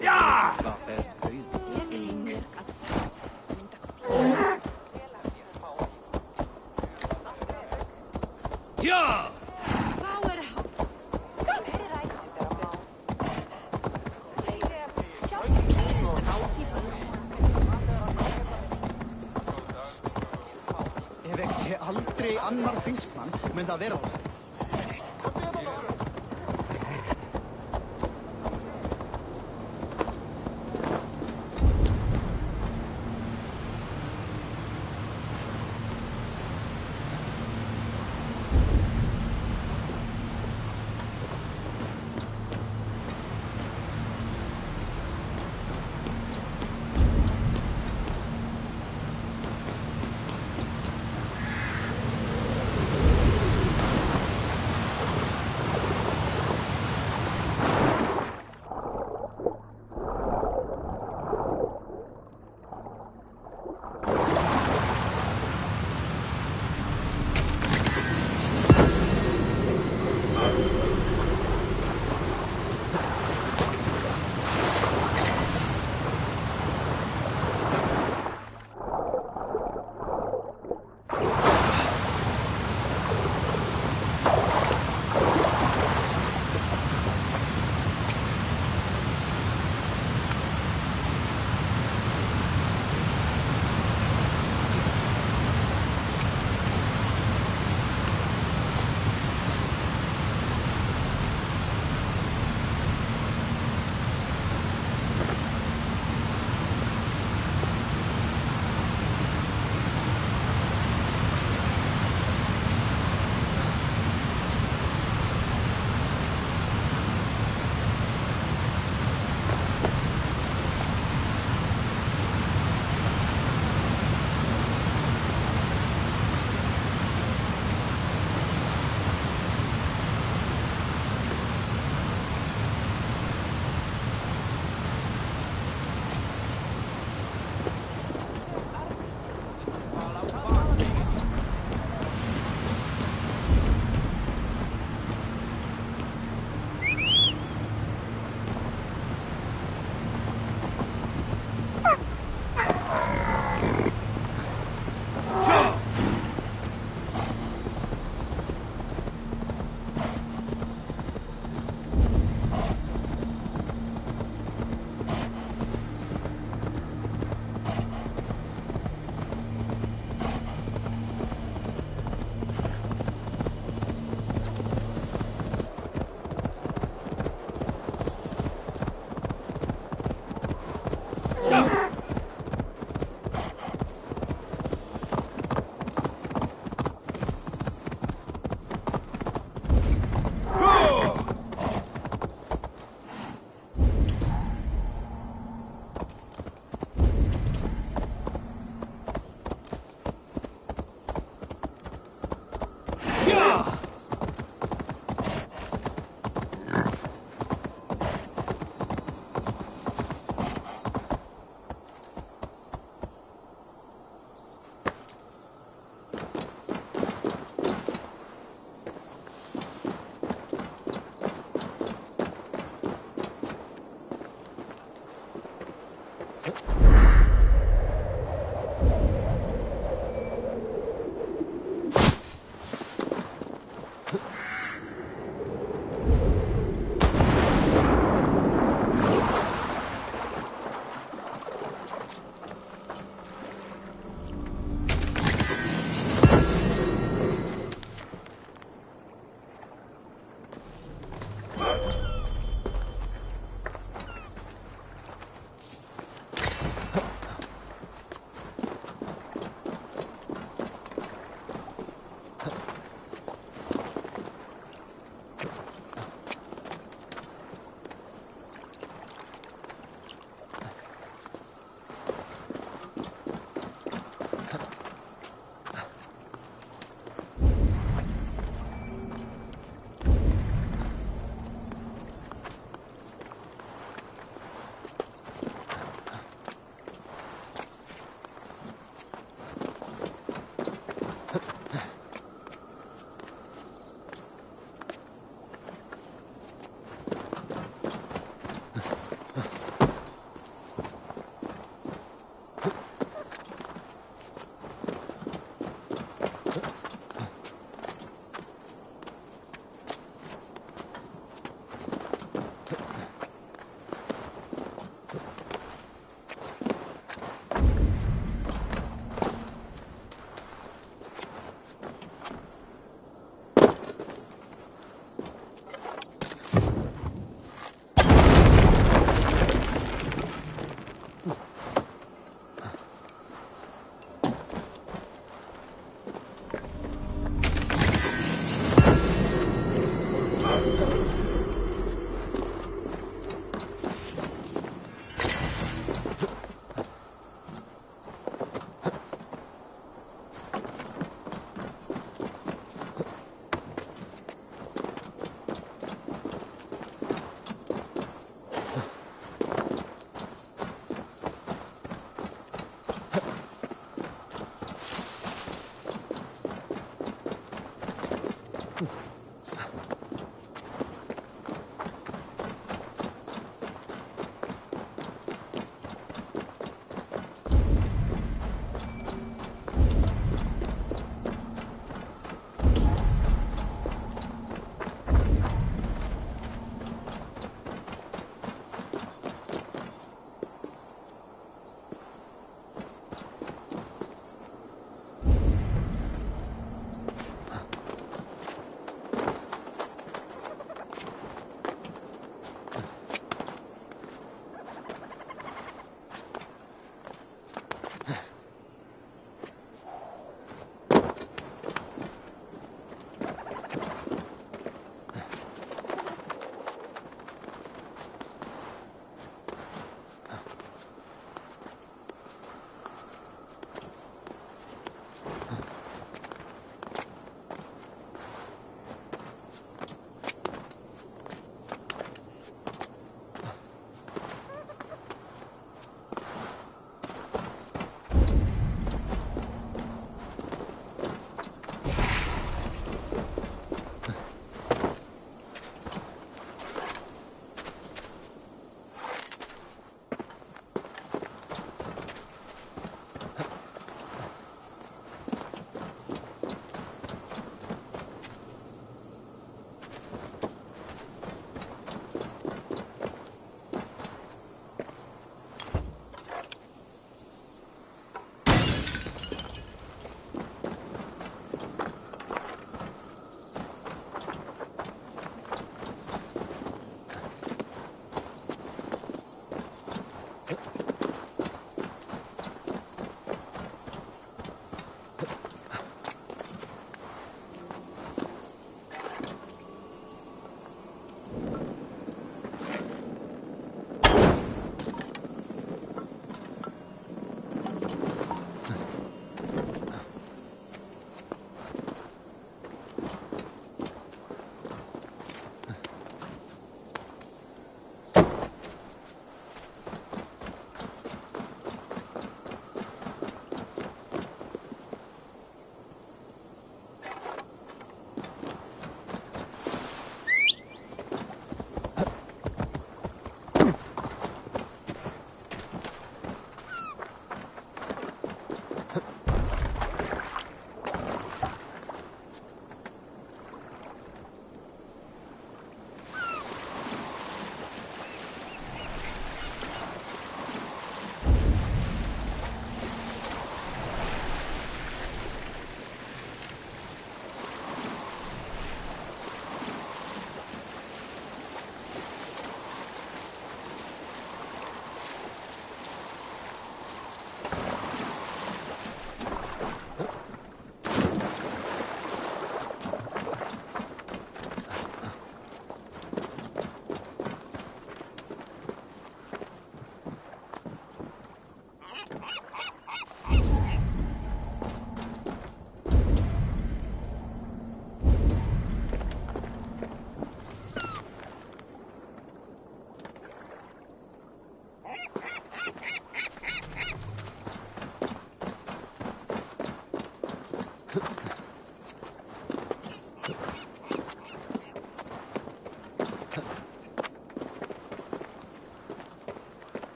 Ja! Ja! Ef ekki aldrei annar fiskmann mun það vera það.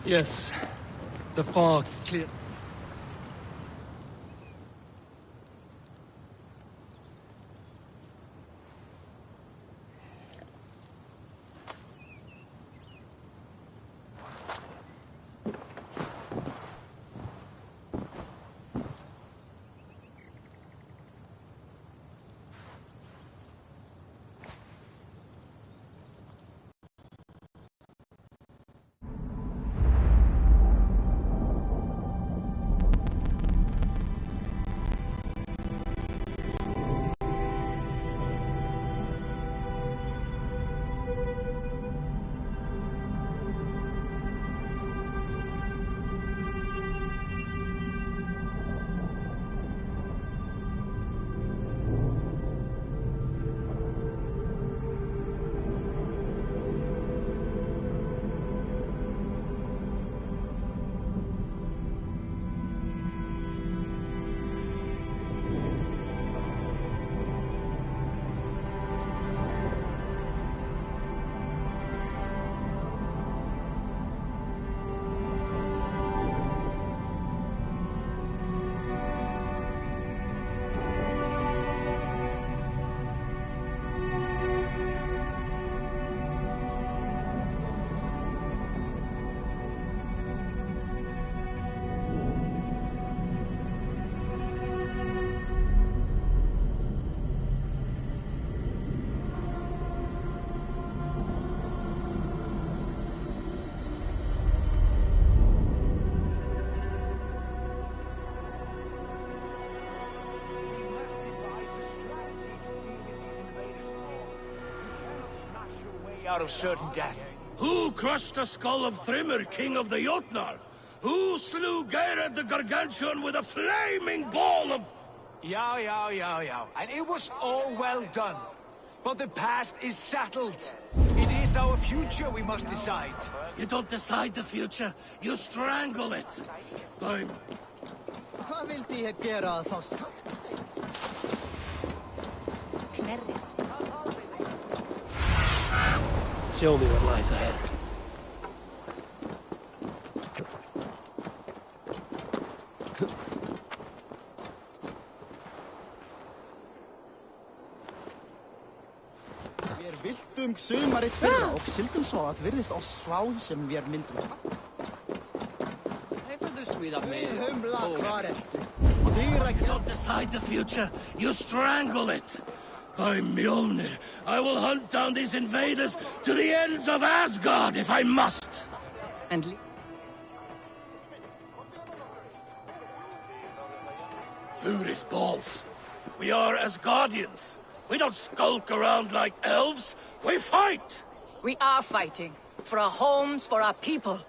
Yes. The fog's clear. Out of certain death. Who crushed the skull of Thrimr, king of the Jotnar? Who slew Geirad the Gargantuan with a flaming ball of... Yeah. And it was all well done. But the past is settled. It is our future we must decide. You don't decide the future, you strangle it. Hvað vildi ég gera að þá salt? Show me what lies ahead. Við vildum sumarið fyrra og syldum svo að virðist oss svá sem við myndum. Við humla hvar ekki. You don't decide the future, you strangle it. By Mjolnir, I will hunt down these invaders to the ends of Asgard if I must! And Booty's balls. We are Asgardians. We don't skulk around like elves. We fight! we are fighting. For our homes, for our people.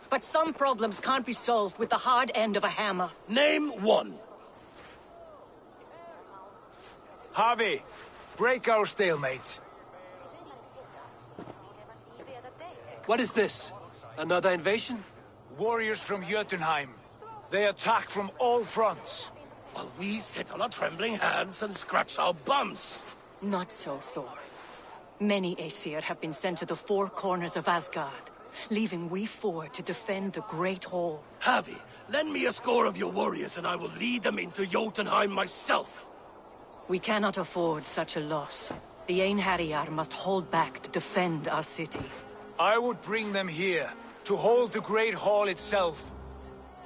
But some problems can't be solved with the hard end of a hammer. Name one. Harvey, break our stalemate. What is this? Another invasion? Warriors from Jotunheim. They attack from all fronts. While we sit on our trembling hands and scratch our bums. Not so, Thor. Many Aesir have been sent to the four corners of Asgard, leaving we four to defend the Great Hall. Harvey, lend me a score of your warriors and I will lead them into Jotunheim myself. We cannot afford such a loss. The Einherjar must hold back to defend our city. I would bring them here, to hold the Great Hall itself.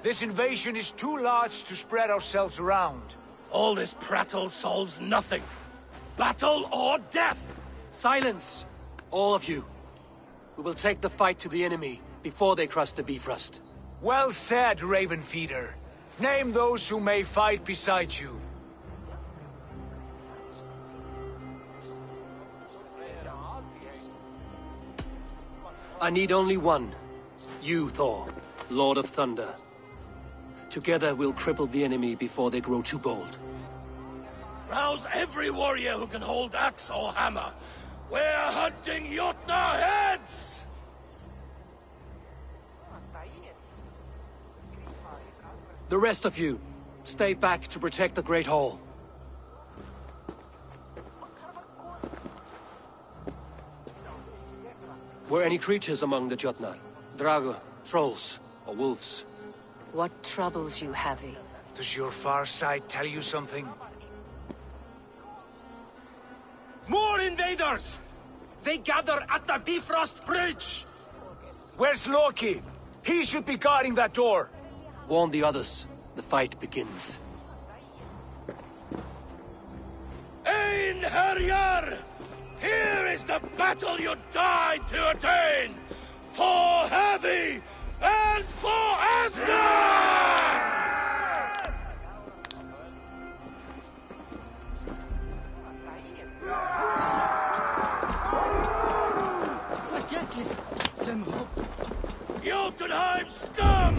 This invasion is too large to spread ourselves around. All this prattle solves nothing. Battle or death! Silence! All of you. We will take the fight to the enemy before they cross the Bifrost. Well said, Ravenfeeder. Name those who may fight beside you. I need only one. You, Thor, Lord of Thunder. Together we'll cripple the enemy before they grow too bold. Rouse every warrior who can hold axe or hammer. We're hunting Jotnar heads! The rest of you, stay back to protect the Great Hall. Were any creatures among the Jotnar? Drago, Trolls or wolves. What troubles you, Havi? Does your far side tell you something? More invaders! They gather at the Bifrost Bridge! Where's Loki? He should be guarding that door! Warn the others. The fight begins. Einherjar! Here is the battle you died to attain! For Havi and for Asgard! Jotunheim scum!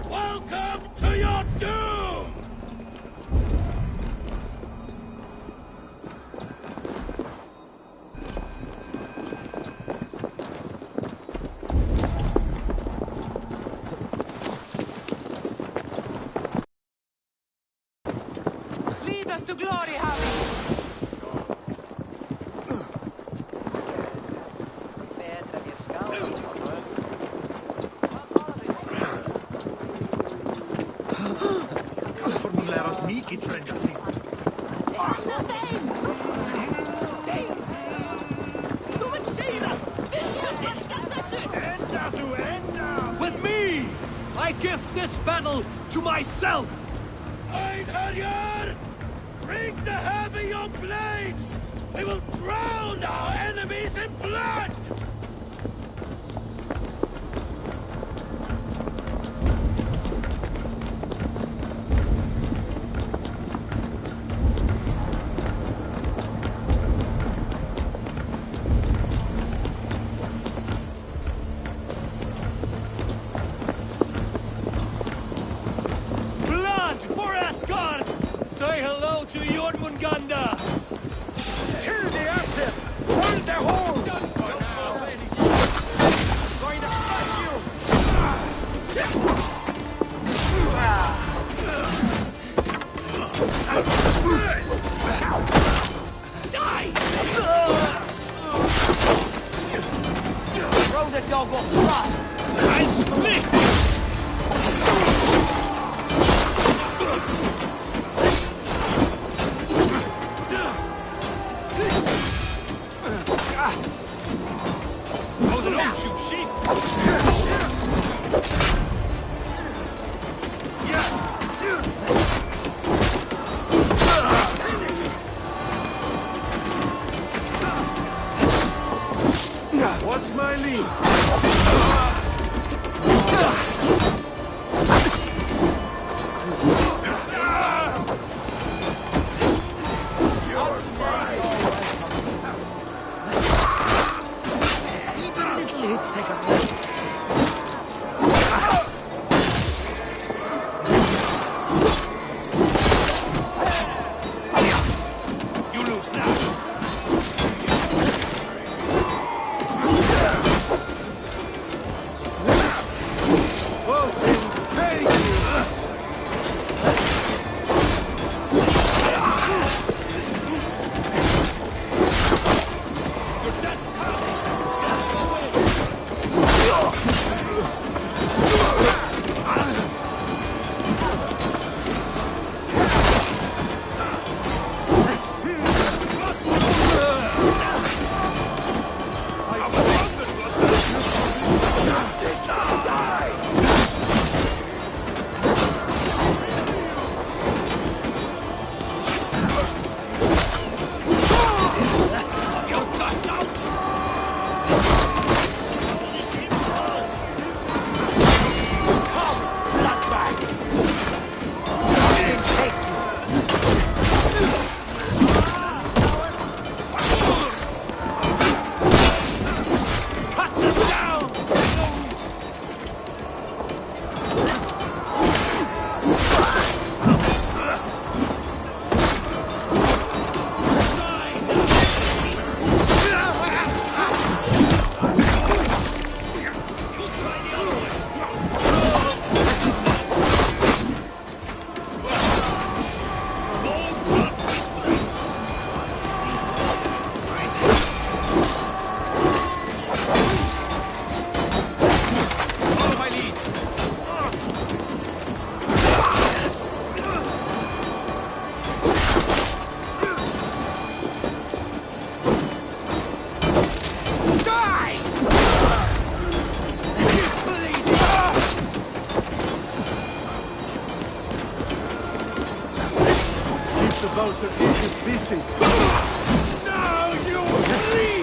Welcome to your doom! Lead us to glory, Havi! Mikið frænda þig. Þú vilt segja þessu! With me! I gift this battle to myself! Einherjar! Bring the Havi your blades! We will drown our enemies in blood! Asgard! Say hello to Jormungandr! Kill the asset! Hold the holes! Done for now! Going to smash you! Die! Throw the dog off the run! I split! Oh, they don't shoot sheep! What's my lead? to keep us busy. Now you leave!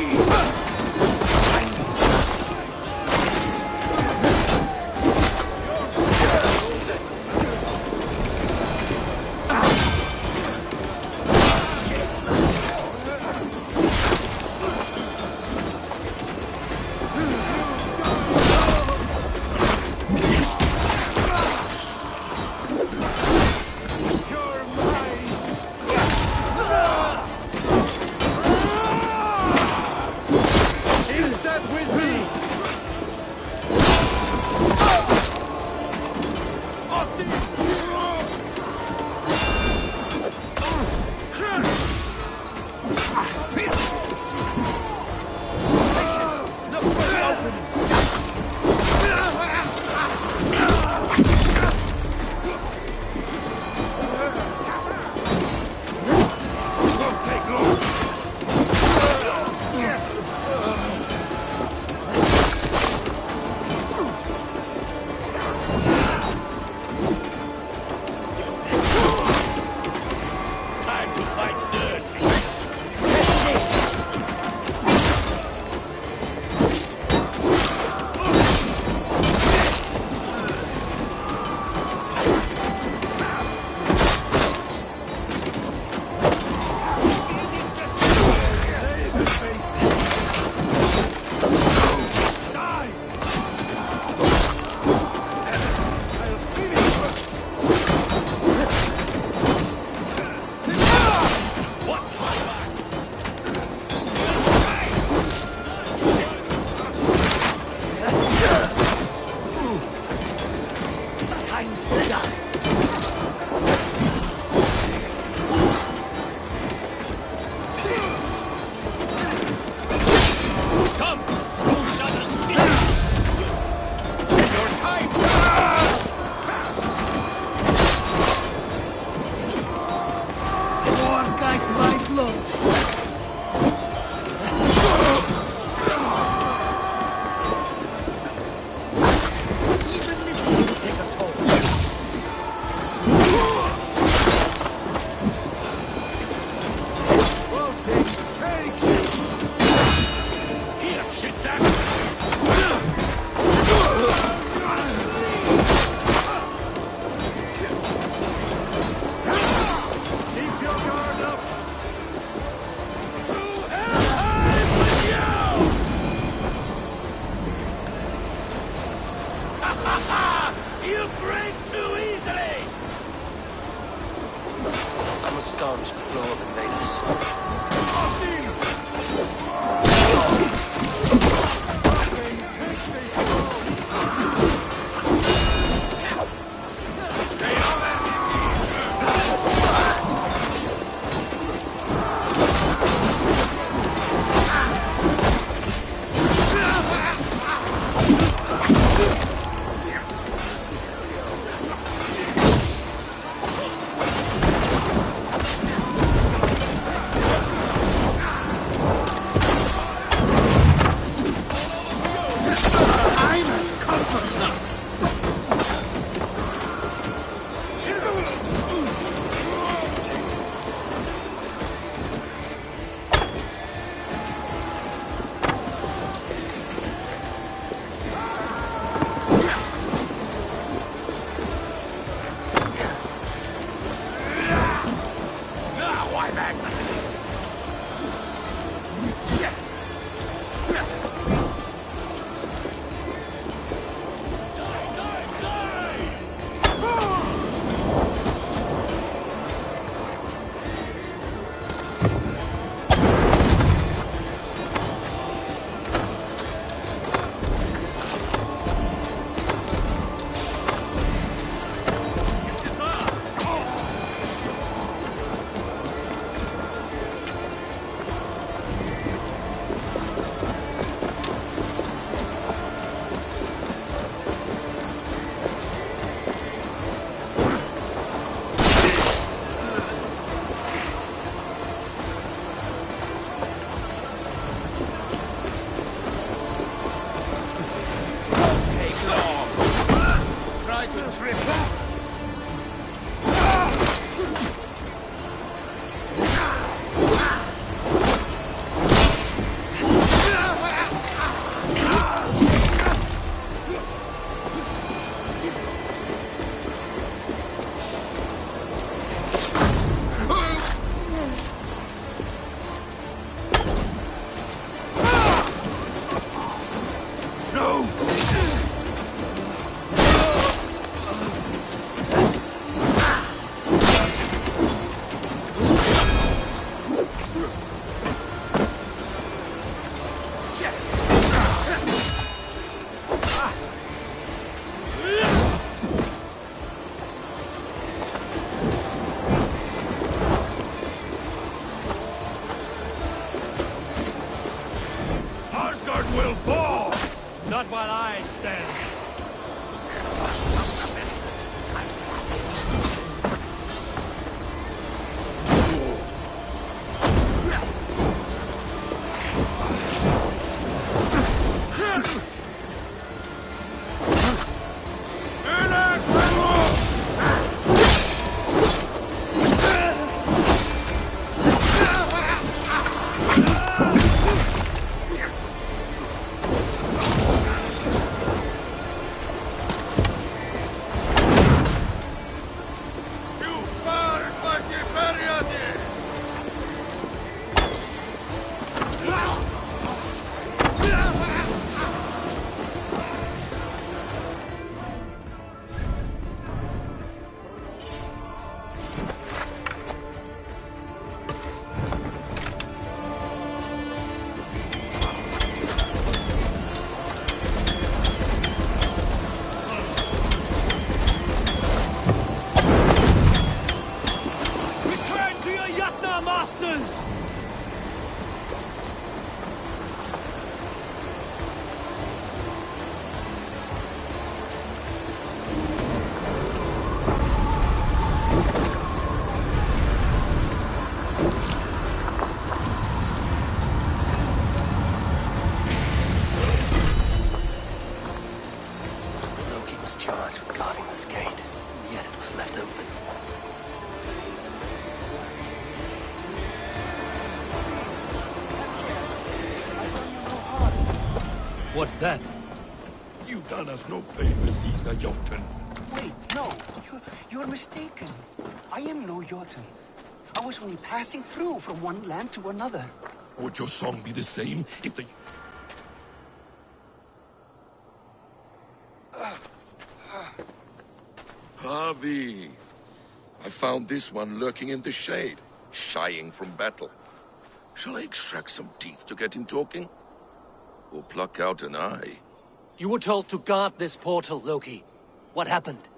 You break too easily! I must staunch the flow of invaders. Not while I stand. What's that? You've done us no favors, either, Jotun. Wait, no. You're mistaken. I am no Jotun. I was only passing through from one land to another. Would your song be the same if the... Harvey! I found this one lurking in the shade, shying from battle. Shall I extract some teeth to get him talking? Or pluck out an eye? You were told to guard this portal, Loki. What happened?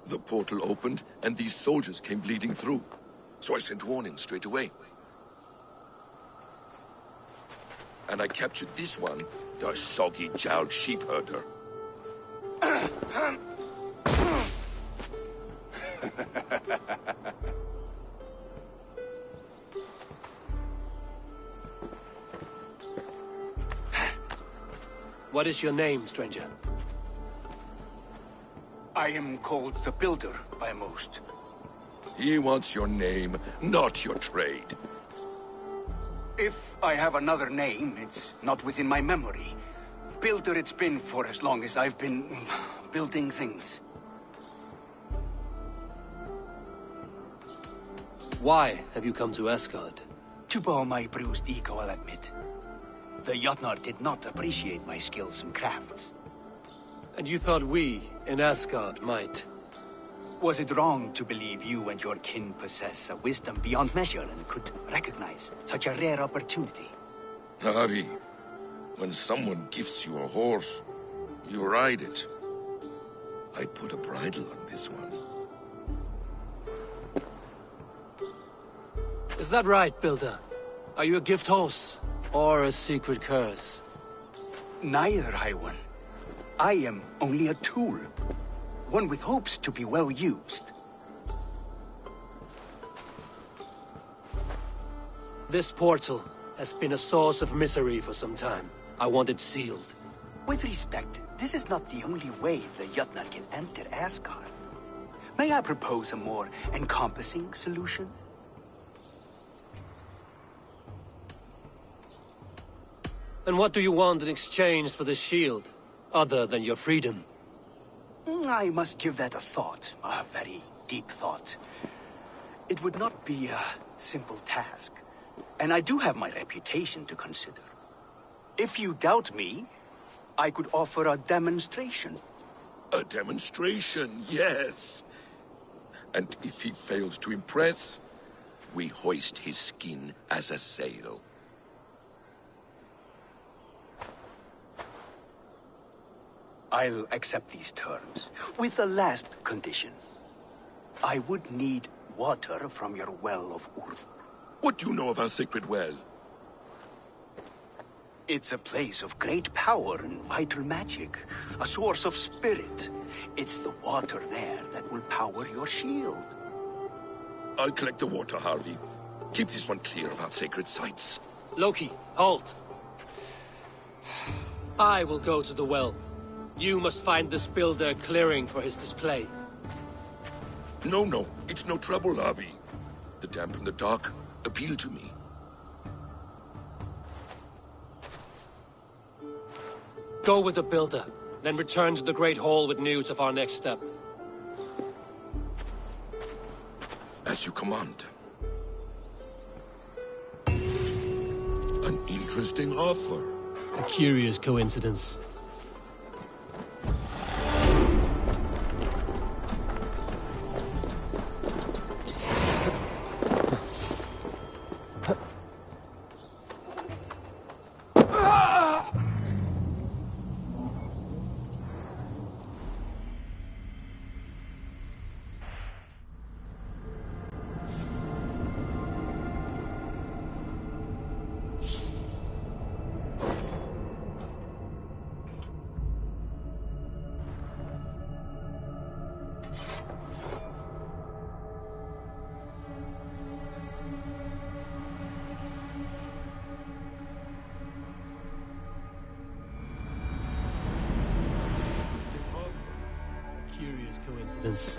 The portal opened, and these soldiers came bleeding through. So I sent warning straight away. And I captured this one, the soggy-jowled sheep herder. What is your name, stranger? I am called the Builder by most. He wants your name, not your trade. If I have another name, it's not within my memory. Builder it's been for as long as I've been building things. Why have you come to Asgard? To bow my bruised ego, I'll admit. The Jotnar did not appreciate my skills and crafts. And you thought we, in Asgard, might? Was it wrong to believe you and your kin possess a wisdom beyond measure and could recognize such a rare opportunity? Harvey, when someone gifts you a horse, you ride it. I put a bridle on this one. Is that right, Builder? Are you a gift horse? Or a secret curse? Neither, High One. I am only a tool. One with hopes to be well used. This portal has been a source of misery for some time. I want it sealed. With respect, this is not the only way the Jotnar can enter Asgard. May I propose a more encompassing solution? And what do you want in exchange for the shield, other than your freedom? I must give that a thought, a very deep thought. It would not be a simple task, and I do have my reputation to consider. If you doubt me, I could offer a demonstration. A demonstration, yes. And if he fails to impress, we hoist his skin as a sail. I'll accept these terms, with a last condition. I would need water from your well of Urthur. What do you know of our sacred well? It's a place of great power and vital magic, a source of spirit. It's the water there that will power your shield. I'll collect the water, Harvey. Keep this one clear of our sacred sites. Loki, halt. I will go to the well. You must find this builder clearing for his display. No, it's no trouble, Harvey. The damp and the dark appeal to me. Go with the builder, then return to the Great Hall with news of our next step. As you command. An interesting offer. A curious coincidence. Coincidence.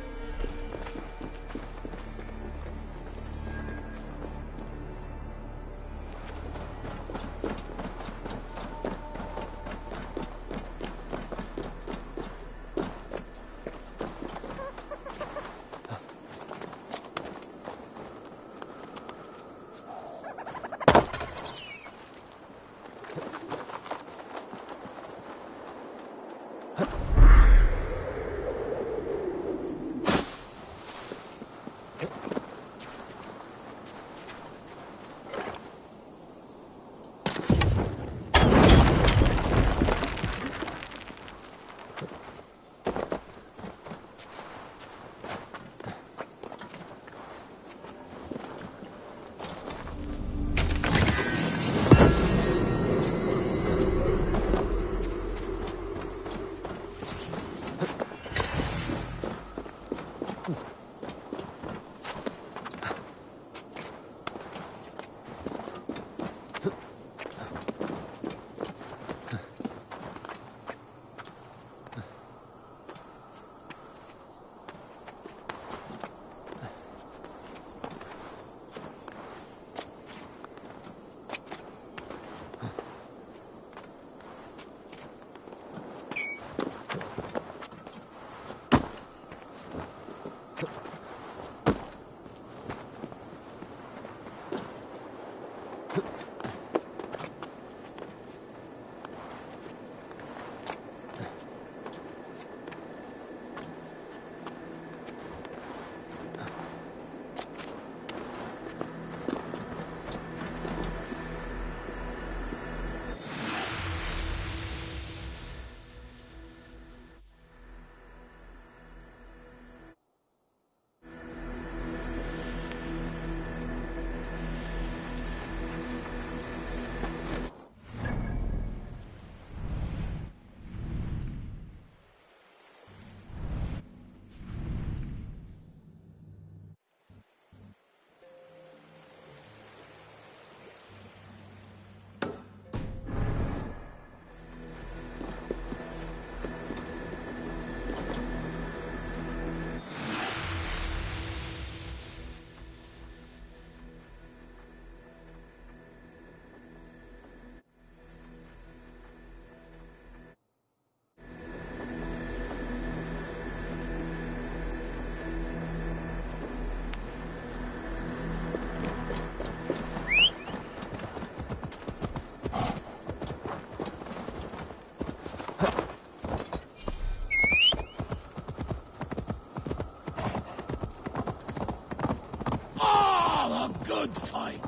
Good fight.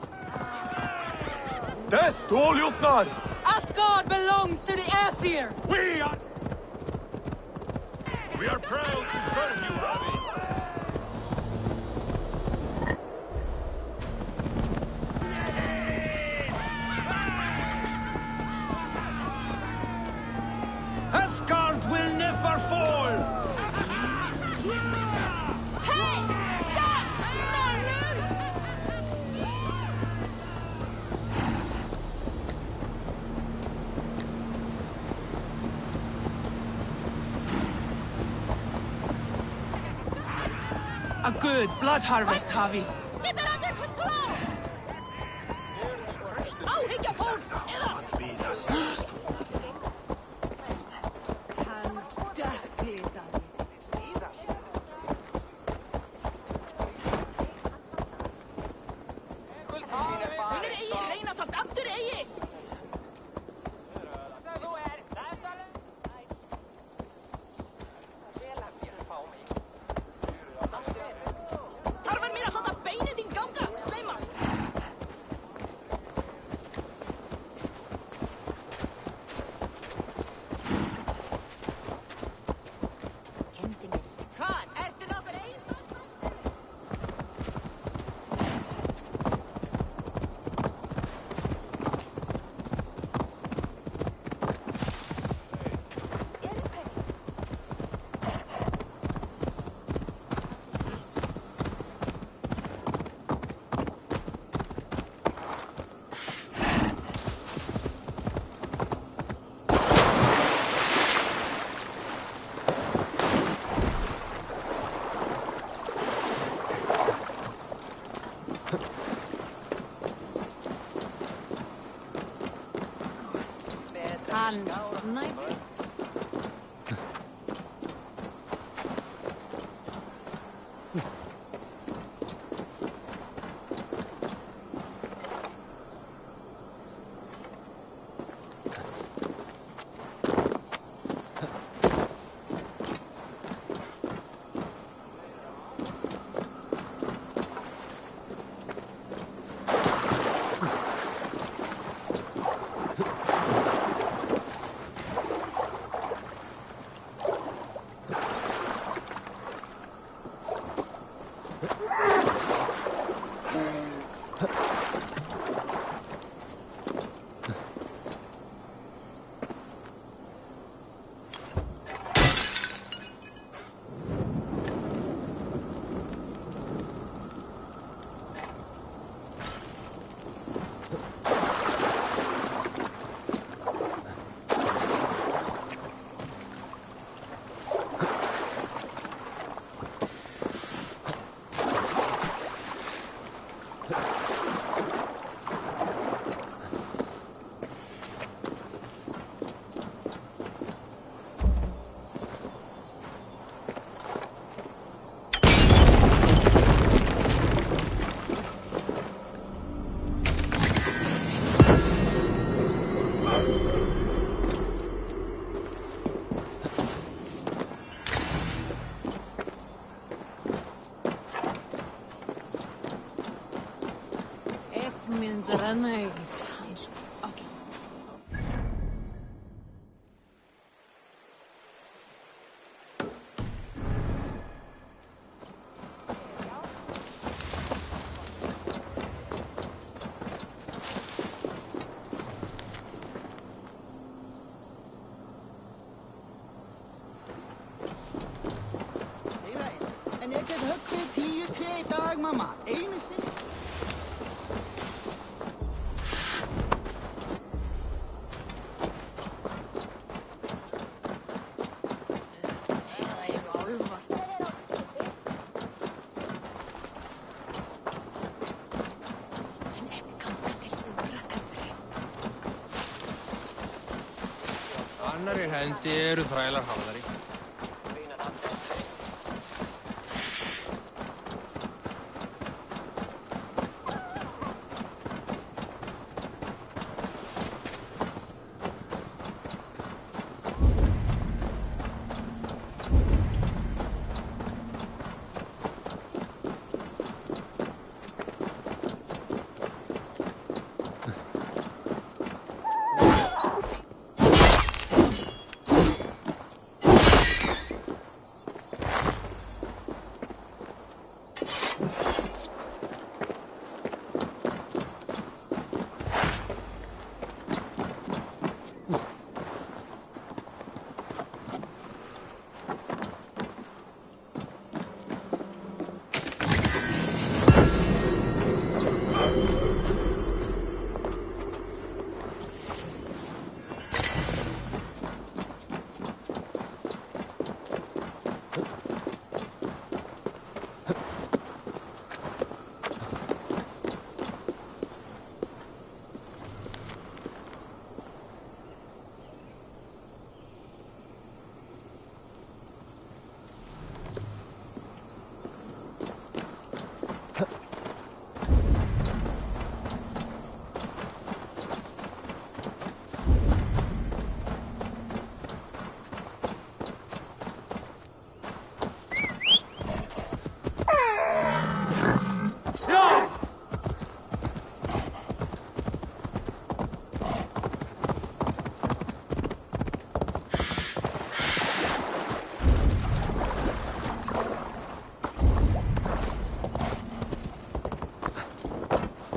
Death to all Jotnar! Asgard belongs to the Aesir! We are proud to serve you, Harvey. good blood harvest, Javi. Keep it under control! Oh, hit your phone! En ég get höggvið 10 tré í dag, mamma. Einu sinni. Annarri hendi eru þrælar hafðari.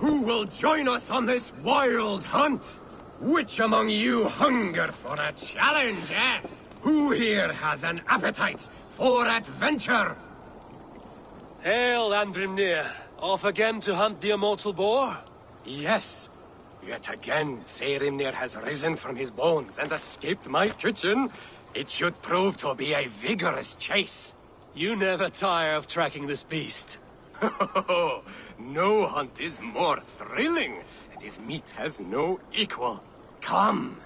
Who will join us on this wild hunt? Which among you hunger for a challenge, eh? Who here has an appetite for adventure? Hail, Andrimnir. Off again to hunt the immortal boar? Yes. Yet again, Seirimnir has risen from his bones and escaped my kitchen. It should prove to be a vigorous chase. You never tire of tracking this beast. No hunt is more thrilling, and his meat has no equal. Come!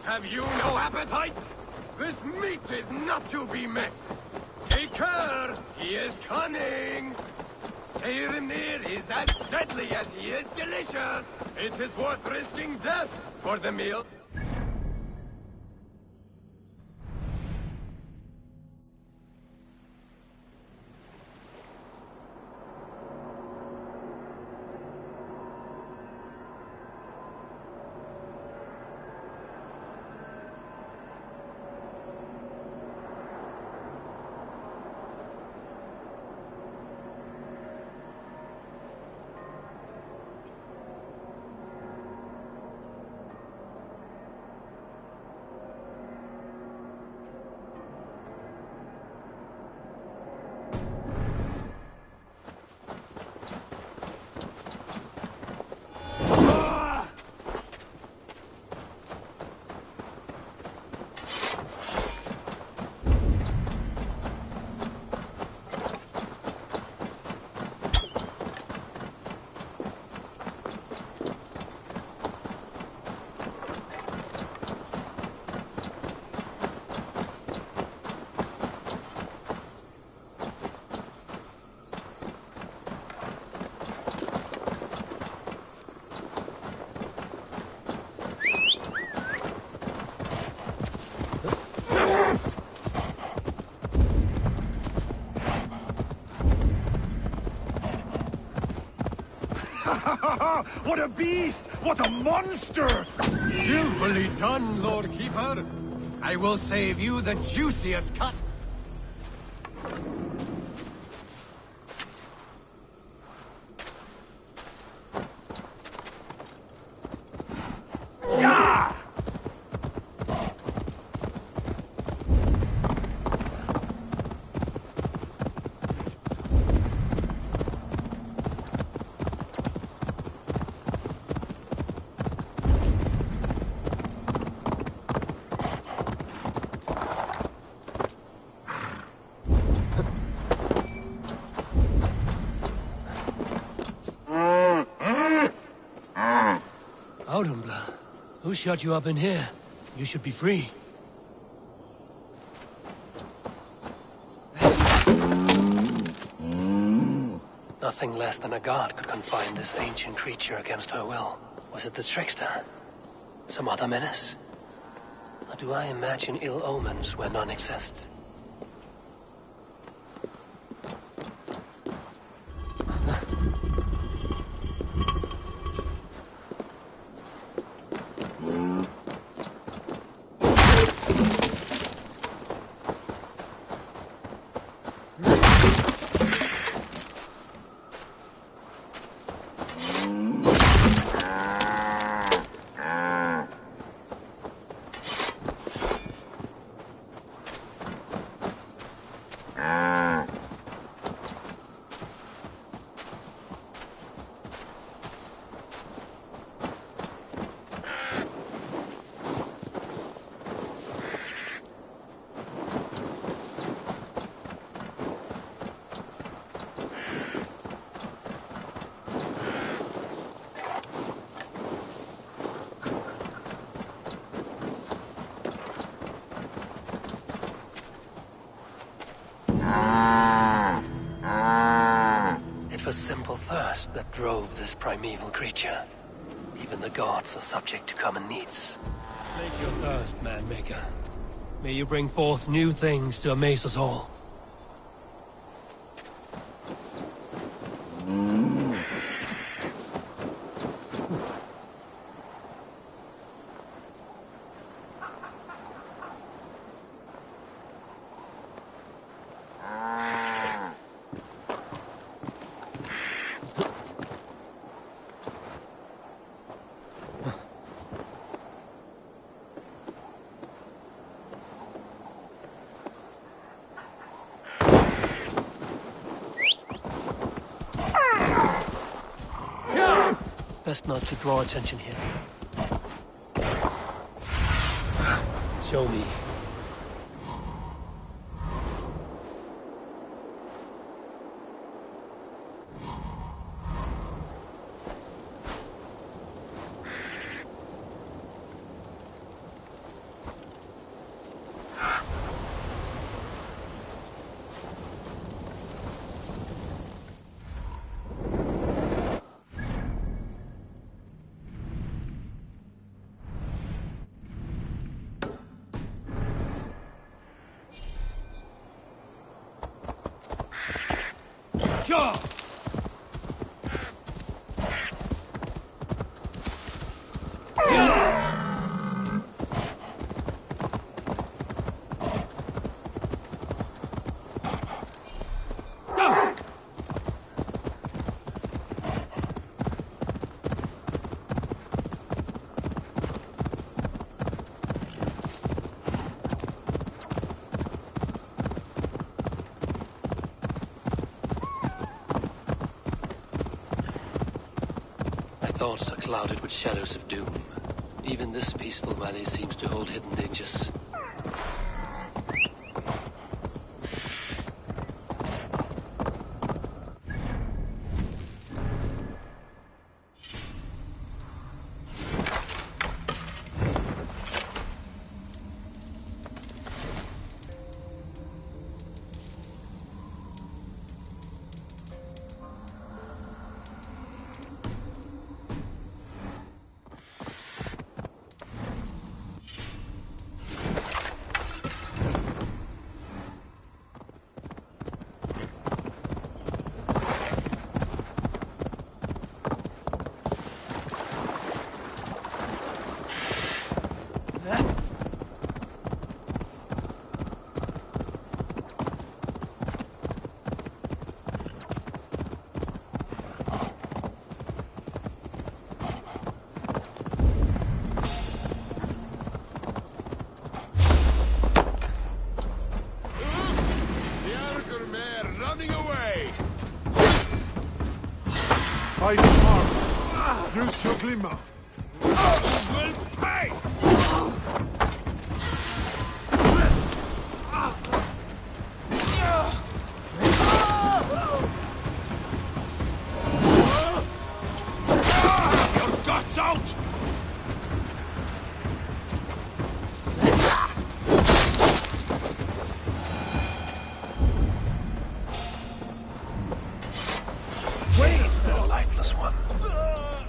Have you no appetite? This meat is not to be missed. Take care, he is cunning. Seirimnir is as deadly as he is delicious. It is worth risking death for the meal. What a beast! What a monster! Skillfully done, Lord Keeper. I will save you the juiciest cut. Audumbla, who shut you up in here? You should be free. Nothing less than a god could confine this ancient creature against her will. Was it the trickster? Some other menace? Or do I imagine ill omens where none exist? a simple thirst that drove this primeval creature. Even the gods are subject to common needs. Slake your thirst, man-maker. May you bring forth new things to amaze us all. Best not to draw attention here. Show me. Sure! Thoughts are clouded with shadows of doom. Even this peaceful valley seems to hold hidden dangers. Fight hard. Use your glimmer. Will pay! Your guts out!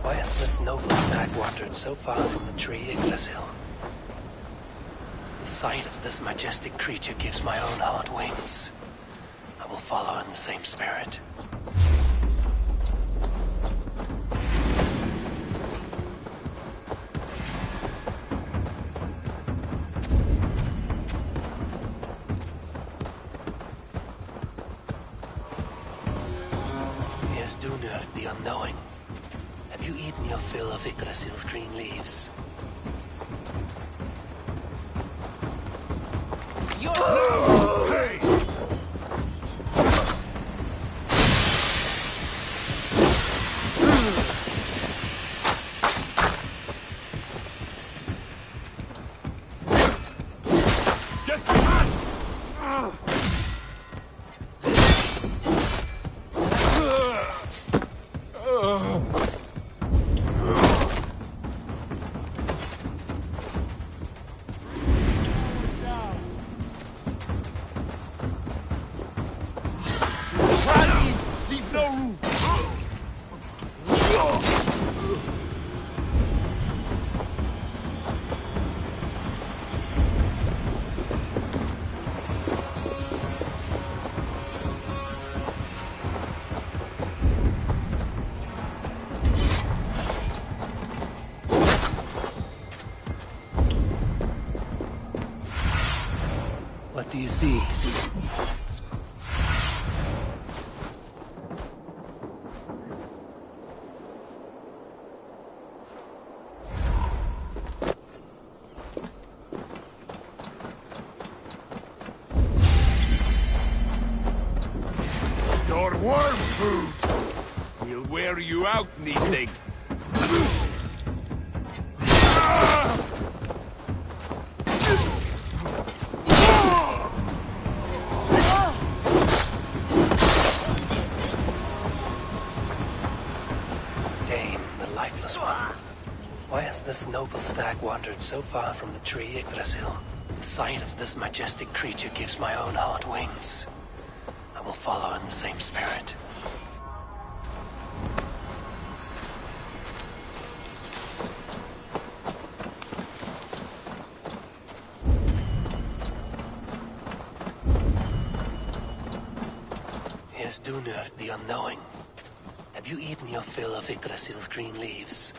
Why has this noble stag wandered so far from the tree Iglis Hill? The sight of this majestic creature gives my own heart wings. I will follow in the same spirit. Here's Dunur, the unknowing. Have you eaten your fill of Yggdrasil's green leaves? Hey! Get behind! What do you see? Your worm food! We'll wear you out, Needling. Why has this noble stag wandered so far from the tree Yggdrasil? The sight of this majestic creature gives my own heart wings. I will follow in the same spirit. Here's Dunur, the Unknowing. Have you eaten your fill of Yggdrasil's green leaves?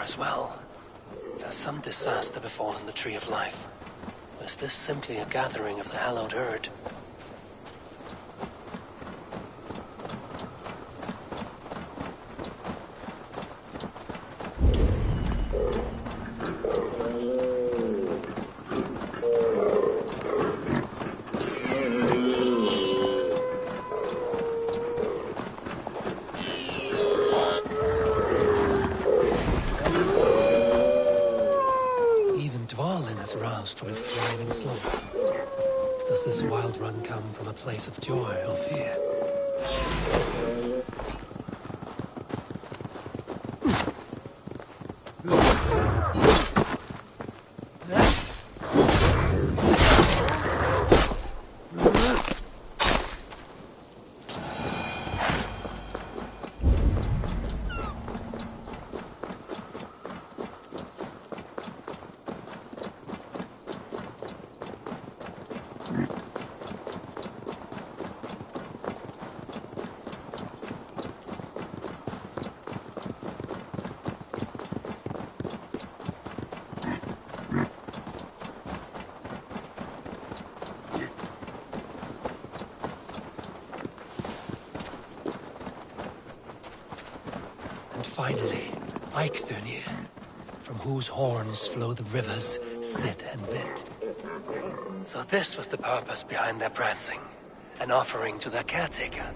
As well. Has some disaster befallen the Tree of Life? Or is this simply a gathering of the hallowed herd? From his thriving slump. Does this wild run come from a place of joy or fear? Finally, Eikthrunir, from whose horns flow the rivers Sid and Bit. So this was the purpose behind their prancing, an offering to their caretaker.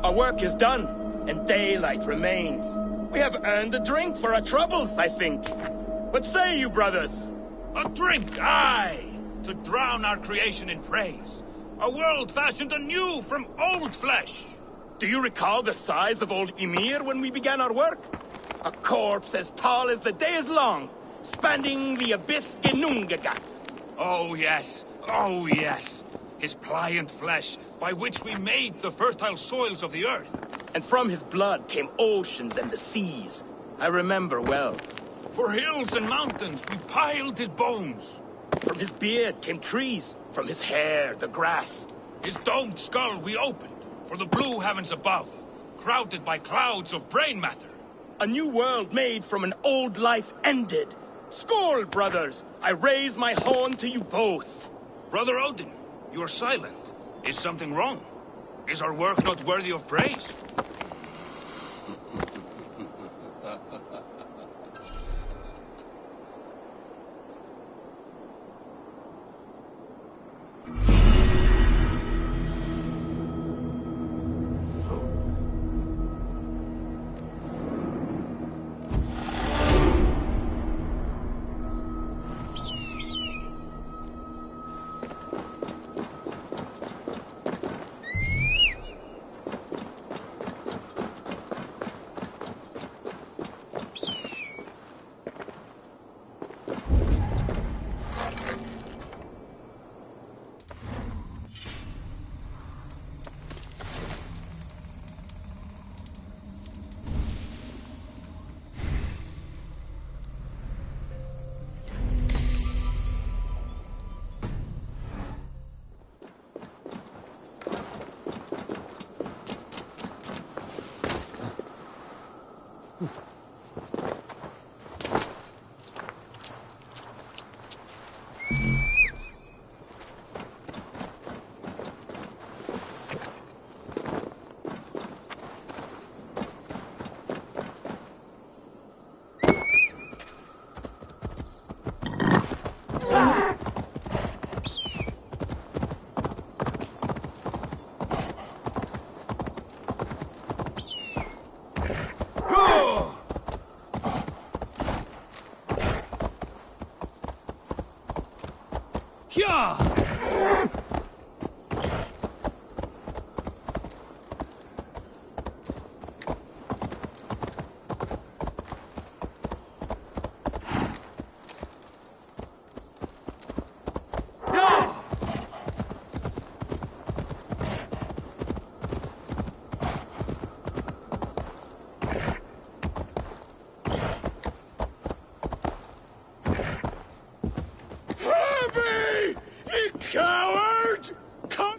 Our work is done. and daylight remains. We have earned a drink for our troubles, I think. What say you, brothers? A drink, aye! To drown our creation in praise. A world fashioned anew from old flesh. Do you recall the size of old Ymir when we began our work? A corpse as tall as the day is long, spanning the abyss Genungaga. Oh yes, oh yes. His pliant flesh, by which we made the fertile soils of the earth. And from his blood came oceans and the seas. I remember well. For hills and mountains we piled his bones. From his beard came trees, from his hair the grass. His domed skull we opened, for the blue heavens above, crowded by clouds of brain matter. A new world made from an old life ended. Skål, brothers! I raise my horn to you both. Brother Odin, you are silent. Is something wrong? Is our work not worthy of praise?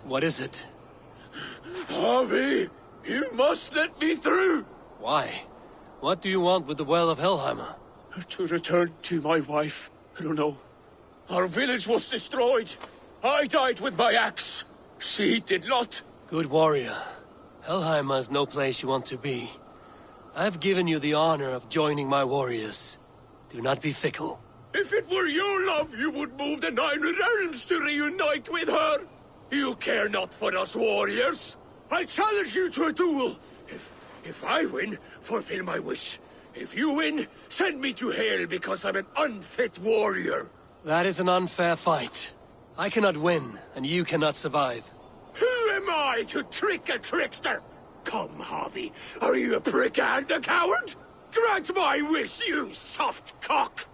What is it? Harvey, you must let me through! Why? What do you want with the Well of Helheimer? To return to my wife. I don't know. Our village was destroyed. I died with my axe. She did not. Good warrior. Helheimer is no place you want to be. I've given you the honor of joining my warriors. Do not be fickle. If it were your love, you would move the 9 realms to reunite with her. You care not for us warriors. I challenge you to a duel. If I win, fulfill my wish. If you win, send me to hell because I'm an unfit warrior. That is an unfair fight. I cannot win, and you cannot survive. Who am I to trick a trickster? Come, Harvey. Are you a prick and a coward? Grant my wish, you soft cock!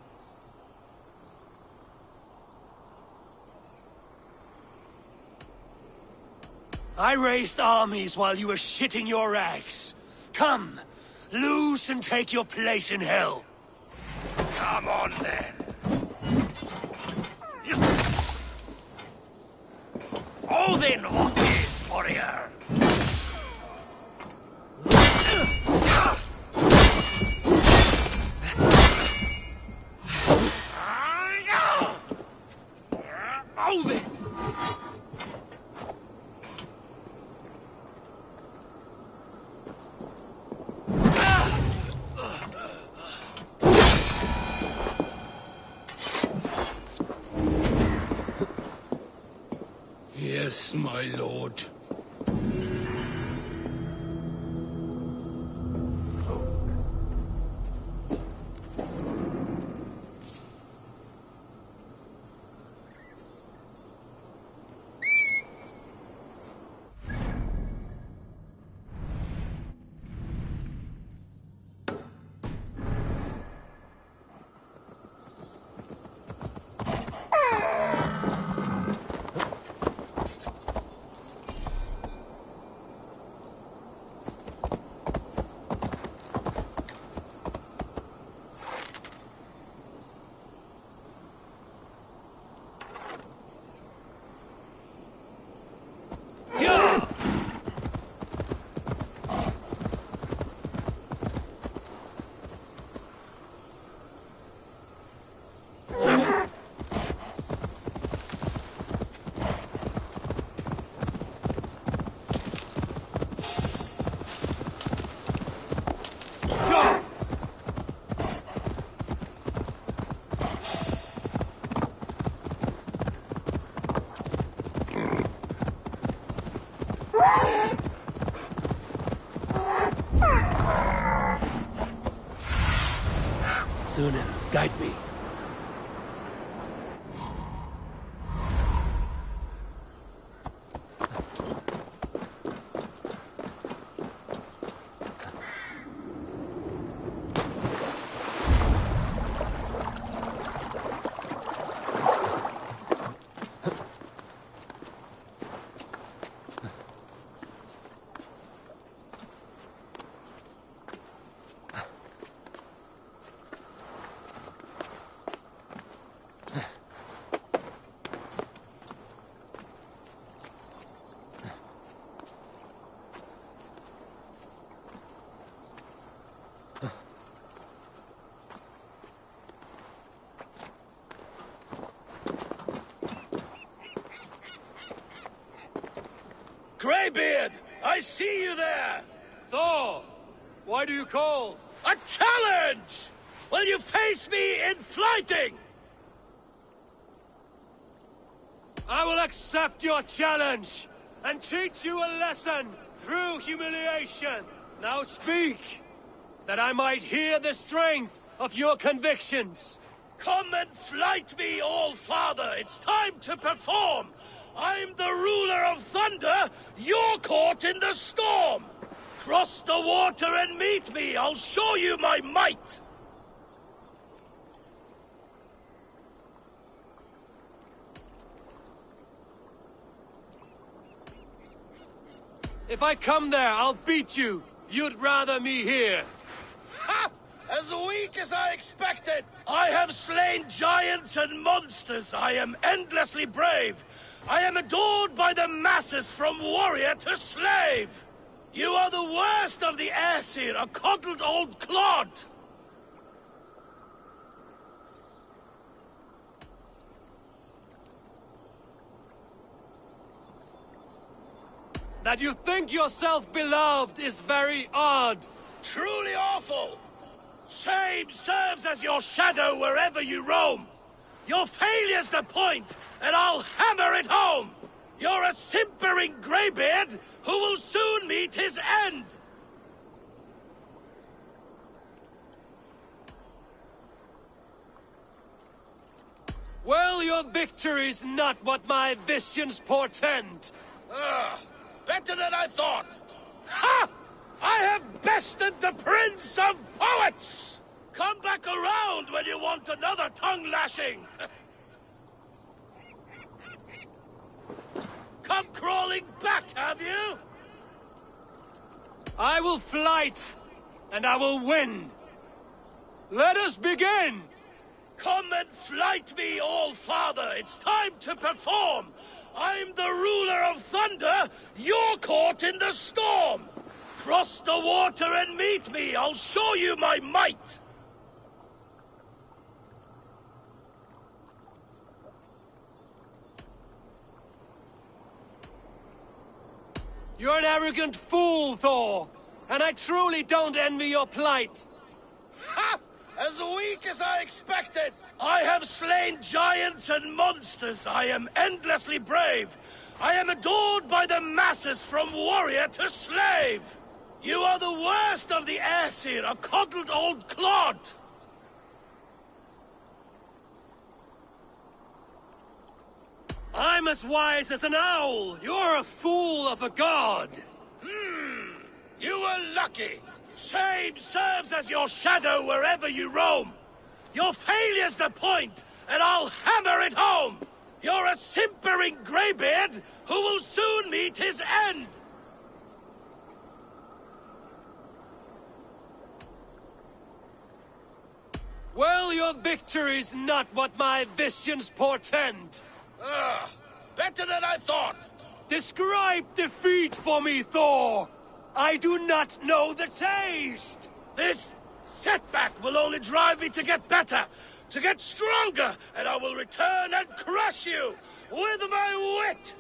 I raised armies while you were shitting your rags. Come, loose and take your place in hell. Come on, then. Oh, then what is, warrior? Oh, then. Yes, my lord. Thunin, guide me. Greybeard! I see you there! Thor! Why do you call? A challenge! Will you face me in fighting? I will accept your challenge and teach you a lesson through humiliation. Now speak, that I might hear the strength of your convictions. Come and fight me, All-Father! It's time to perform! I'm the ruler of thunder, you're caught in the storm! Cross the water and meet me, I'll show you my might! If I come there, I'll beat you. You'd rather me here. Ha! As weak as I expected! I have slain giants and monsters. I am endlessly brave. I am adored by the masses from warrior to slave. You are the worst of the Aesir, a coddled old clod. That you think yourself beloved is very odd. Truly awful. Shame serves as your shadow wherever you roam. Your failure's the point, and I'll hammer it home. You're a simpering greybeard who will soon meet his end. Well, your victory's not what my visions portend. Better than I thought. Ha! I have bested the Prince of Poets! Come back around when you want another tongue-lashing. Come crawling back, have you? I will fight, and I will win. Let us begin! Come and fight me, All-Father. It's time to perform. I'm the ruler of thunder. You're caught in the storm. Cross the water and meet me. I'll show you my might. You're an arrogant fool, Thor, and I truly don't envy your plight. Ha! As weak as I expected! I have slain giants and monsters. I am endlessly brave. I am adored by the masses from warrior to slave. You are the worst of the Aesir, a coddled old clod. I'm as wise as an owl. You're a fool of a god. You were lucky. Shame serves as your shadow wherever you roam. Your failure's the point, and I'll hammer it home. You're a simpering greybeard who will soon meet his end. Well, your victory's not what my visions portend. Better than I thought. Describe defeat for me, Thor. I do not know the taste. This setback will only drive me to get better, to get stronger, and I will return and crush you with my wit.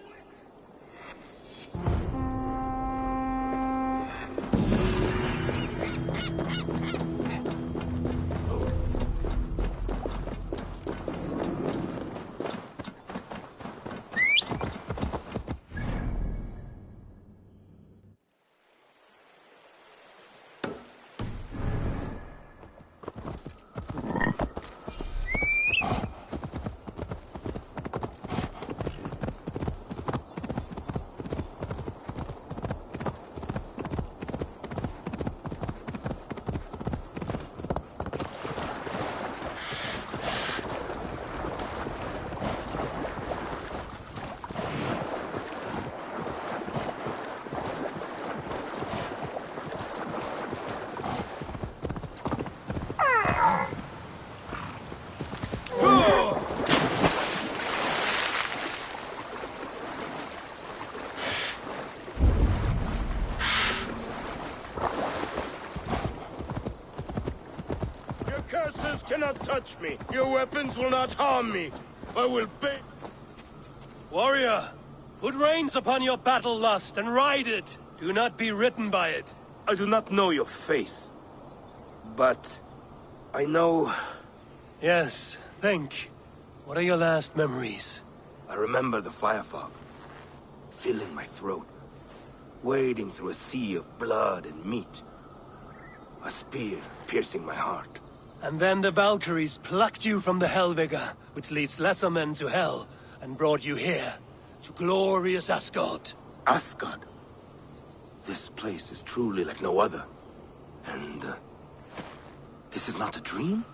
cannot touch me. Your weapons will not harm me. I will bait. Warrior, put reins upon your battle lust and ride it. Do not be ridden by it. I do not know your face, but I know... Yes, think. What are your last memories? I remember the fire fog, filling my throat, wading through a sea of blood and meat. A spear piercing my heart. And then the Valkyries plucked you from the Helvega, which leads lesser men to hell, and brought you here, to glorious Asgard. Asgard? This place is truly like no other. And, this is not a dream?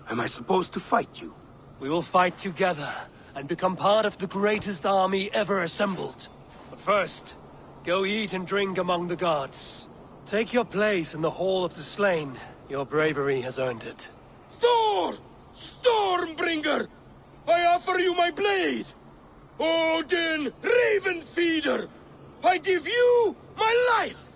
Am I supposed to fight you? We will fight together, and become part of the greatest army ever assembled. But first, go eat and drink among the gods. Take your place in the Hall of the Slain. Your bravery has earned it. Thor! Stormbringer! I offer you my blade! Odin, Raven Feeder! I give you my life!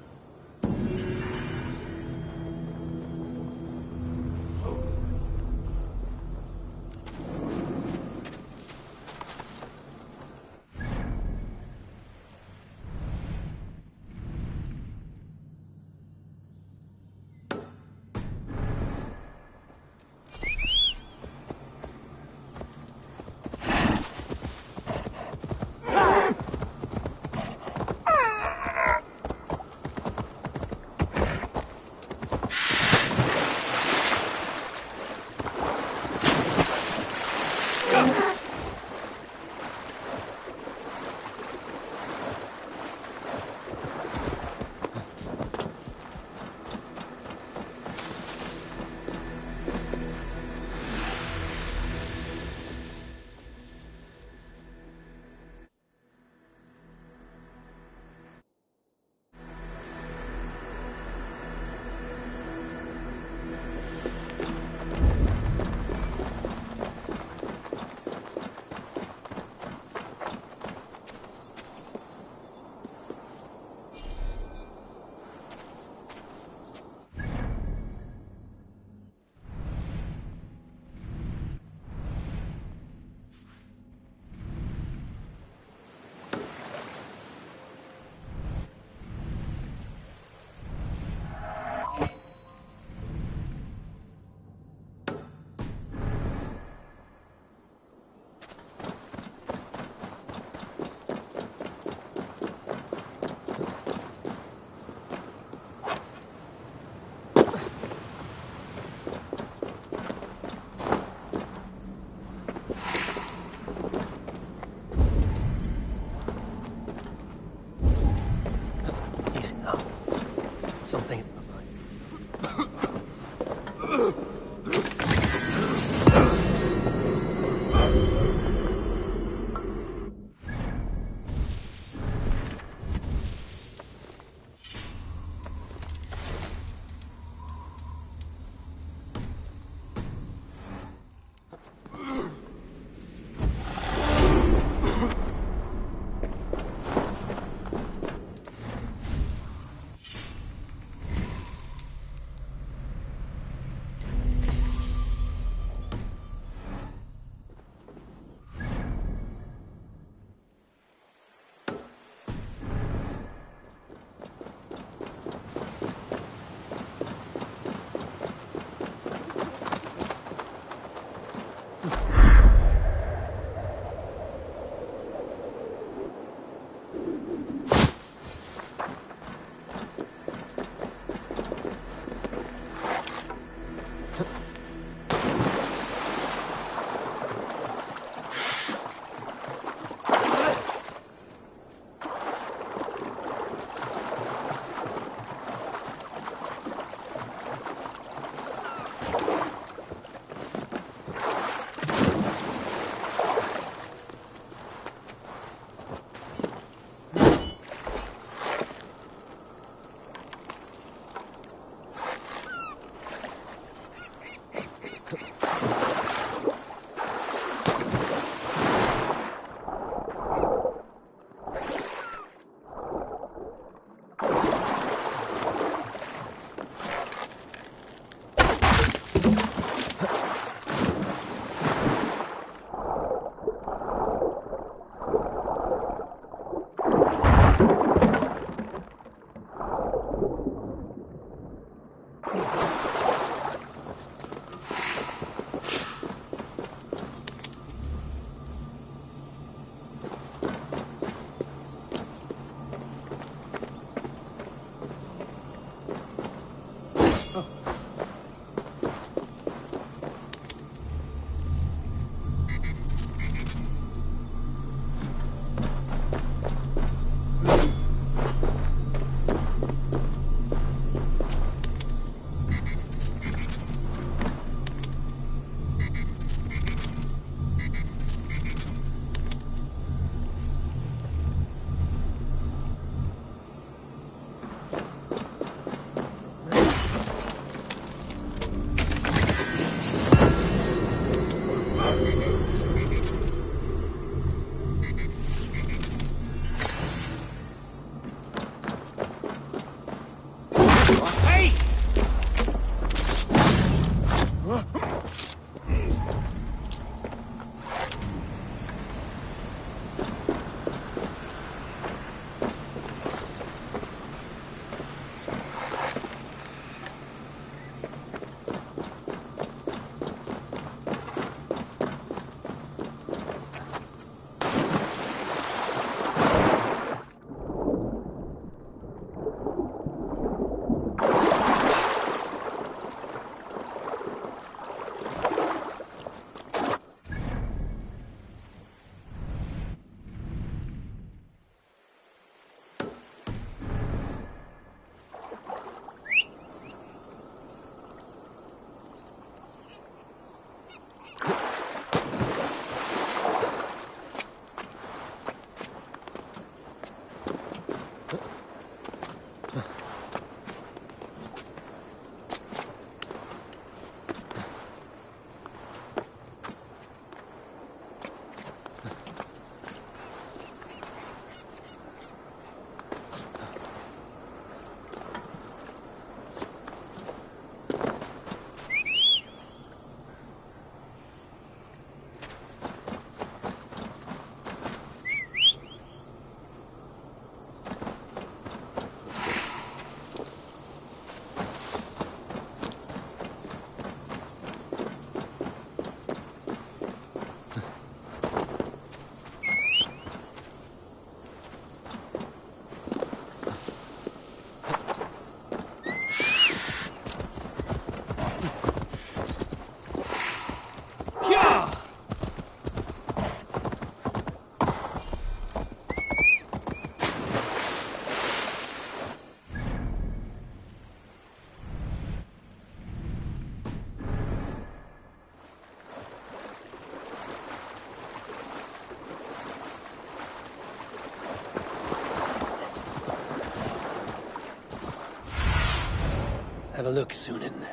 Have a look, Sunan.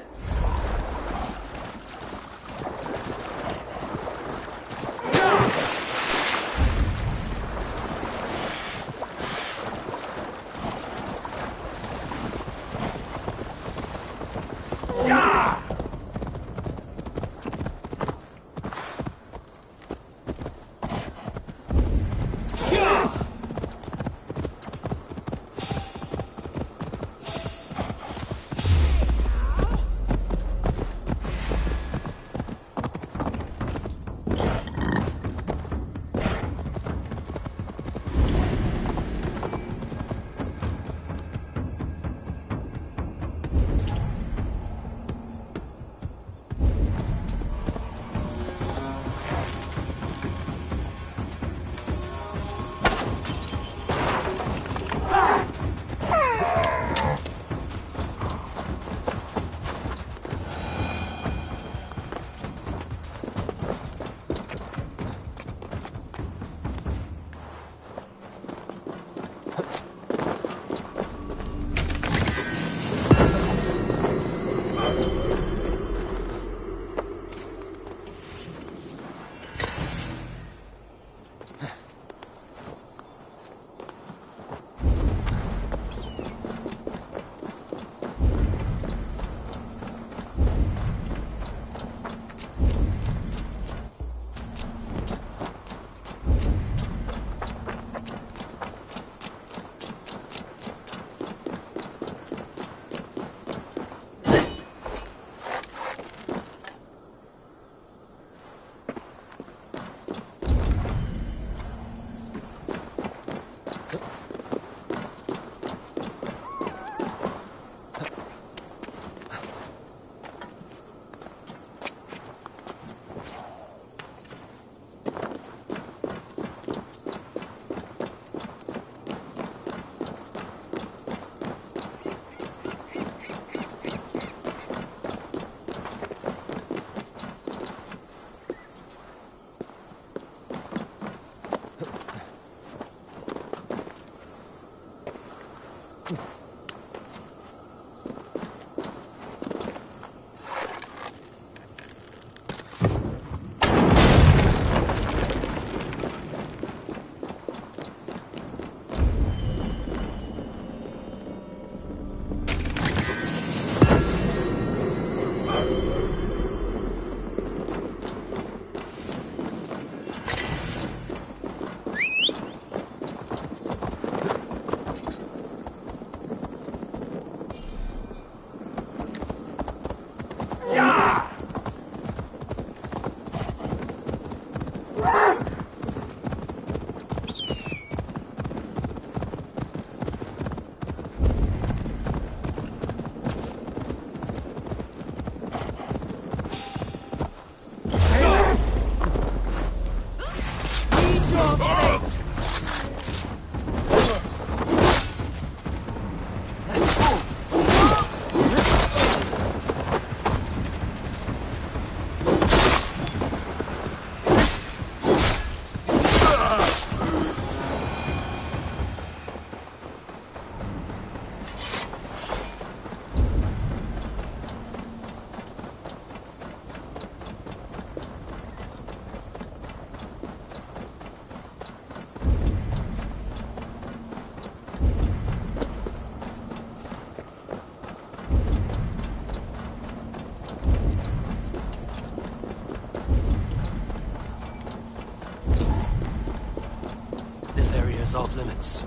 This area is off limits.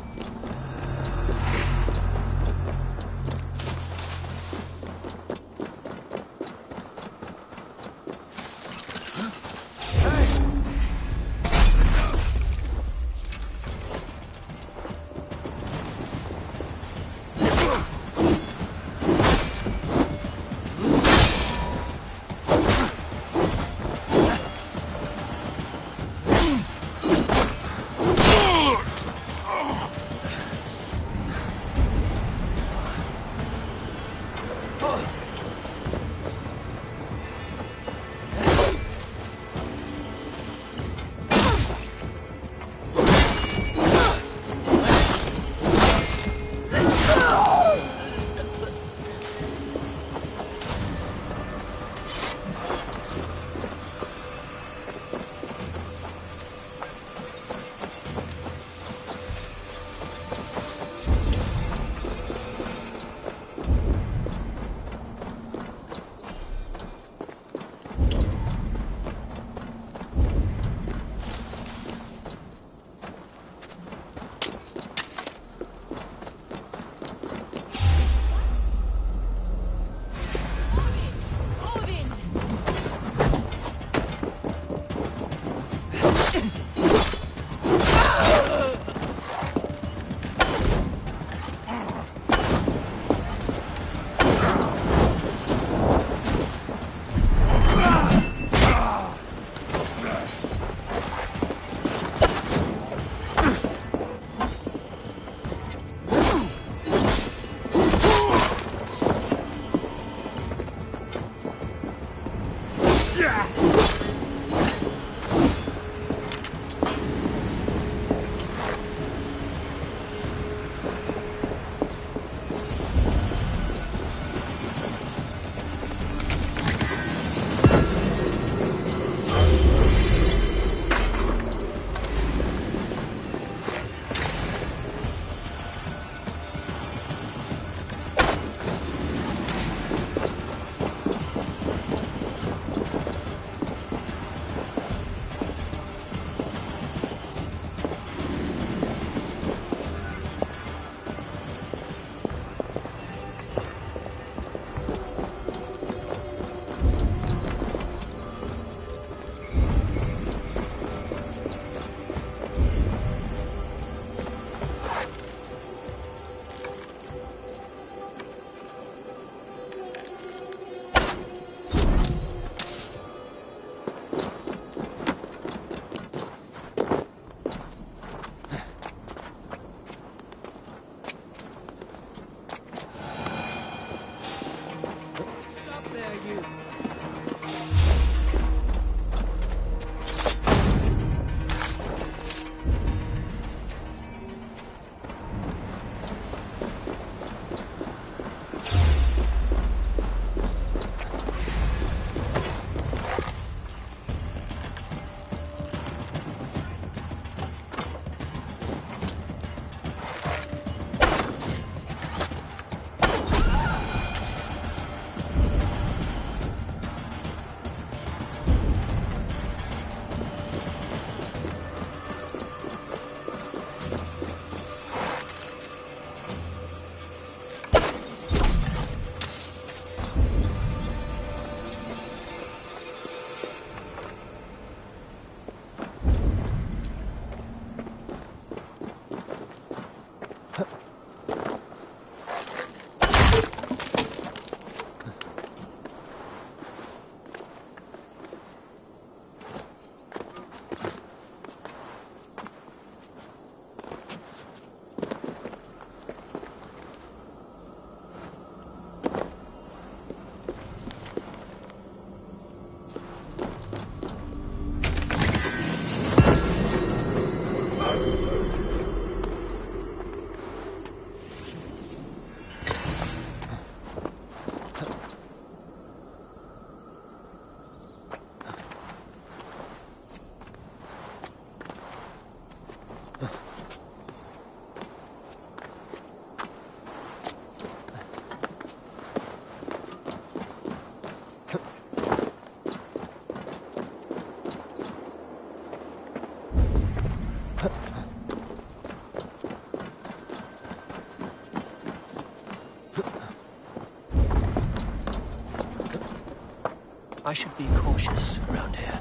I should be cautious around here.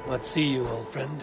What see you, old friend?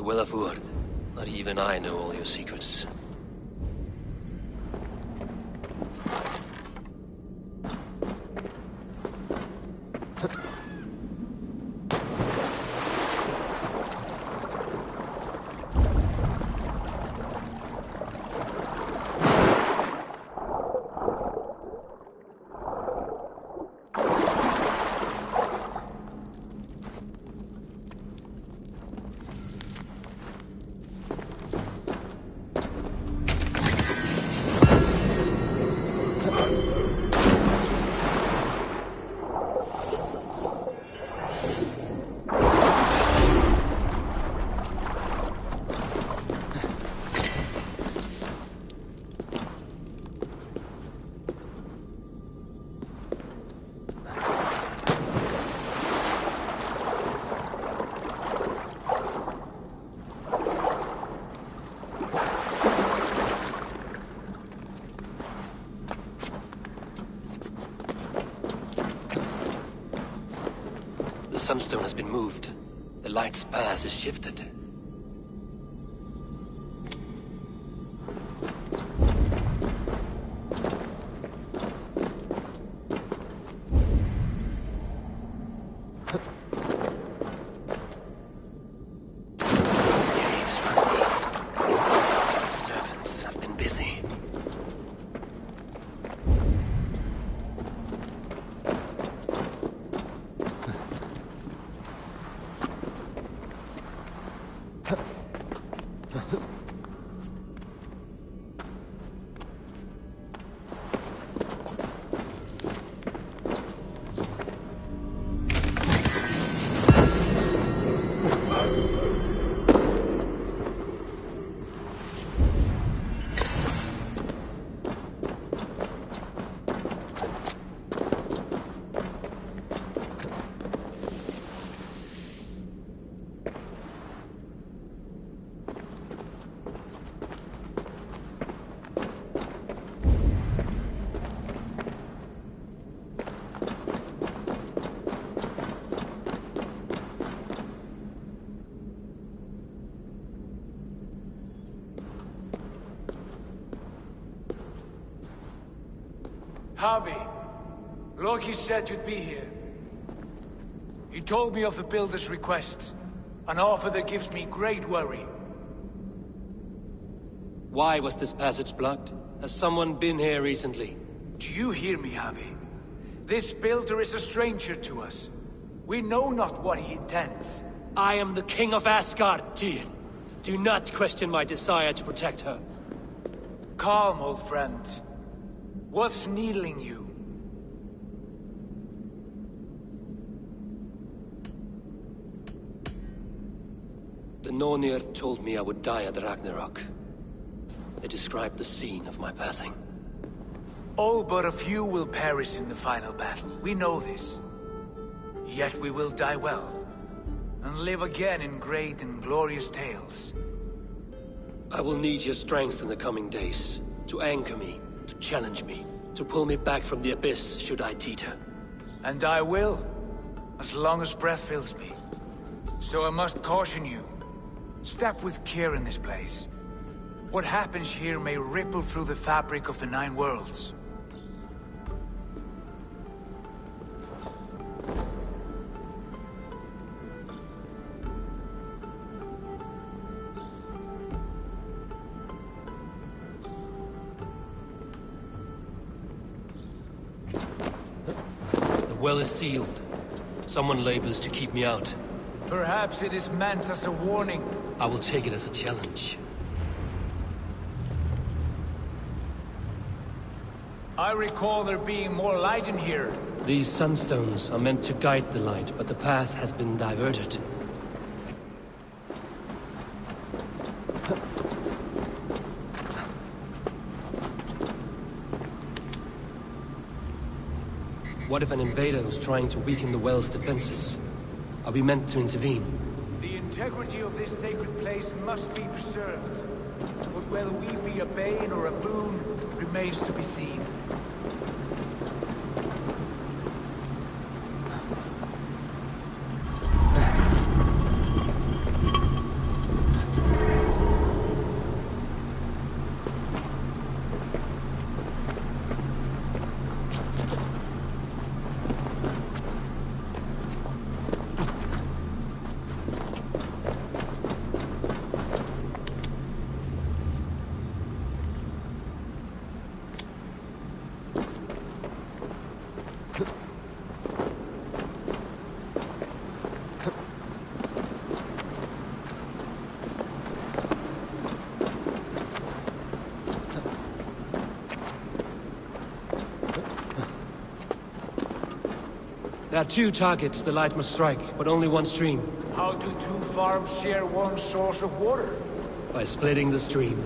Well of Urd. Not even I know all your secrets. The sunstone has been moved. The light's path is shifted. These caves run deep. The servants have been busy. Harvey, Loki said you'd be here. He told me of the Builder's request, an offer that gives me great worry. Why was this passage blocked? Has someone been here recently? Do you hear me, Harvey? This Builder is a stranger to us. We know not what he intends. I am the King of Asgard, Tyr. Do not question my desire to protect her. Calm, old friend. What's needling you? The Nornir told me I would die at Ragnarok. They described the scene of my passing. All but a few will perish in the final battle. We know this. Yet we will die well, and live again in great and glorious tales. I will need your strength in the coming days, to anchor me, to challenge me, to pull me back from the abyss should I teeter. And I will, as long as breath fills me. So I must caution you. Step with care in this place. What happens here may ripple through the fabric of the Nine Worlds. The well is sealed. Someone labors to keep me out. Perhaps it is meant as a warning. I will take it as a challenge. I recall there being more light in here. These sunstones are meant to guide the light, but the path has been diverted. What if an invader was trying to weaken the well's defenses? Are we meant to intervene? The integrity of this sacred place must be preserved. But whether we be a bane or a boon remains to be seen. There are two targets the light must strike, but only one stream. How do two farms share one source of water? By splitting the stream.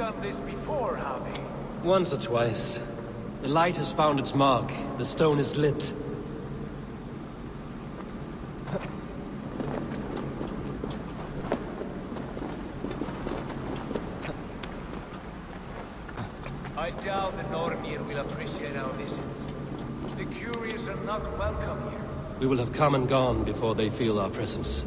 done this before, have you? Once or twice. The light has found its mark. The stone is lit. I doubt the Nornir will appreciate our visit. The curious are not welcome here. We will have come and gone before they feel our presence.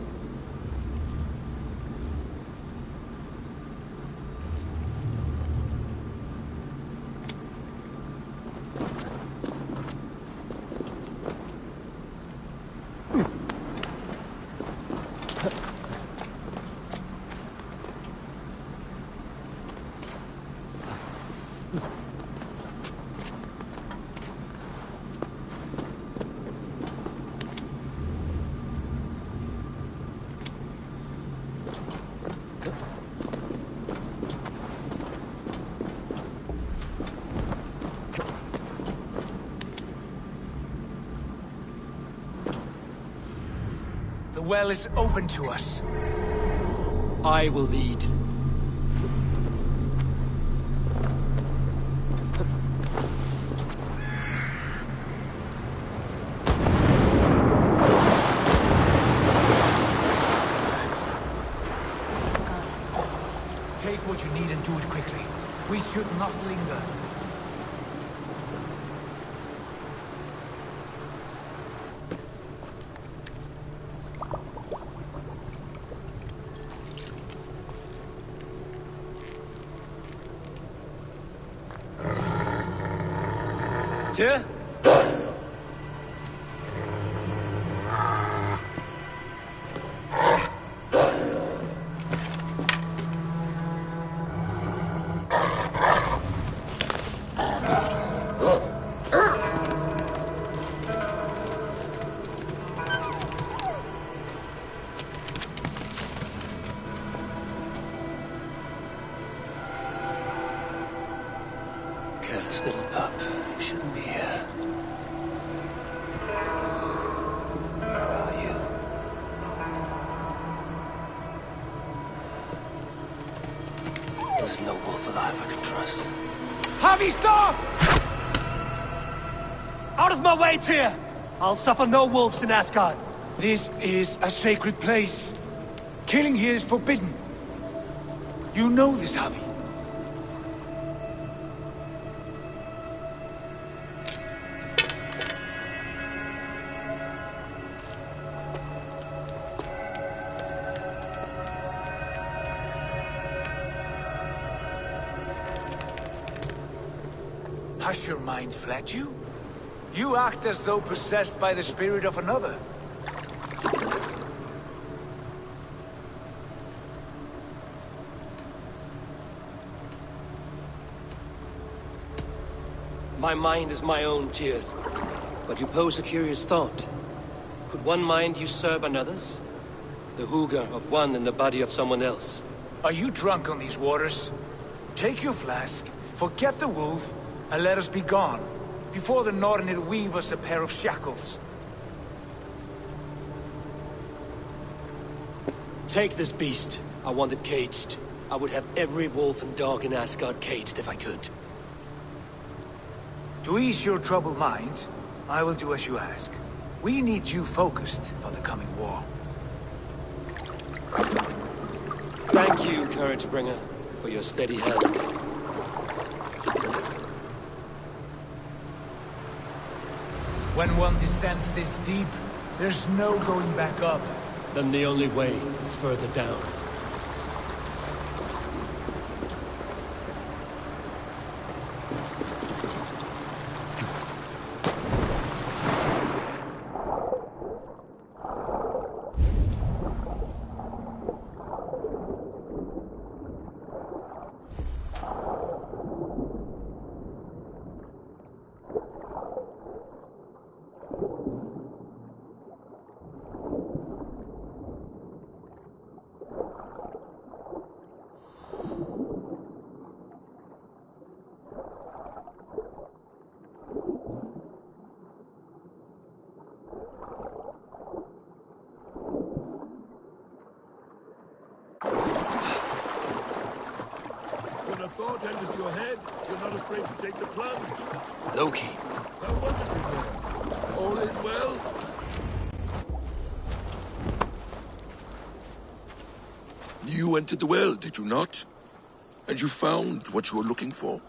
The well is open to us. I will lead. Take what you need and do it quickly. We should not linger. Tyr? Careless little pup. You shouldn't be here. Where are you? There's no wolf alive I can trust. Javi, stop! Out of my way, Tyr! I'll suffer no wolves in Asgard. This is a sacred place. Killing here is forbidden. You know this, Javi. Has your mind fled you? You act as though possessed by the spirit of another. My mind is my own, Tyr. But you pose a curious thought. Could one mind usurp another's? The hugger of one in the body of someone else. Are you drunk on these waters? Take your flask, forget the wolf, and let us be gone, before the Nornir weave us a pair of shackles. Take this beast. I want it caged. I would have every wolf and dog in Asgard caged if I could. To ease your troubled mind, I will do as you ask. We need you focused for the coming war. Thank you, Courage Bringer, for your steady hand. When one descends this deep, there's no going back up. Then the only way is further down. Go ahead. You're not afraid to take the plunge. Loki. How was it in there? All is well? You entered the well, did you not? And you found what you were looking for?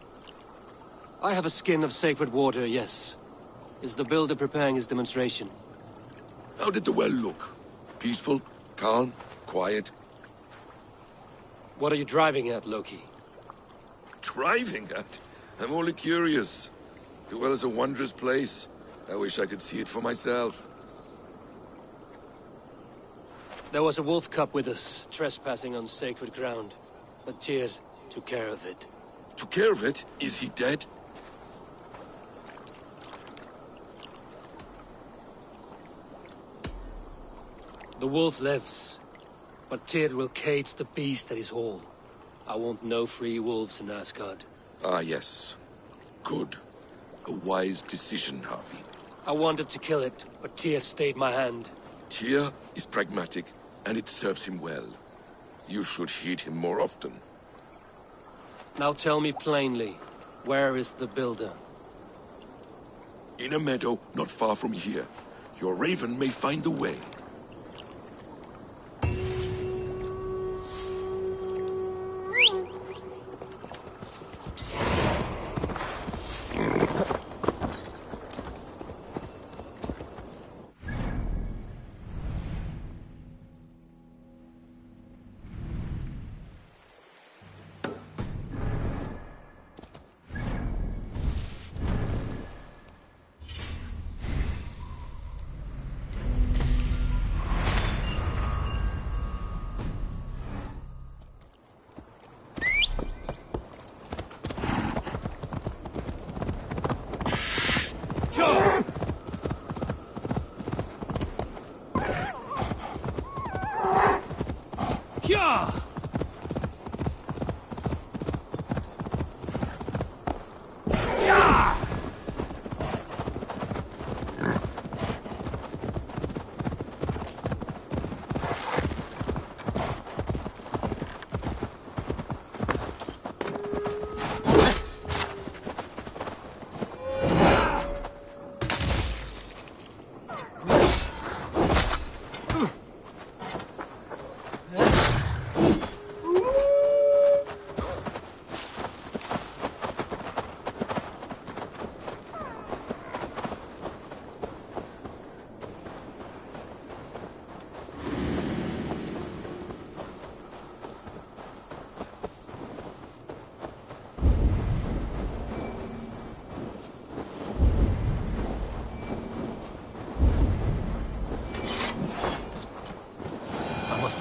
I have a skin of sacred water, yes. Is the builder preparing his demonstration? How did the well look? Peaceful? Calm? Quiet? What are you driving at, Loki? Driving at? I'm only curious. The well is a wondrous place. I wish I could see it for myself. There was a wolf cub with us, trespassing on sacred ground. But Tyr took care of it. Took care of it? Is he dead? The wolf lives, but Tyr will cage the beast at his hall. I want no free wolves in Asgard. Ah, yes. Good. A wise decision, Harvey. I wanted to kill it, but Tyr stayed my hand. Tyr is pragmatic, and it serves him well. You should heed him more often. Now tell me plainly, where is the builder? In a meadow not far from here. Your raven may find the way.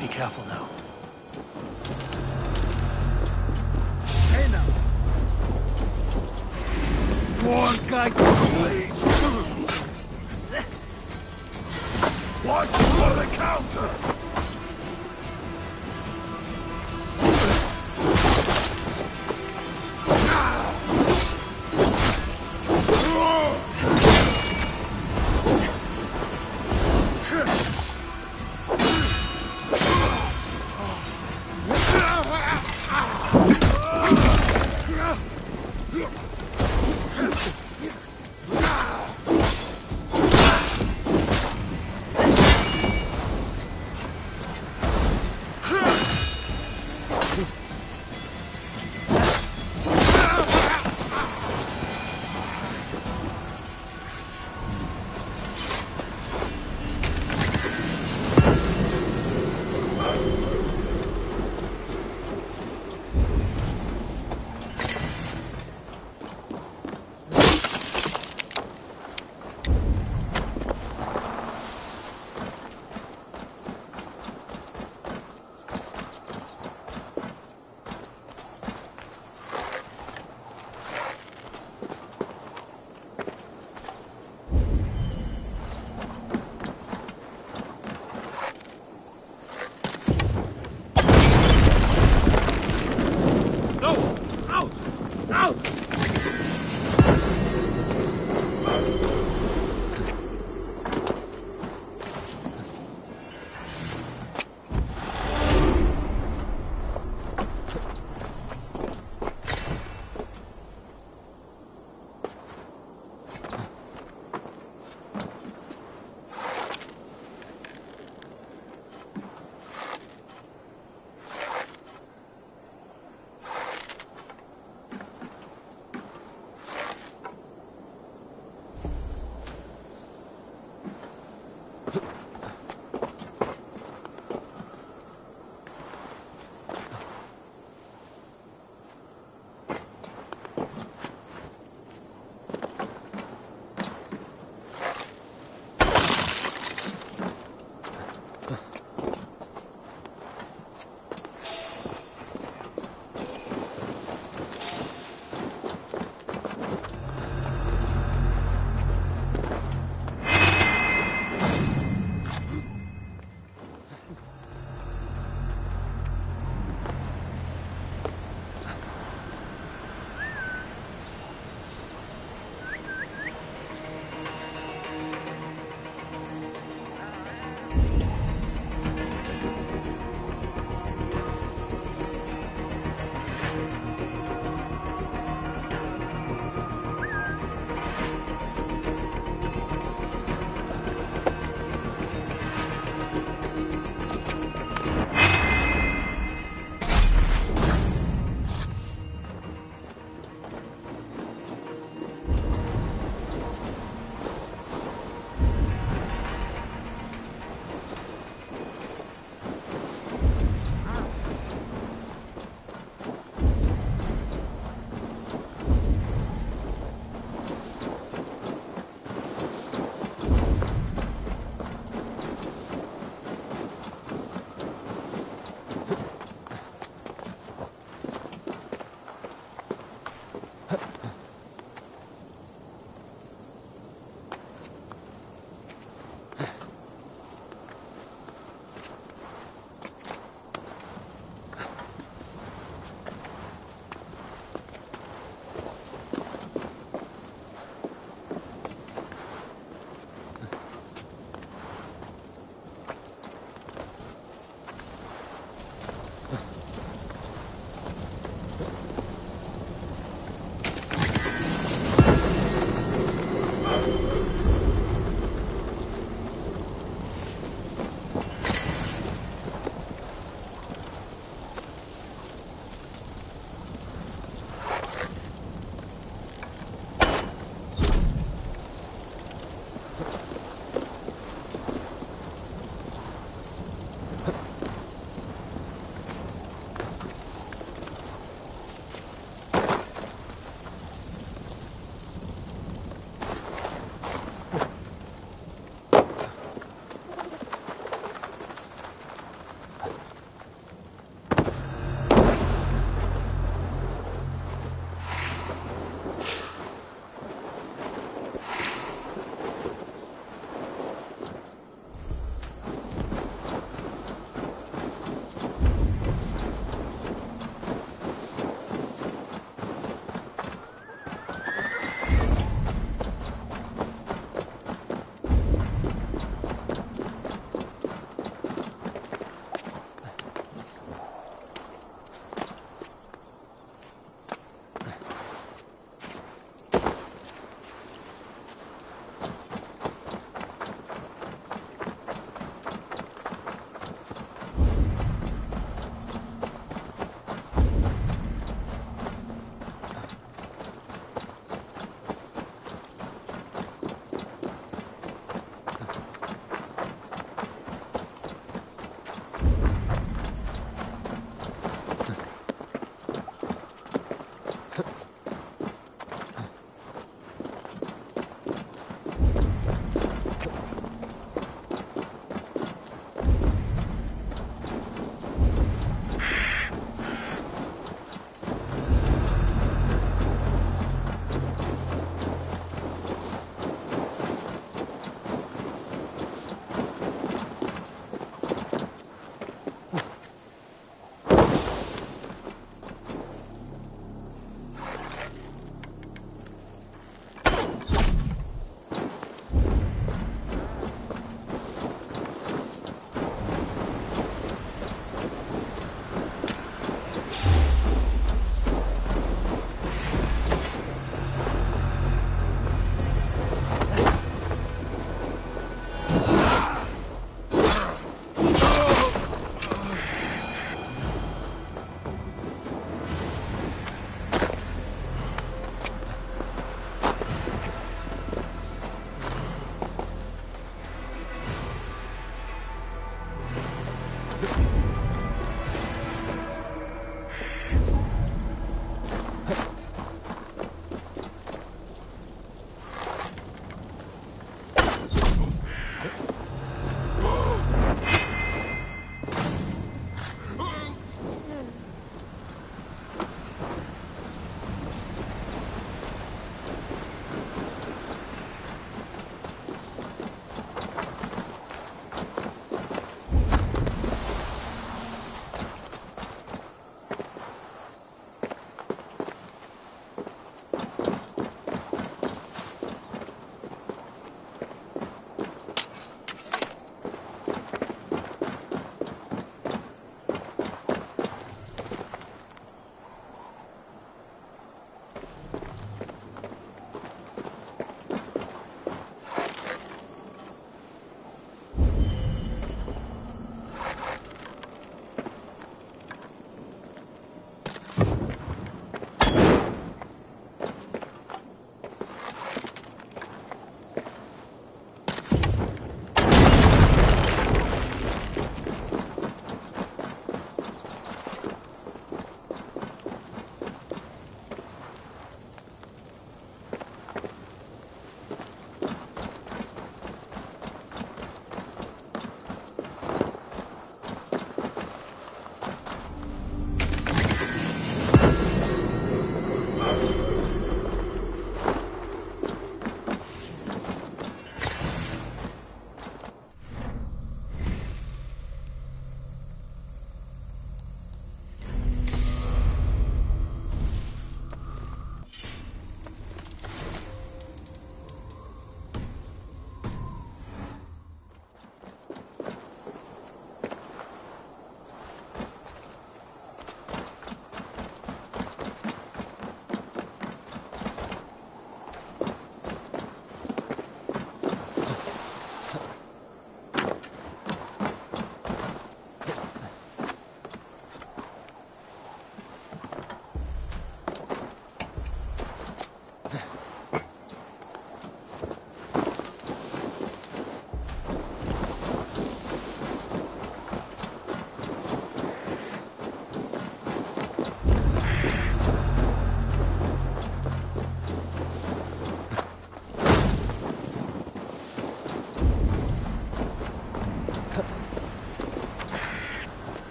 Be careful now. Hey now. War guy please. Watch for the counter.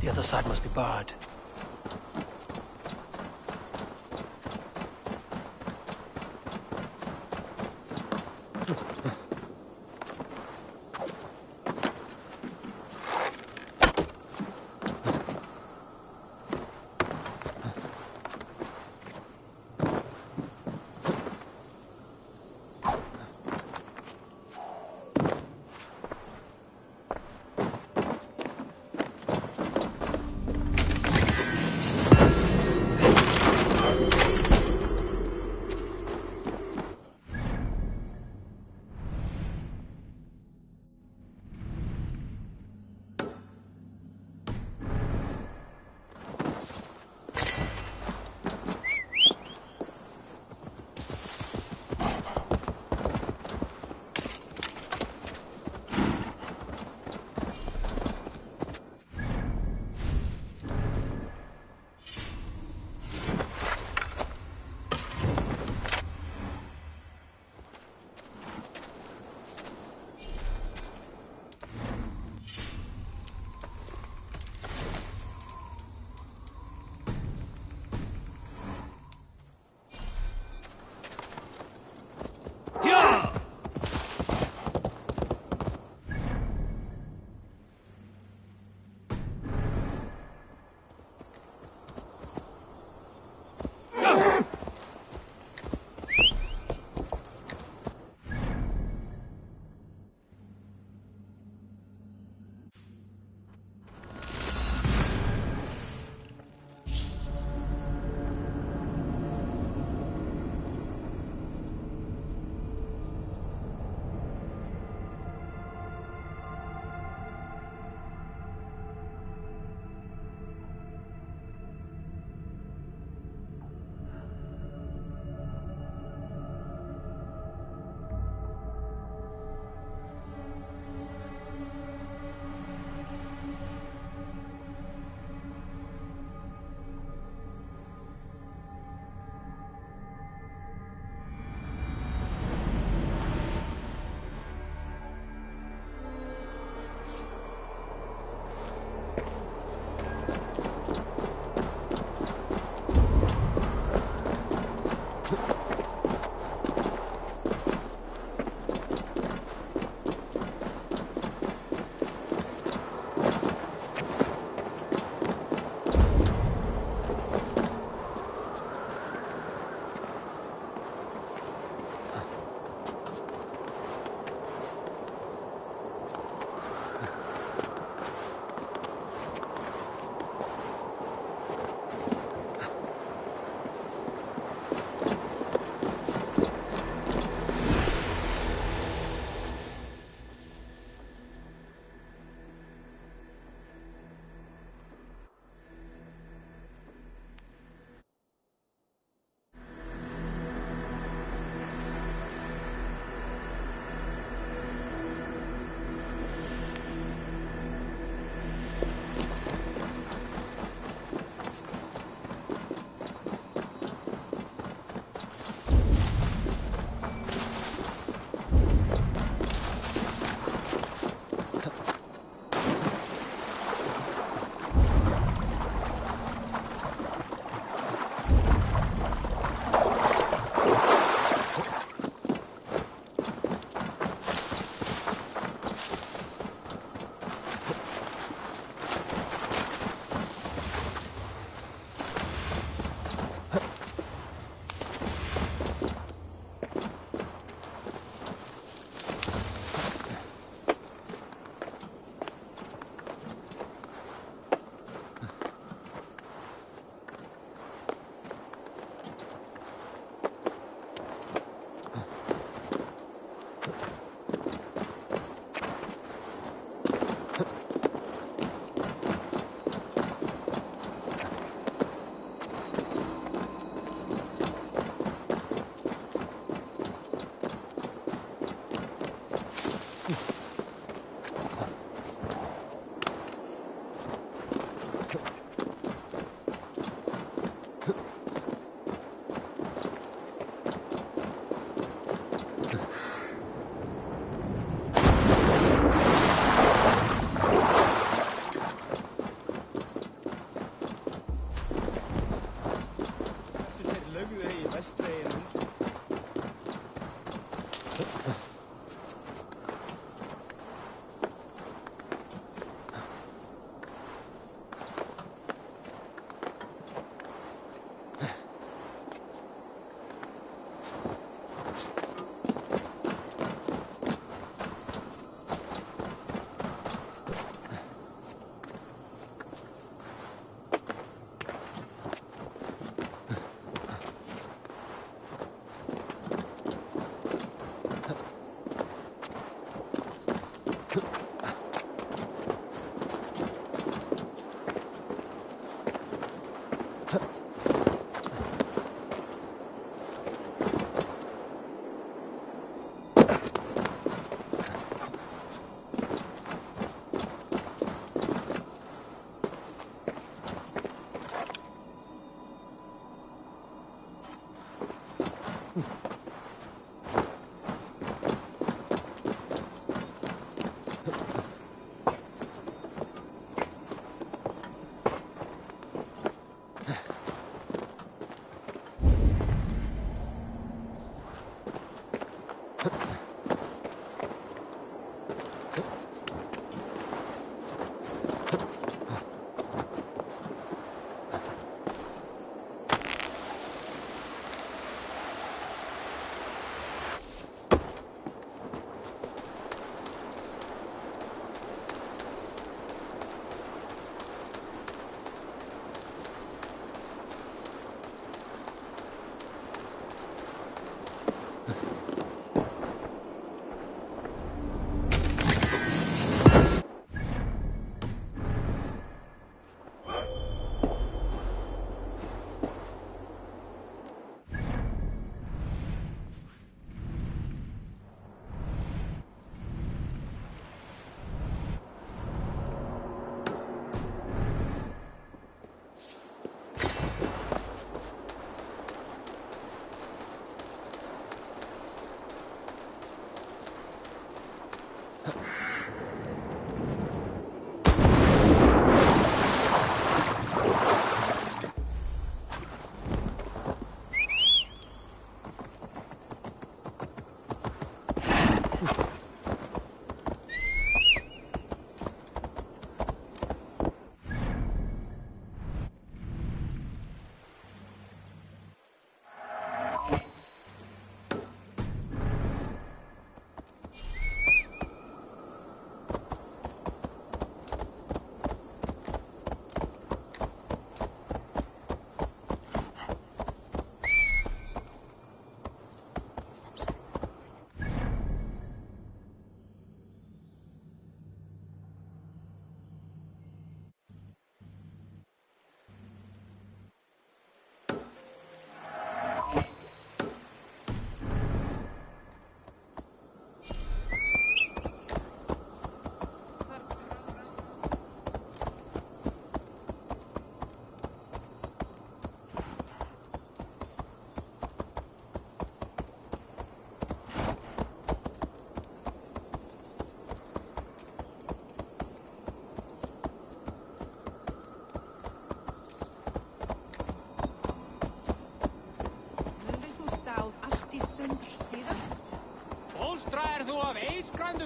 The other side must be barred.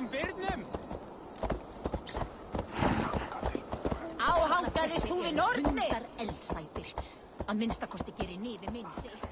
þessum byrnum! Áhangaðist þú við norni? Hundar eldsætir. Að minnstakosti gerir nýði minn sig.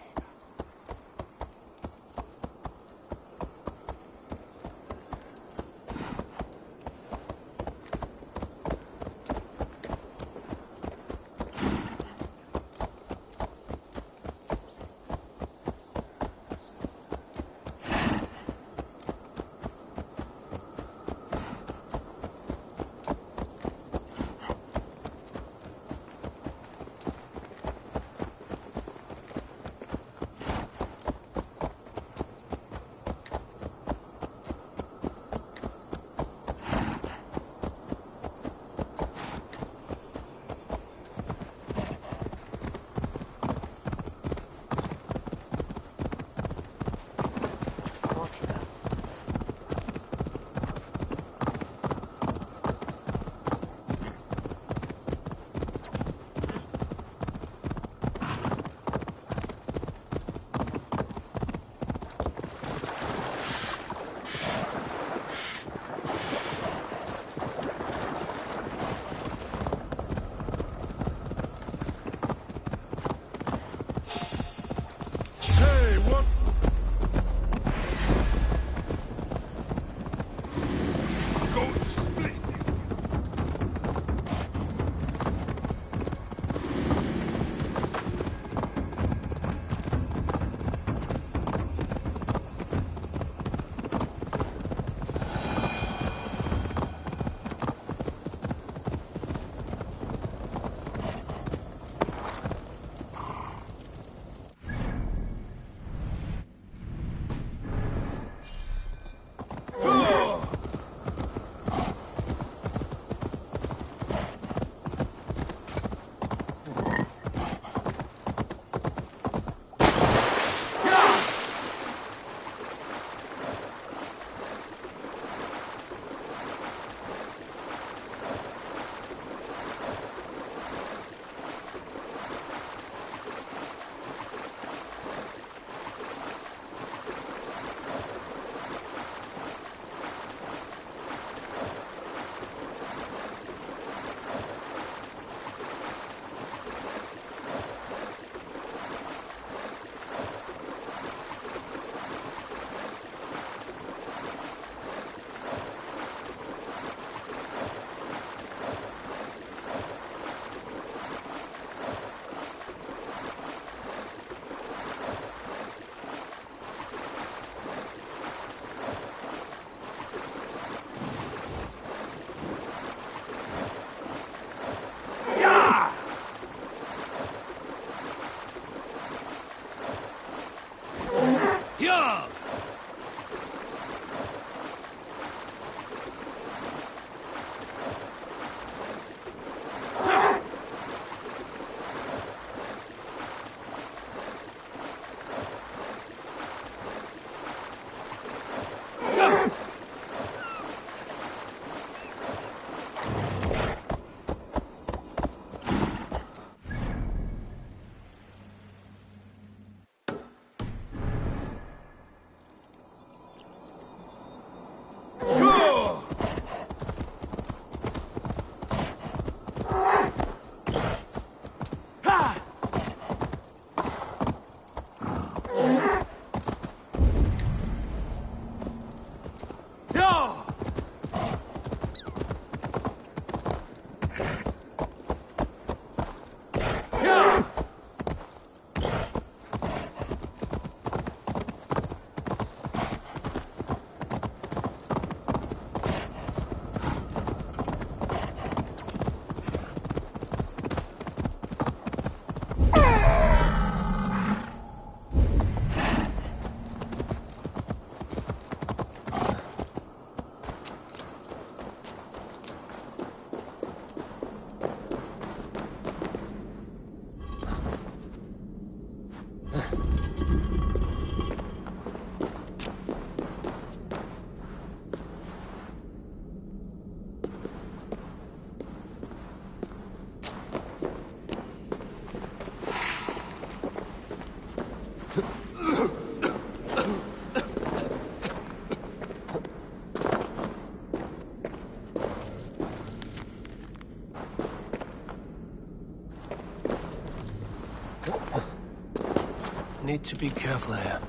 Need to be careful here.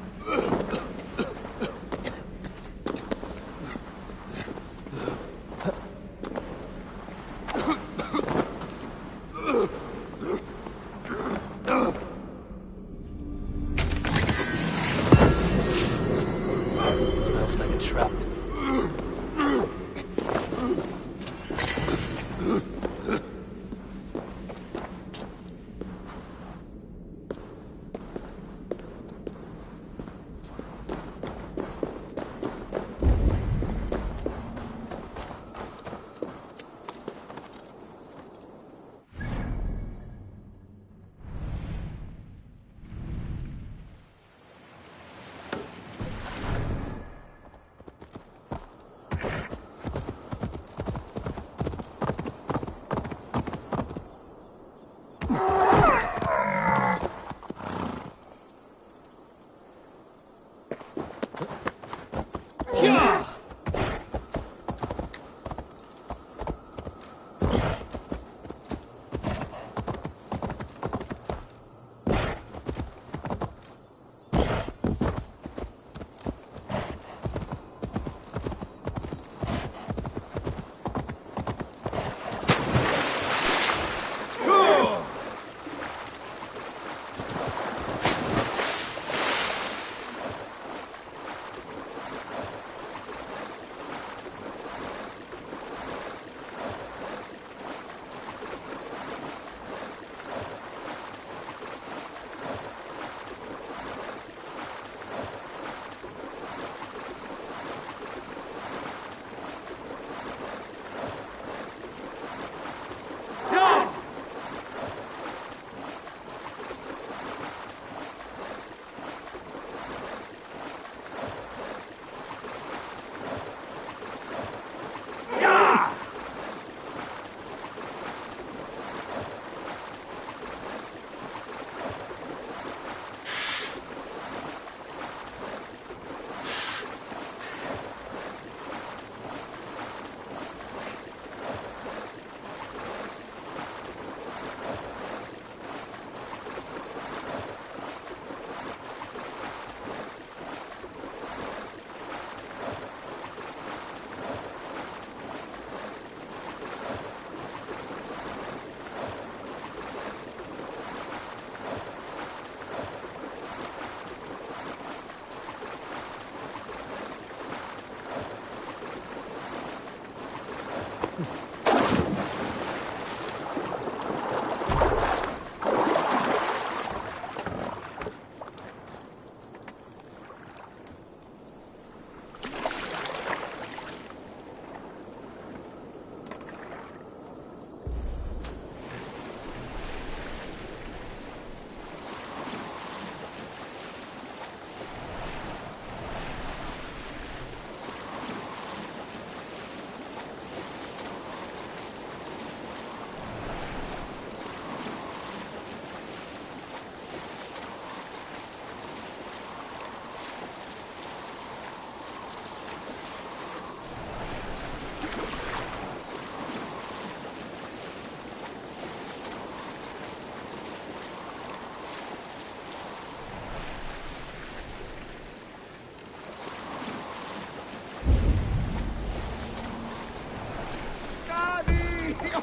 Smells like a trap.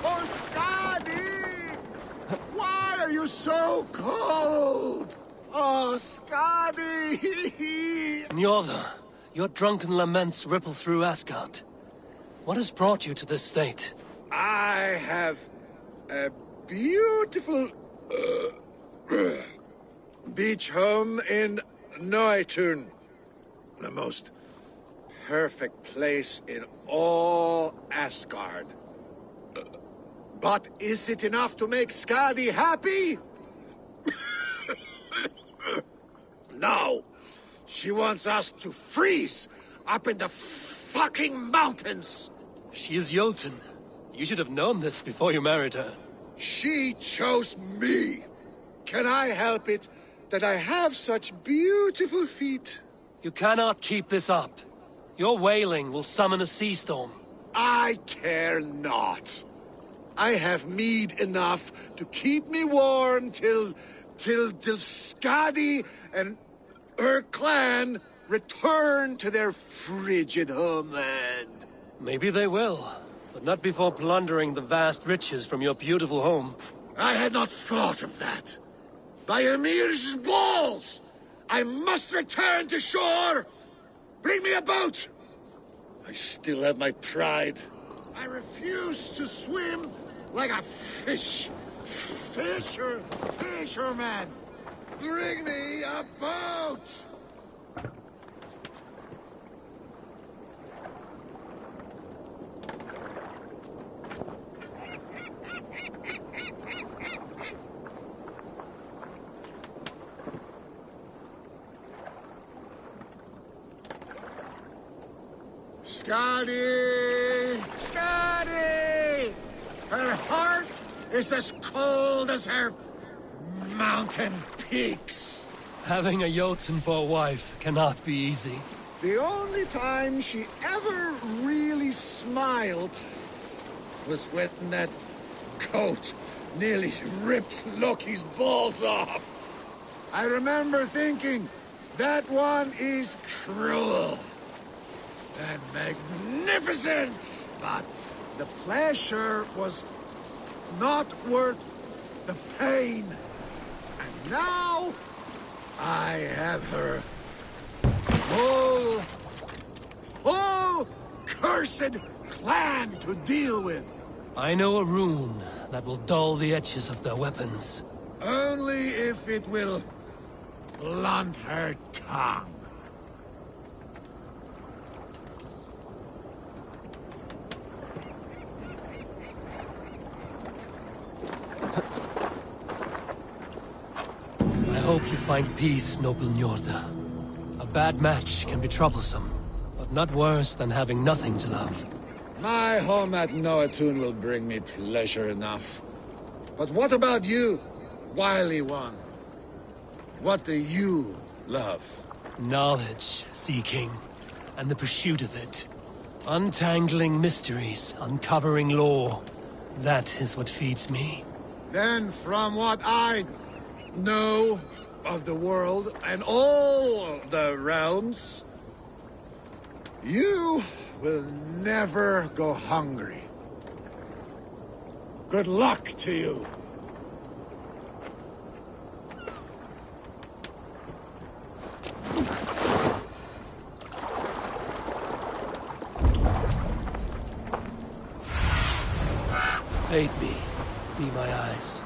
Oh, Skadi! Why are you so cold? Oh, Skadi! Njörður, your drunken laments ripple through Asgard. What has brought you to this state? I have a beautiful beach home in Noitun. The most perfect place in all Asgard. But is it enough to make Skadi happy? No. She wants us to freeze up in the fucking mountains. She is Jotun. You should have known this before you married her. She chose me. Can I help it that I have such beautiful feet? You cannot keep this up. Your wailing will summon a sea storm. I care not. I have mead enough to keep me warm till till Skadi and her clan return to their frigid homeland. Maybe they will, but not before plundering the vast riches from your beautiful home. I had not thought of that. By Emir's balls! I must return to shore! Bring me a boat! I still have my pride. I refuse to swim like a fish. Fisherman! Bring me a boat! Skadi! Skadi! Her heart is as cold as her mountain peaks. Having a Jotun for a wife cannot be easy. The only time she ever really smiled was when that coat nearly ripped Loki's balls off. I remember thinking, that one is cruel and magnificent, but the pleasure was not worth the pain. And now I have her whole cursed clan to deal with. I know a rune that will dull the edges of their weapons. Only if it will blunt her tongue. I hope you find peace, noble Njorda. A bad match can be troublesome, but not worse than having nothing to love. My home at Noatun will bring me pleasure enough. But what about you, wily one? What do you love? Knowledge seeking, and the pursuit of it. Untangling mysteries, uncovering lore. That is what feeds me. Then from what I know of the world and all the realms, you will never go hungry. Good luck to you. Aid me. Be my eyes.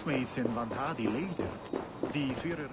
husmaids in Vanhadi later. The Führer...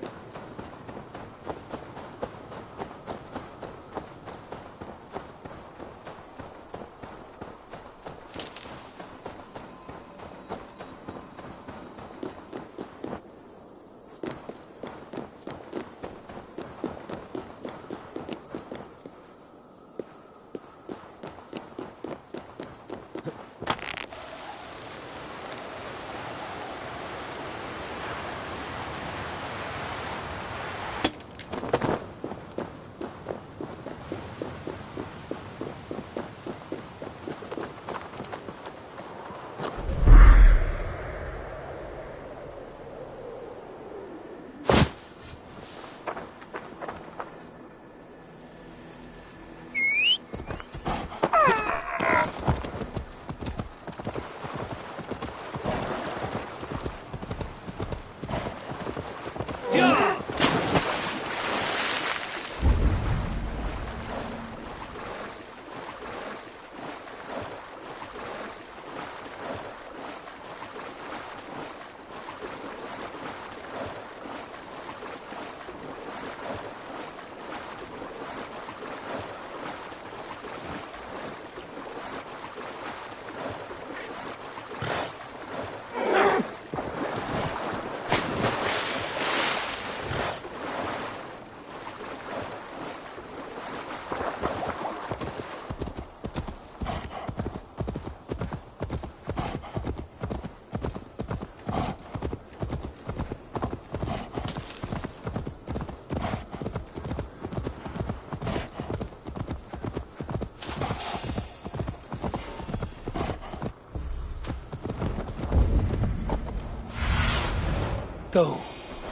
Go,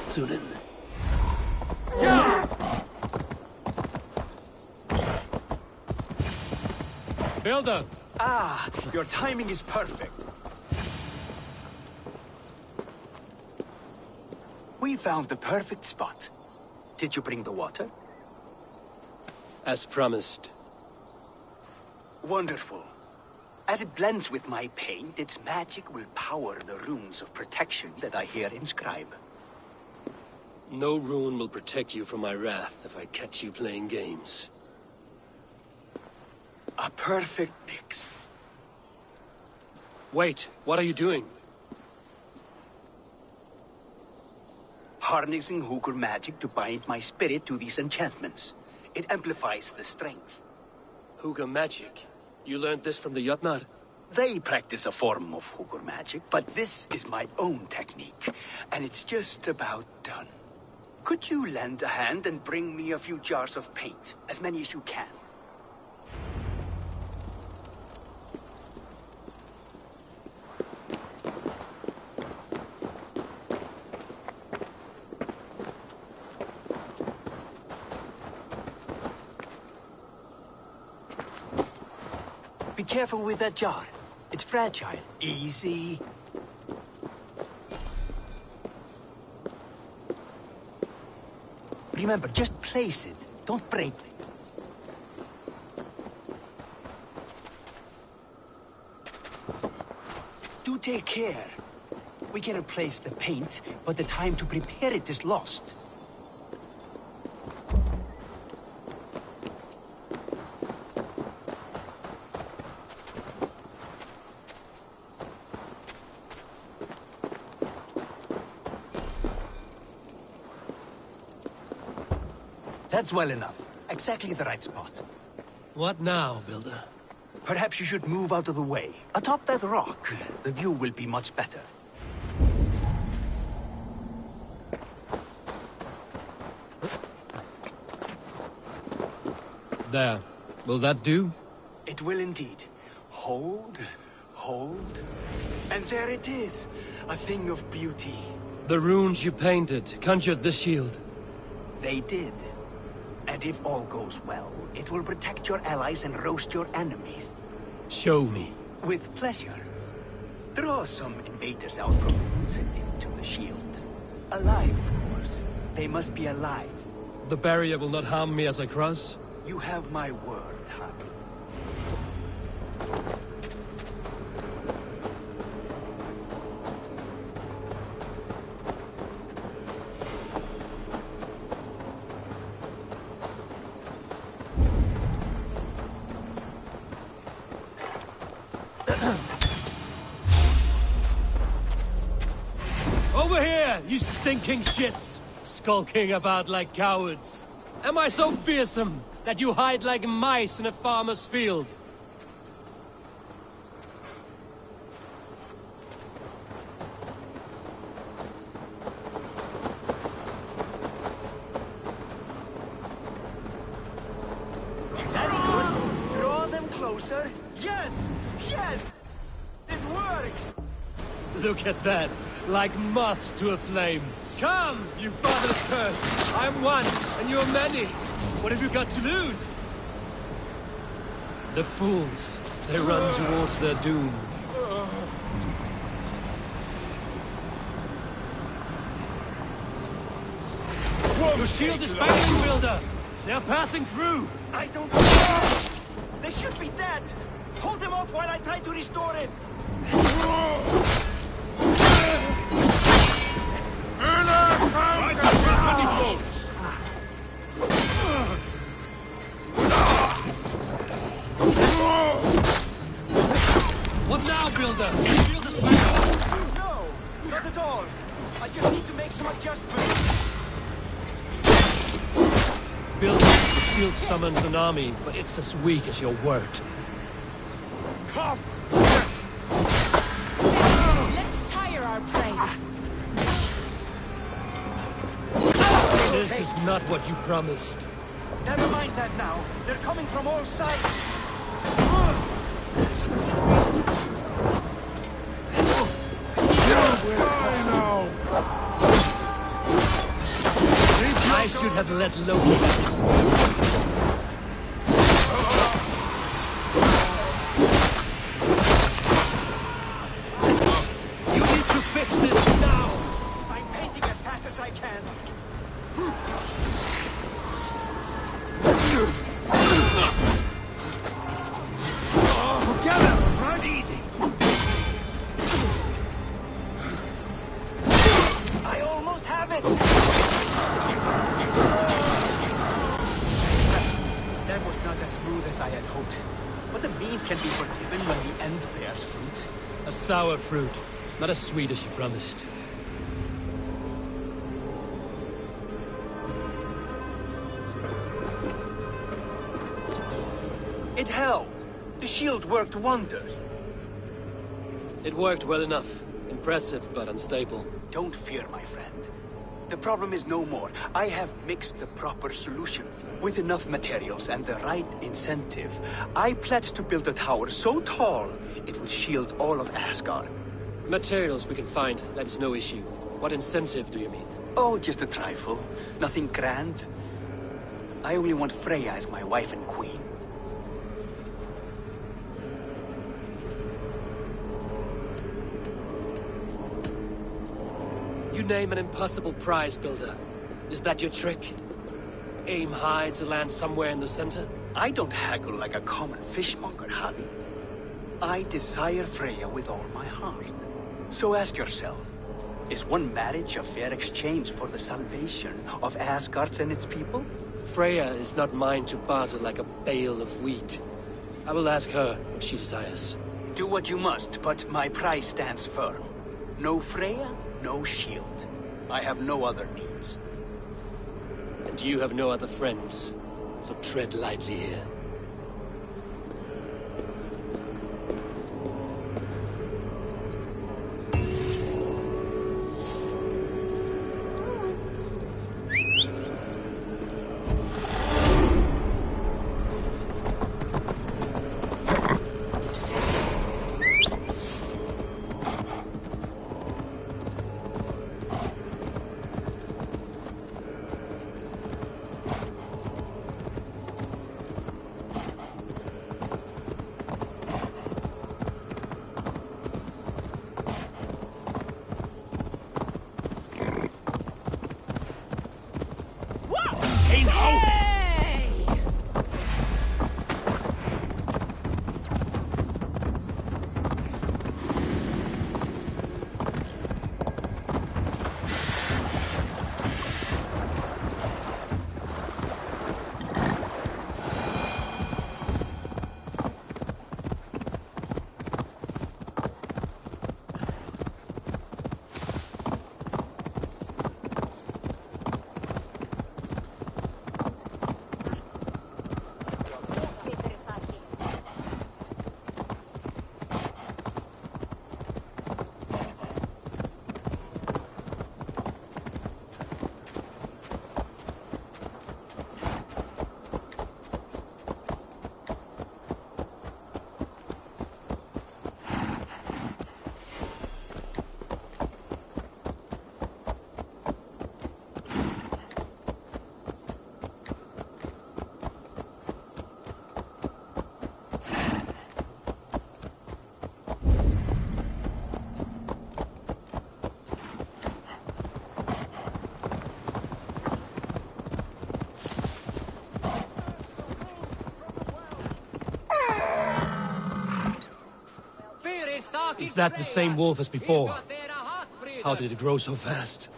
Zulin. Builder! Ah, your timing is perfect. We found the perfect spot. Did you bring the water? As promised. Wonderful. As it blends with my paint, its magic will power the runes of protection that I here inscribe. No rune will protect you from my wrath if I catch you playing games. A perfect mix. Wait, what are you doing? Harnessing Hugr magic to bind my spirit to these enchantments. It amplifies the strength. Hugr magic? You learned this from the Jotnar? They practice a form of Hugr magic, but this is my own technique, and it's just about done. Could you lend a hand and bring me a few jars of paint? As many as you can. Be careful with that jar. It's fragile. Easy. Remember, just place it. Don't break it. Do take care. We can replace the paint, but the time to prepare it is lost. That's well enough. Exactly the right spot. What now, Builder? Perhaps you should move out of the way. Atop that rock, the view will be much better. There. Will that do? It will indeed. Hold, hold, and there it is. A thing of beauty. The runes you painted conjured this shield. They did. And if all goes well, it will protect your allies and roast your enemies. Show me. With pleasure. Draw some invaders out from the roots and into the shield. Alive, of course. They must be alive. The barrier will not harm me as I cross? You have my word, Harry. You stinking shits! Skulking about like cowards! Am I so fearsome that you hide like mice in a farmer's field? That's good. Draw them closer. Yes! Yes! It works! Look at that! Like moths to a flame! Come, you fatherless curse! I'm one, and you're many! What have you got to lose? The fools. They run towards their doom. Your shield is failing, Builder! They're passing through! I don't... They should be dead! Hold them off while I try to restore it! What now, Builder? The shield is failing! No! Not at all! I just need to make some adjustments. Builder, the shield summons an army, but it's as weak as your word. Come! Let's tire our prey. This is not what you promised. Never mind that now. They're coming from all sides. I should have let Loki have his You need to fix this now! I'm painting as fast as I can. Together, run easy! I almost have it! That was not as smooth as I had hoped. But the means can be forgiven when the end bears fruit. A sour fruit, not as sweet as you promised. It held. The shield worked wonders. It worked well enough. Impressive, but unstable. Don't fear, my friend. The problem is no more. I have mixed the proper solution. With enough materials and the right incentive, I pledge to build a tower so tall, it would shield all of Asgard. Materials we can find, that is no issue. What incentive do you mean? Oh, just a trifle. Nothing grand. I only want Freya as my wife and queen. You name an impossible prize, Builder. Is that your trick? Aim high to land somewhere in the center? I don't haggle like a common fishmonger, Harry. I desire Freya with all my heart. So ask yourself, is one marriage a fair exchange for the salvation of Asgard and its people? Freya is not mine to barter like a bale of wheat. I will ask her what she desires. Do what you must, but my price stands firm. No Freya, no shield. I have no other needs. And you have no other friends, so tread lightly here. Is that the same wolf as before? How did it grow so fast?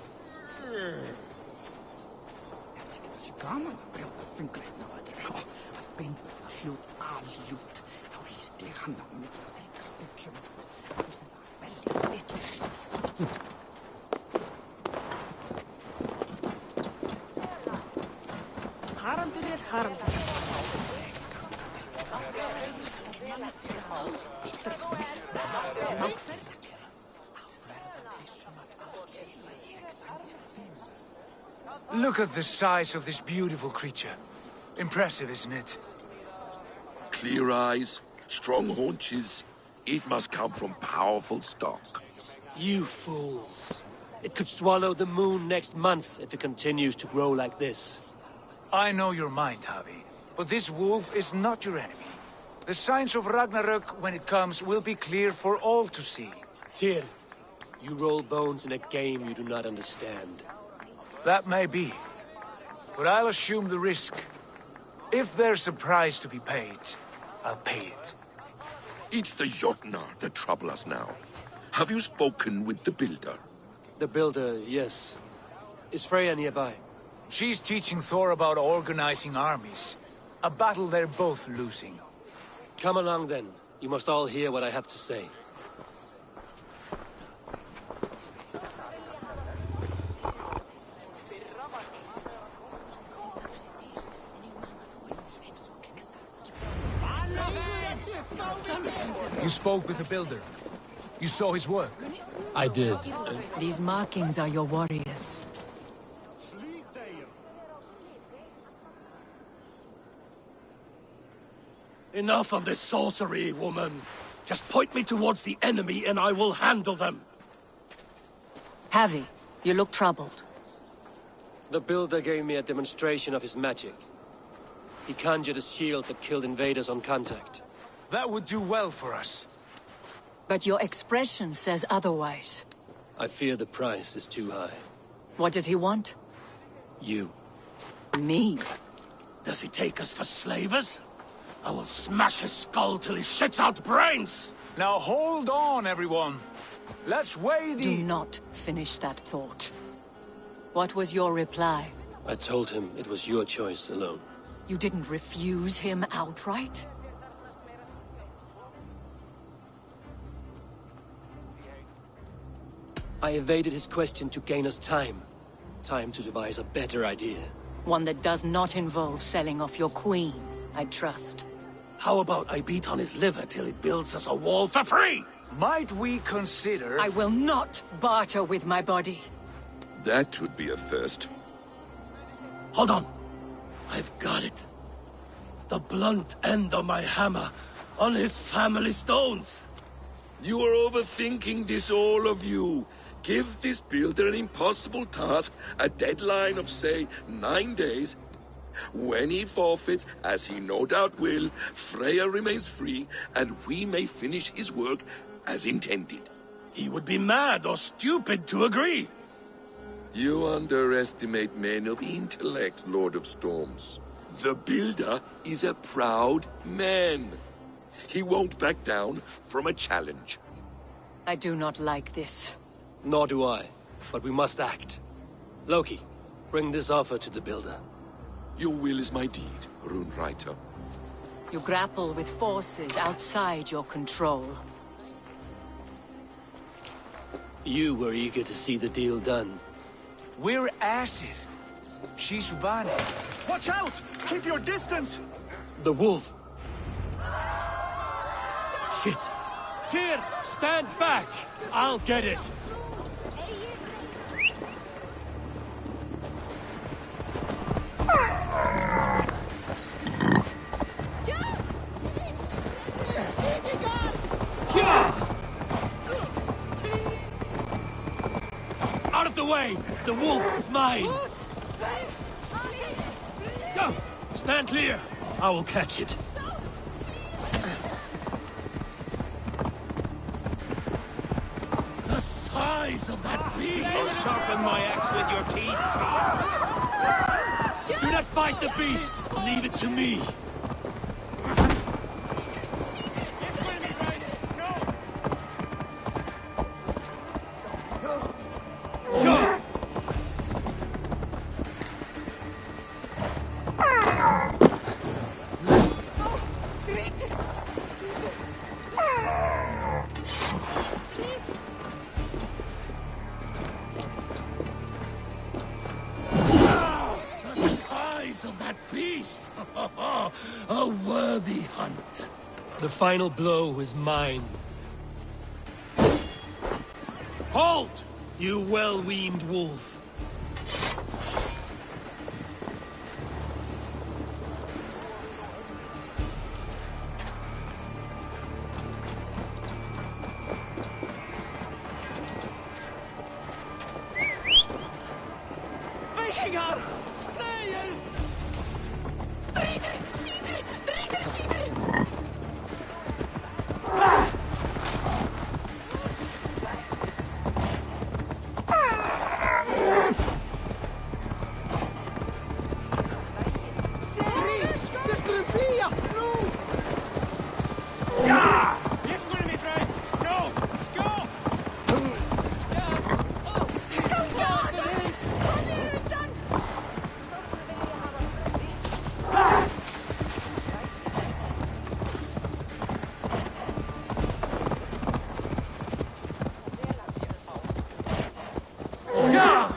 Look at the size of this beautiful creature. Impressive, isn't it? Clear eyes, strong haunches. It must come from powerful stock. You fools. It could swallow the moon next month if it continues to grow like this. I know your mind, Javi, but this wolf is not your enemy. The signs of Ragnarök, when it comes, will be clear for all to see. Tyr, you roll bones in a game you do not understand. That may be, but I'll assume the risk. If there's a price to be paid, I'll pay it. It's the Jotnar that trouble us now. Have you spoken with the Builder? The Builder, yes. Is Freya nearby? She's teaching Thor about organizing armies. A battle they're both losing. Come along then. You must all hear what I have to say. You spoke with the Builder. You saw his work. I did. These markings are your warriors. Enough of this sorcery, woman. Just point me towards the enemy and I will handle them. Javi, you look troubled. The Builder gave me a demonstration of his magic. He conjured a shield that killed invaders on contact. That would do well for us. But your expression says otherwise. I fear the price is too high. What does he want? You. Me? Does he take us for slavers? I will smash his skull till he shits out brains! Now hold on, everyone. Let's weigh the... Do not finish that thought. What was your reply? I told him it was your choice alone. You didn't refuse him outright? I evaded his question to gain us time. Time to devise a better idea. One that does not involve selling off your queen, I trust. How about I beat on his liver till he builds us a wall for free? Might we consider... I will not barter with my body. That would be a first. Hold on. I've got it. The blunt end of my hammer on his family stones. You are overthinking this, all of you. Give this Builder an impossible task, a deadline of, say, 9 days. When he forfeits, as he no doubt will, Freya remains free, and we may finish his work as intended. He would be mad or stupid to agree. You underestimate men of intellect, Lord of Storms. The Builder is a proud man. He won't back down from a challenge. I do not like this. Nor do I, but we must act. Loki, bring this offer to the Builder. Your will is my deed, Runewriter. You grapple with forces outside your control. You were eager to see the deal done. We're Acid. She's Vani. Watch out! Keep your distance! The wolf! Shit! Tyr, stand back! I'll get it! Out of the way! The wolf is mine! Go! Stand clear! I will catch it. The size of that beast! I'll sharpen my axe with your teeth. Do not fight the beast! Leave it to me! eyes of that beast! A worthy hunt. The final blow is mine. Halt, you well-weaned wolf! Vikingar! Freyr! Drítur, síður! Drítur, síður! Vi skulle flyga! Nu! Ja! Hier skulle vi frei! Go! Go! Ja!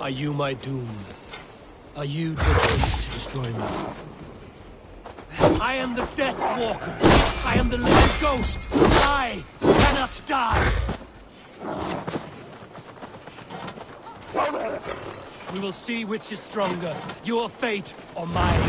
Are you my doom? Are you destined to destroy me? I am the Death Walker. I am the living ghost. I cannot die. We will see which is stronger, your fate or mine.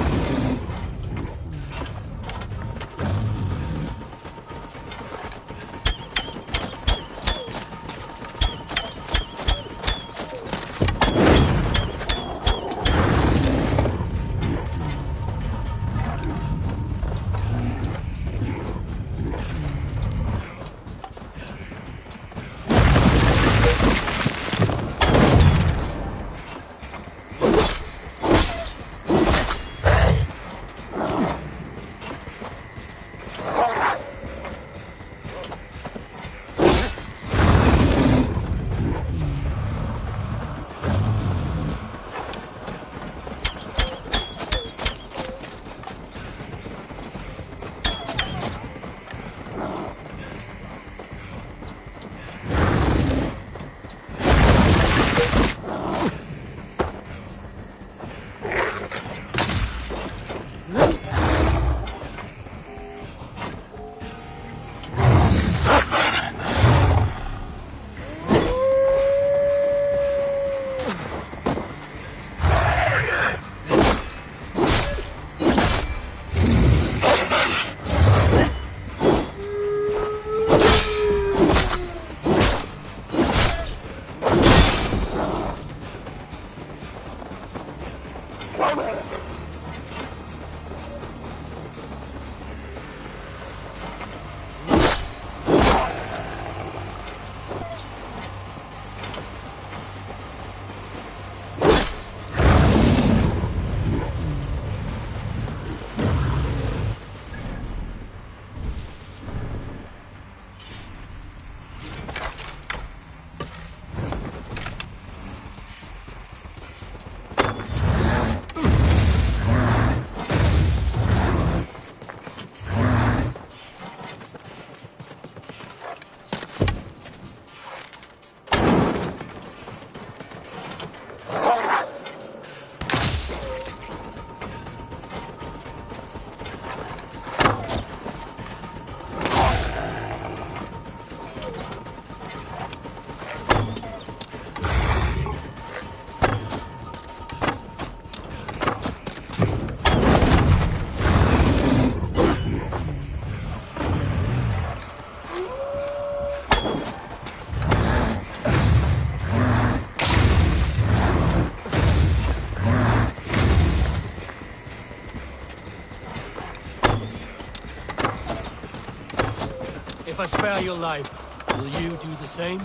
If I spare your life, will you do the same?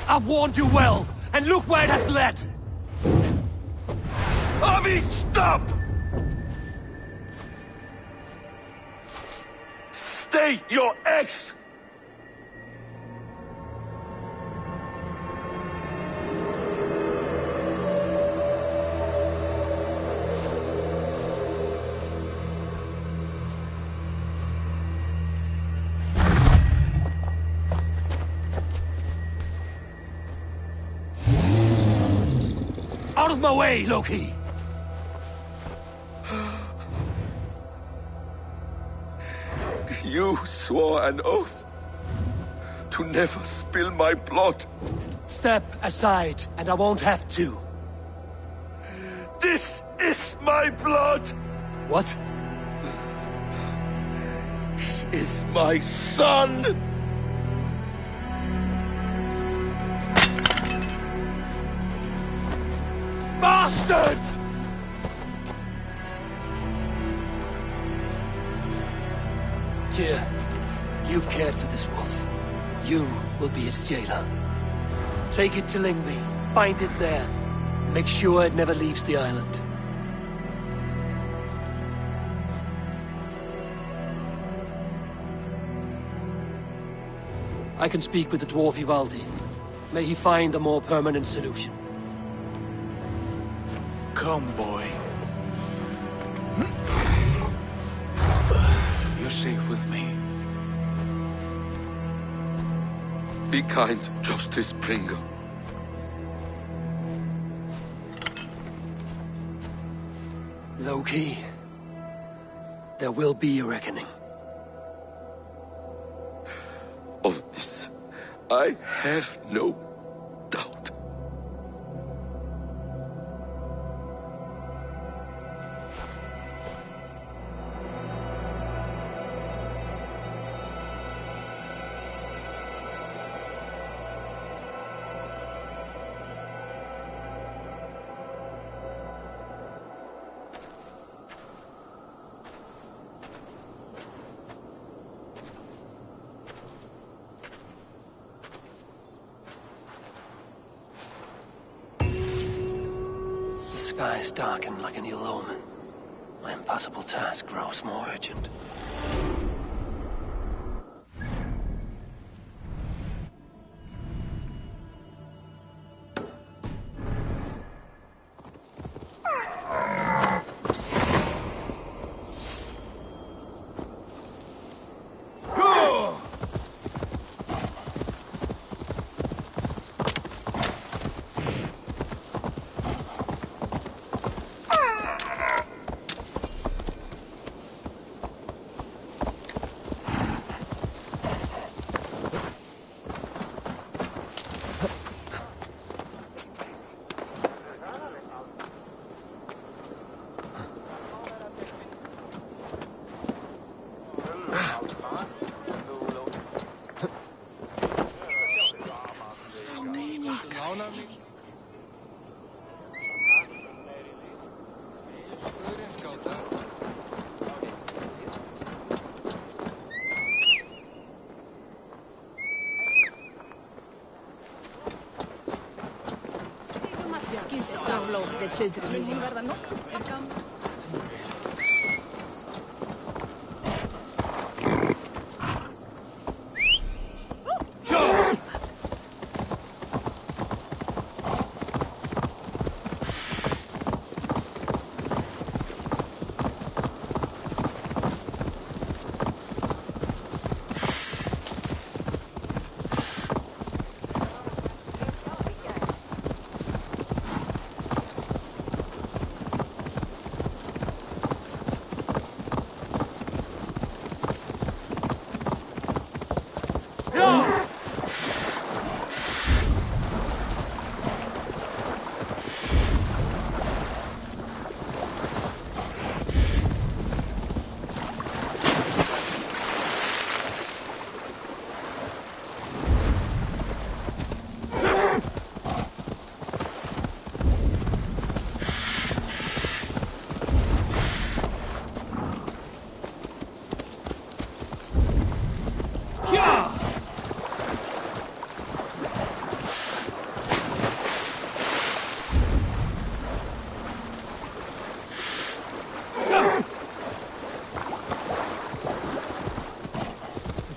I've warned you well, and look where it has led! Avi, stop! Stay your ex! Out of my way, Loki! You swore an oath to never spill my blood. Step aside, and I won't have to. This is my blood! What? He is my son! Bastard! Tyr, you've cared for this wolf. You will be its jailer. Take it to Lyngby, bind it there. Make sure it never leaves the island. I can speak with the dwarf Ivaldi. May he find a more permanent solution. Come, boy. You're safe with me. Be kind, Justice Bringer. Loki, there will be a reckoning. Of this, I have no doubt. The skies darken like an ill omen. My impossible task grows more urgent.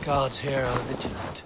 Guards here are vigilant.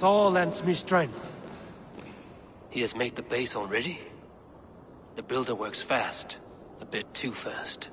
Thor lends me strength. He has made the base already? The builder works fast. A bit too fast.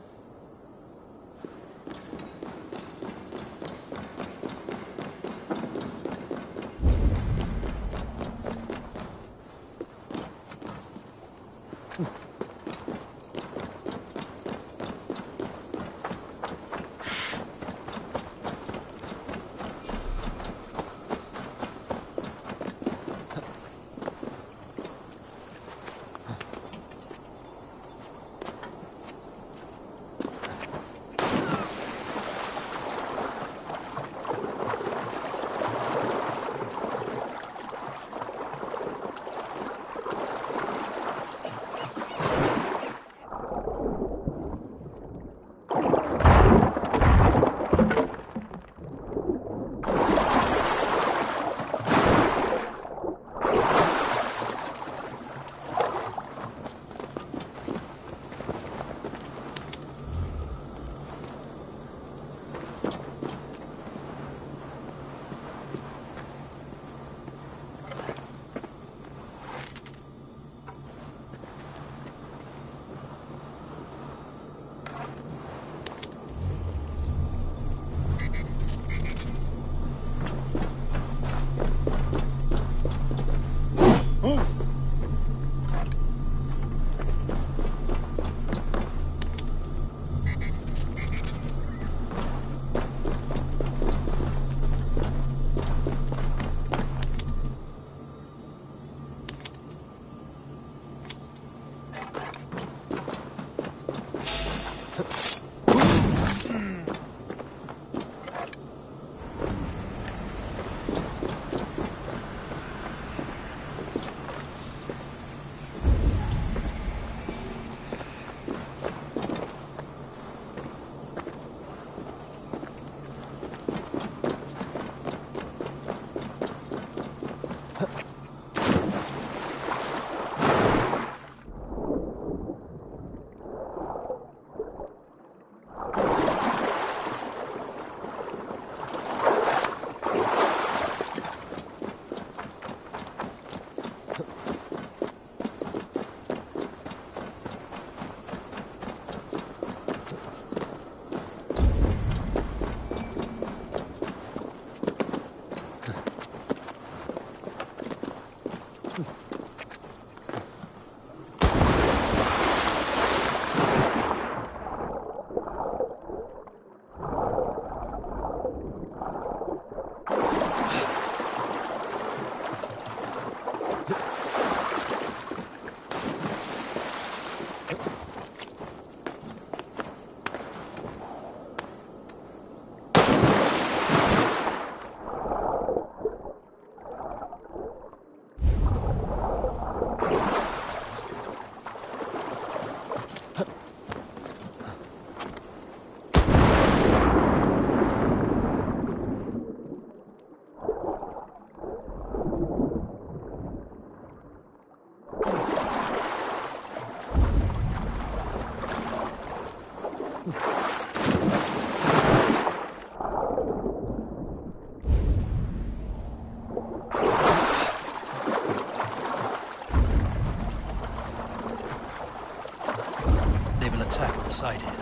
They will attack on sight here.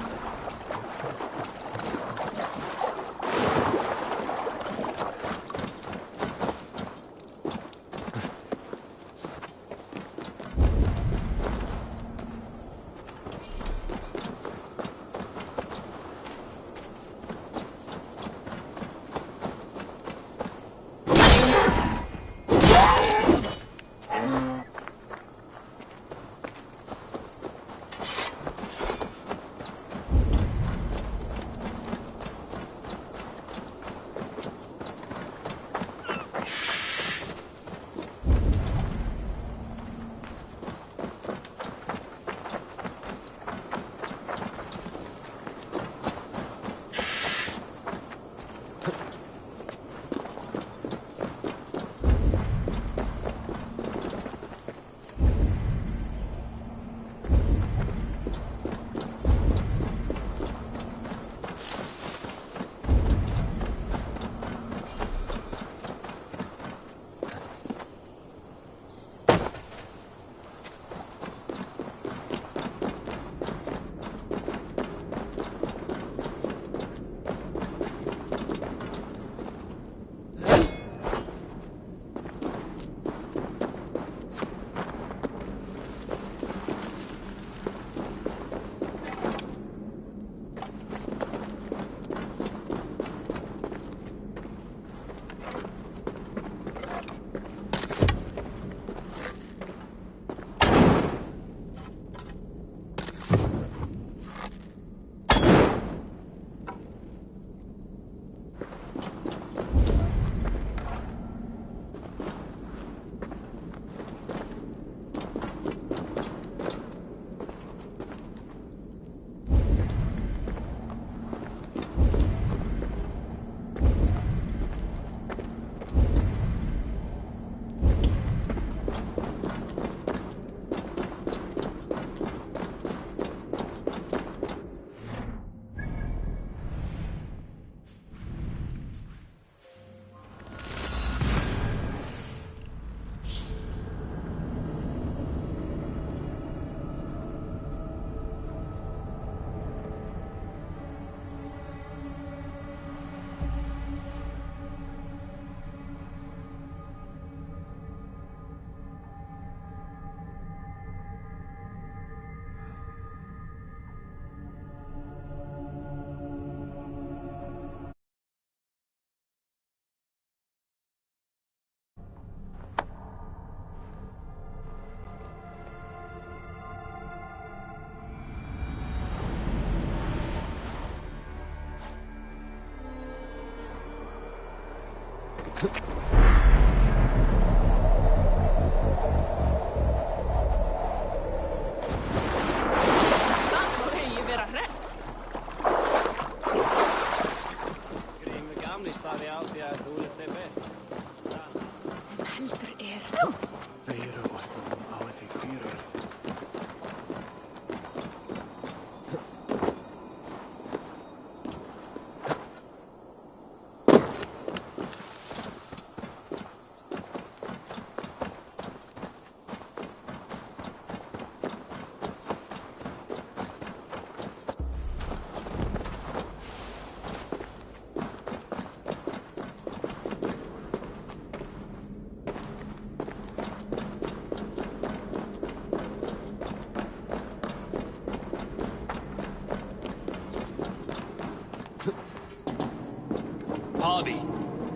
Harvey,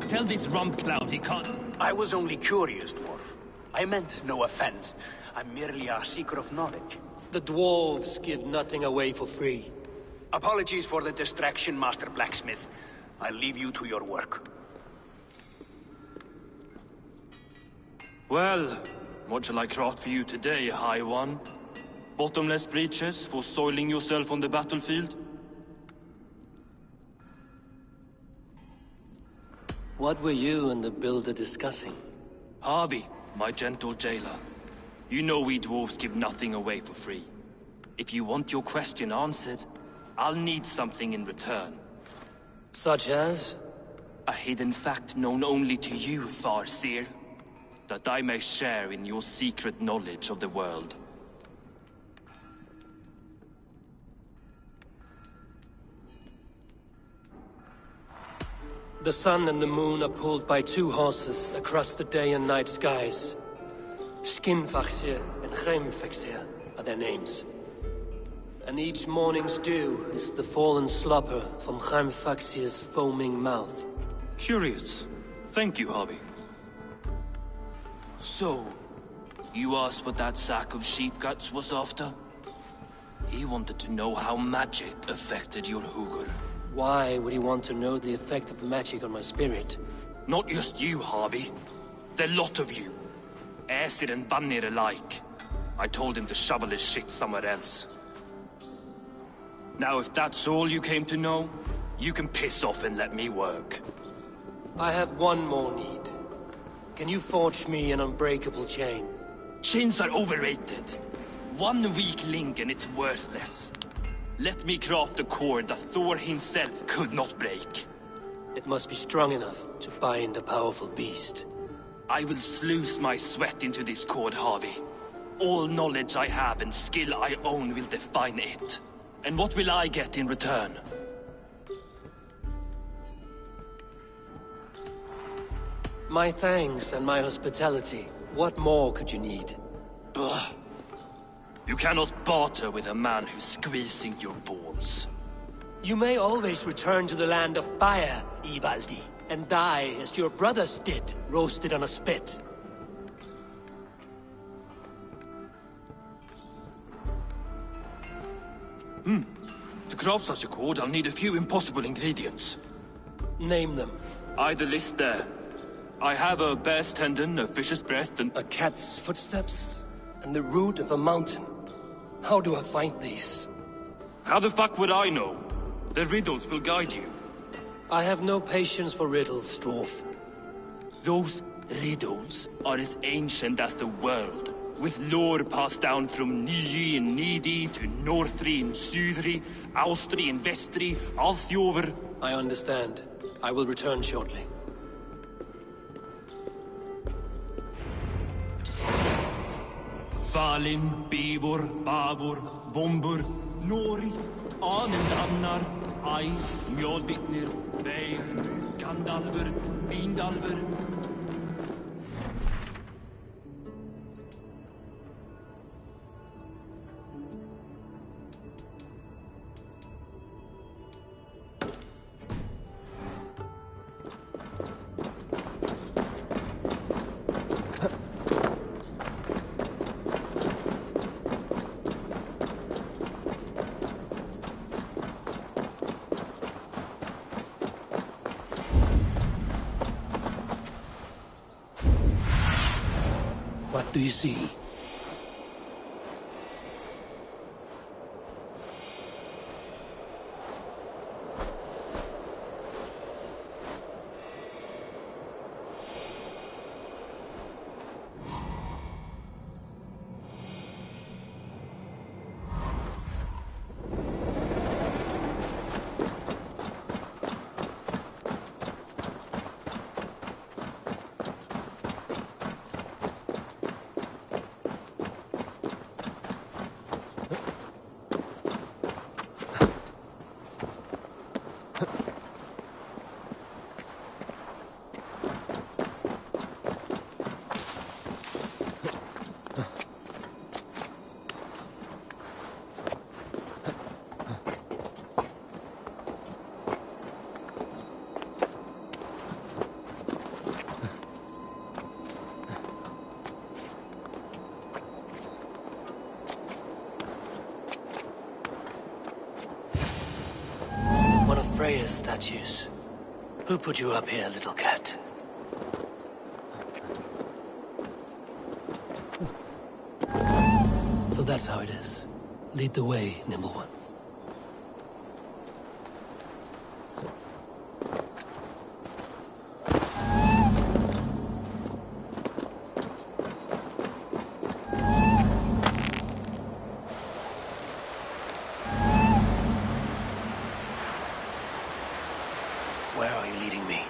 tell this rump cloud he can't... I was only curious, dwarf. I meant no offense. I'm merely a seeker of knowledge. The dwarves give nothing away for free. Apologies for the distraction, Master Blacksmith. I'll leave you to your work. Well, what shall I craft for you today, High One? Bottomless breeches for soiling yourself on the battlefield? What were you and the builder discussing? Harvey, my gentle jailer. You know we dwarves give nothing away for free. If you want your question answered, I'll need something in return. Such as? A hidden fact known only to you, Farseer. That I may share in your secret knowledge of the world. The sun and the moon are pulled by two horses across the day and night skies. Skinfaxir and Chemfaxir are their names. And each morning's dew is the fallen slobber from Chemfaxir's foaming mouth. Curious. Thank you, Hobby. So, you asked what that sack of sheep guts was after? He wanted to know how magic affected your Hugr. Why would he want to know the effect of magic on my spirit? Not just you, Harvey. The lot of you. Aesir and Vanir alike. I told him to shovel his shit somewhere else. Now, if that's all you came to know, you can piss off and let me work. I have one more need. Can you forge me an unbreakable chain? Chains are overrated. One weak link and it's worthless. Let me craft a cord that Thor himself could not break. It must be strong enough to bind a powerful beast. I will sluice my sweat into this cord, Harvey. All knowledge I have and skill I own will define it. And what will I get in return? My thanks and my hospitality. What more could you need? Ugh. You cannot barter with a man who's squeezing your balls. You may always return to the land of fire, Ivaldi, and die as your brothers did, roasted on a spit. To craft such a cord, I'll need a few impossible ingredients. Name them. The list there. I have a bear's tendon, a fish's breath, and... A cat's footsteps, and the root of a mountain. How do I find these? How the fuck would I know? The riddles will guide you. I have no patience for riddles, Dwarf. Those riddles are as ancient as the world, with lore passed down from Niji and Nidi to Northri and Sudri, Austri and Vestri, Althjover. I understand. I will return shortly. Valin, Bivor, Bavor, Bombur, Nori, Anund Annar, Ai, Mjolbitnir, Beir, Gandalfur, Vindalfur. What do you see? Freya's statues. Who put you up here, little cat? So that's how it is. Lead the way, nimble one. Where are you leading me?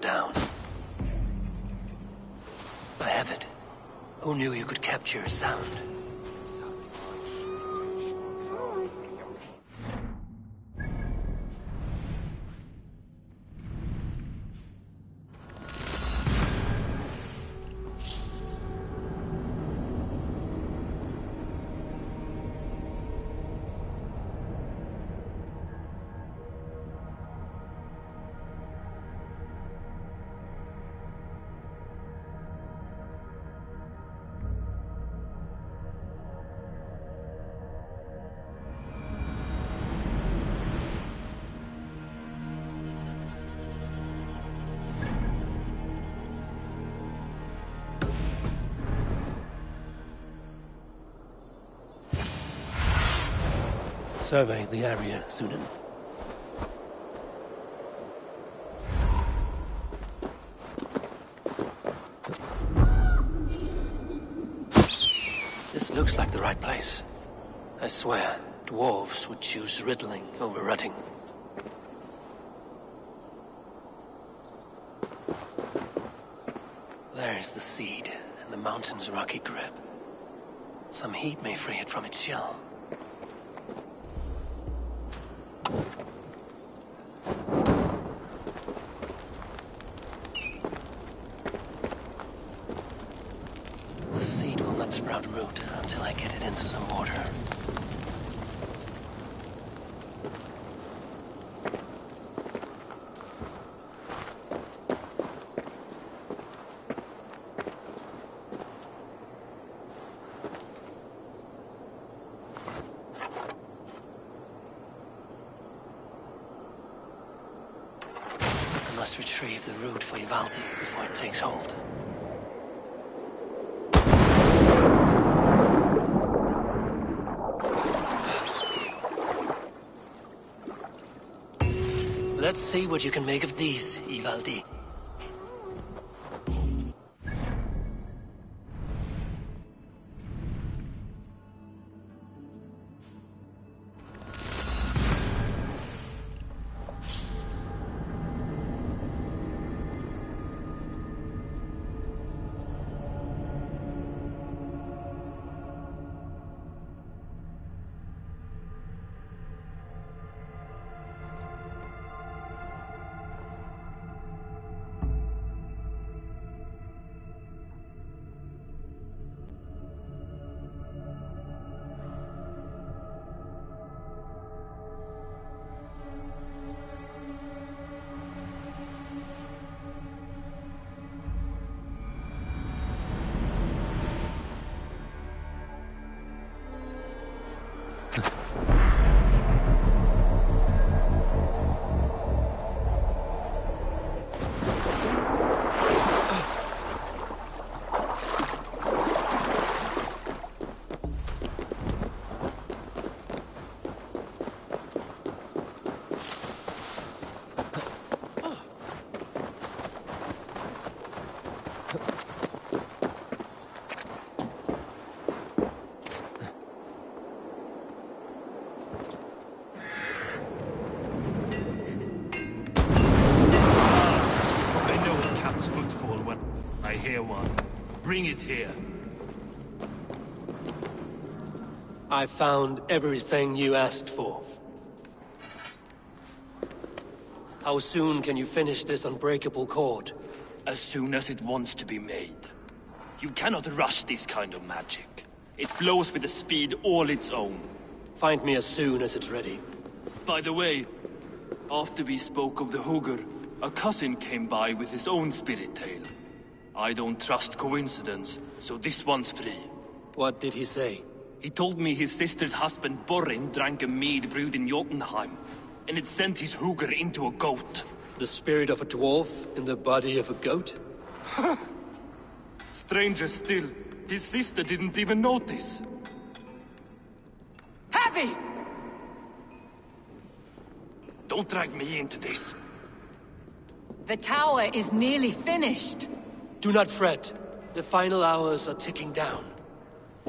down. I have it. Who knew you could capture a sound? Survey the area, Sunan. This looks like the right place. I swear, dwarves would choose riddling over rutting. There's the seed in the mountain's rocky grip. Some heat may free it from its shell. The seed will not sprout root until I get it into some water. I must retrieve the root for Ivaldi before it takes hold. Let's see what you can make of these, Ivaldi. Bring it here. I found everything you asked for. How soon can you finish this unbreakable cord? As soon as it wants to be made. You cannot rush this kind of magic. It flows with a speed all its own. Find me as soon as it's ready. By the way, after we spoke of the Hugr, a cousin came by with his own spirit tale. I don't trust coincidence, so this one's free. What did he say? He told me his sister's husband Borin drank a mead brewed in Jotunheim, and it sent his Hugr into a goat. The spirit of a dwarf in the body of a goat? Stranger still, his sister didn't even notice. Heavy! Don't drag me into this. The tower is nearly finished. Do not fret. The final hours are ticking down.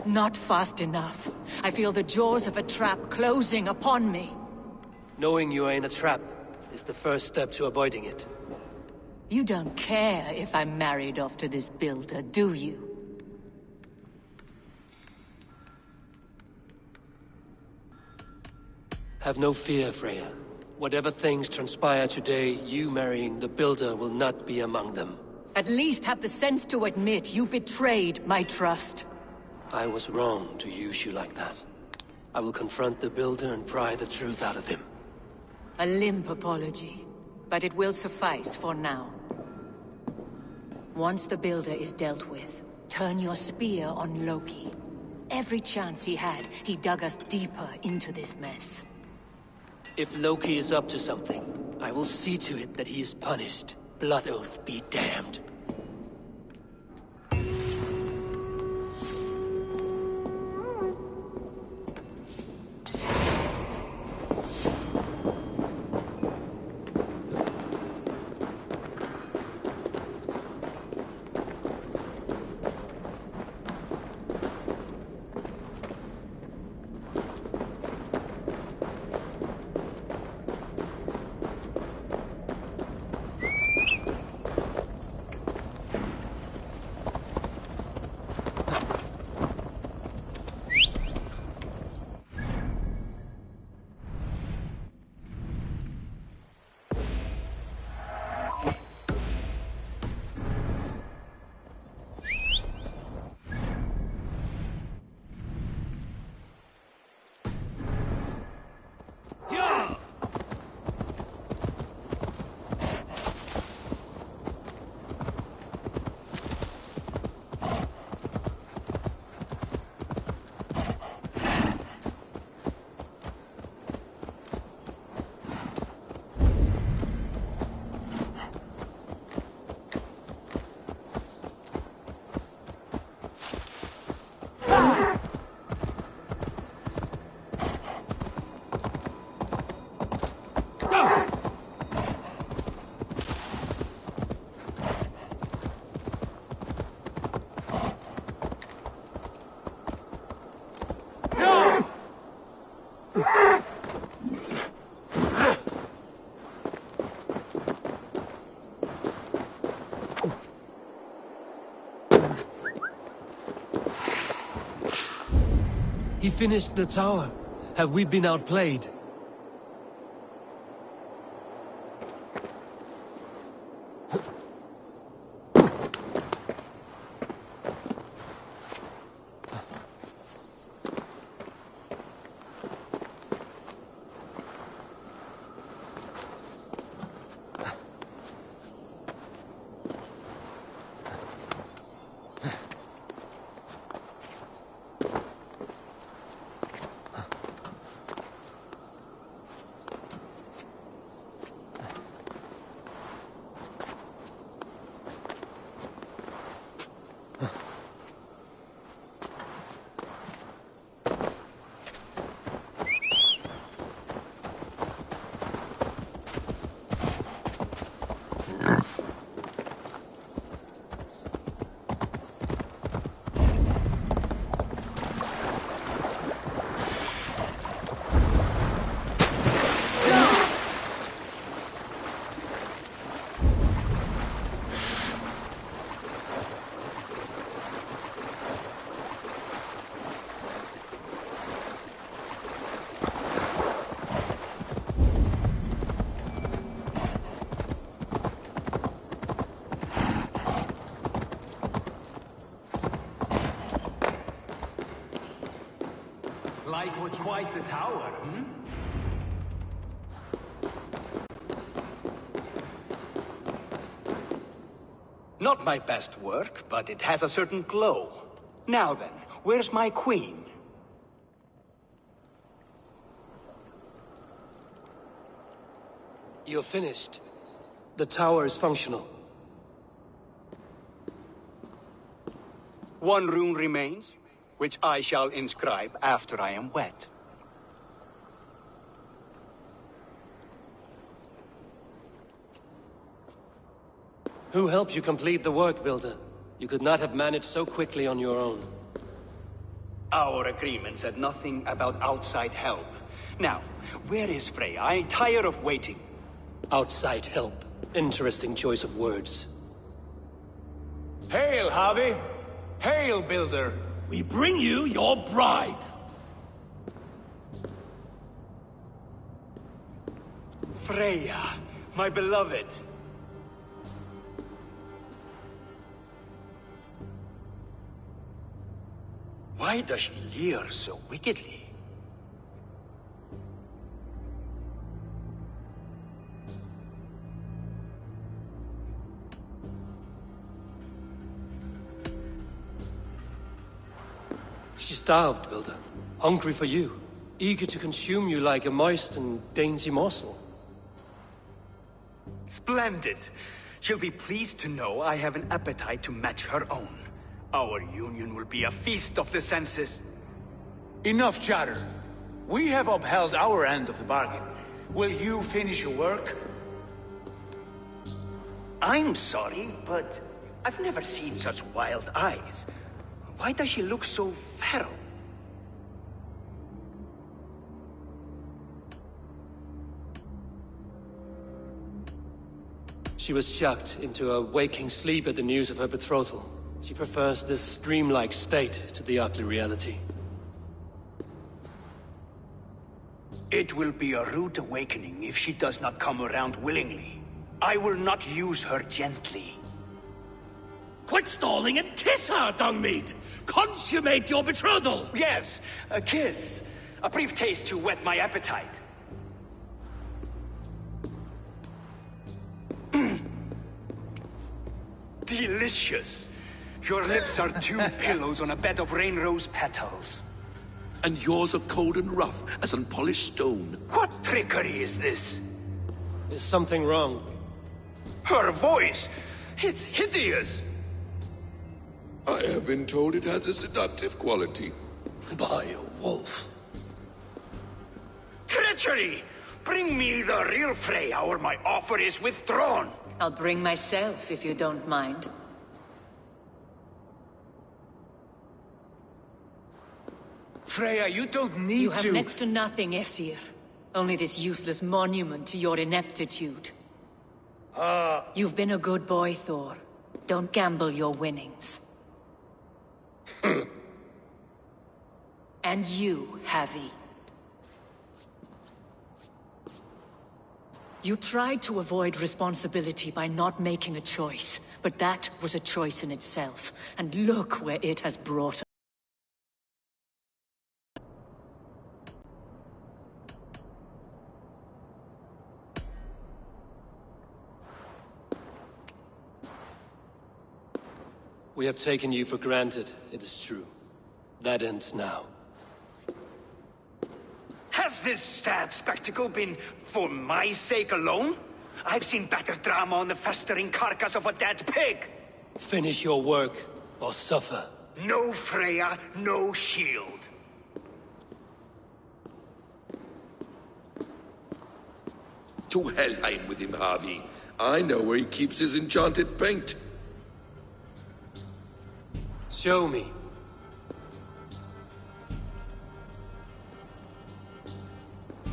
Not fast enough. I feel the jaws of a trap closing upon me. Knowing you are in a trap is the first step to avoiding it. You don't care if I'm married off to this builder, do you? Have no fear, Freya. Whatever things transpire today, you marrying the builder will not be among them. At least have the sense to admit you betrayed my trust. I was wrong to use you like that. I will confront the builder and pry the truth out of him. A limp apology, but it will suffice for now. Once the builder is dealt with, turn your spear on Loki. Every chance he had, he dug us deeper into this mess. If Loki is up to something, I will see to it that he is punished. Blood Oath be damned. He finished the tower. Have we been outplayed? Like what's quite the tower, hmm? Not my best work, but it has a certain glow. Now then, where's my queen? You're finished. The tower is functional. One rune remains, which I shall inscribe after I am wed. Who helped you complete the work, Builder? You could not have managed so quickly on your own. Our agreement said nothing about outside help. Now, where is Freya? I'm tired of waiting. Outside help? Interesting choice of words. Hail, Harvey! Hail, Builder! We bring you your bride. Freya, my beloved. Why does she leer so wickedly? She starved, Builder. Hungry for you. Eager to consume you like a moist and dainty morsel. Splendid. She'll be pleased to know I have an appetite to match her own. Our union will be a feast of the senses. Enough chatter. We have upheld our end of the bargain. Will you finish your work? I'm sorry, but I've never seen such wild eyes. Why does she look so feral? She was shocked into a waking sleep at the news of her betrothal. She prefers this dreamlike state to the ugly reality. It will be a rude awakening if she does not come around willingly. I will not use her gently. Quit stalling and kiss her, Dungmeat! Consummate your betrothal! Yes, a kiss. A brief taste to whet my appetite. Delicious. Your lips are two pillows on a bed of rain rose petals. And yours are cold and rough as unpolished stone. What trickery is this? Is something wrong? Her voice! It's hideous! I have been told it has a seductive quality. By a wolf. Treachery! Bring me the real Freya or my offer is withdrawn! I'll bring myself if you don't mind. Freya, you don't need to... You have next to nothing, Aesir. Only this useless monument to your ineptitude. You've been a good boy, Thor. Don't gamble your winnings. And you, Havi. You tried to avoid responsibility by not making a choice, but that was a choice in itself, and look where it has brought us. We have taken you for granted, it is true. That ends now. Has this sad spectacle been for my sake alone? I've seen better drama on the festering carcass of a dead pig! Finish your work, or suffer. No Freya, no shield. To Helheim with him, Harvey. I know where he keeps his enchanted paint. Show me.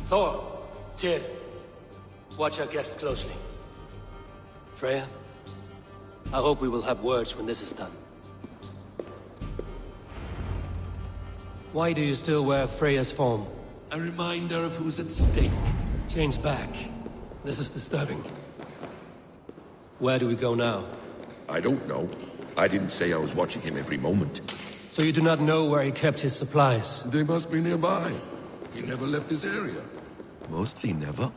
Thor, Tyr, watch our guest closely. Freya, I hope we will have words when this is done. Why do you still wear Freya's form? A reminder of who's at stake. Change back. This is disturbing. Where do we go now? I don't know. I didn't say I was watching him every moment. So you do not know where he kept his supplies? They must be nearby. He never left this area. Mostly never.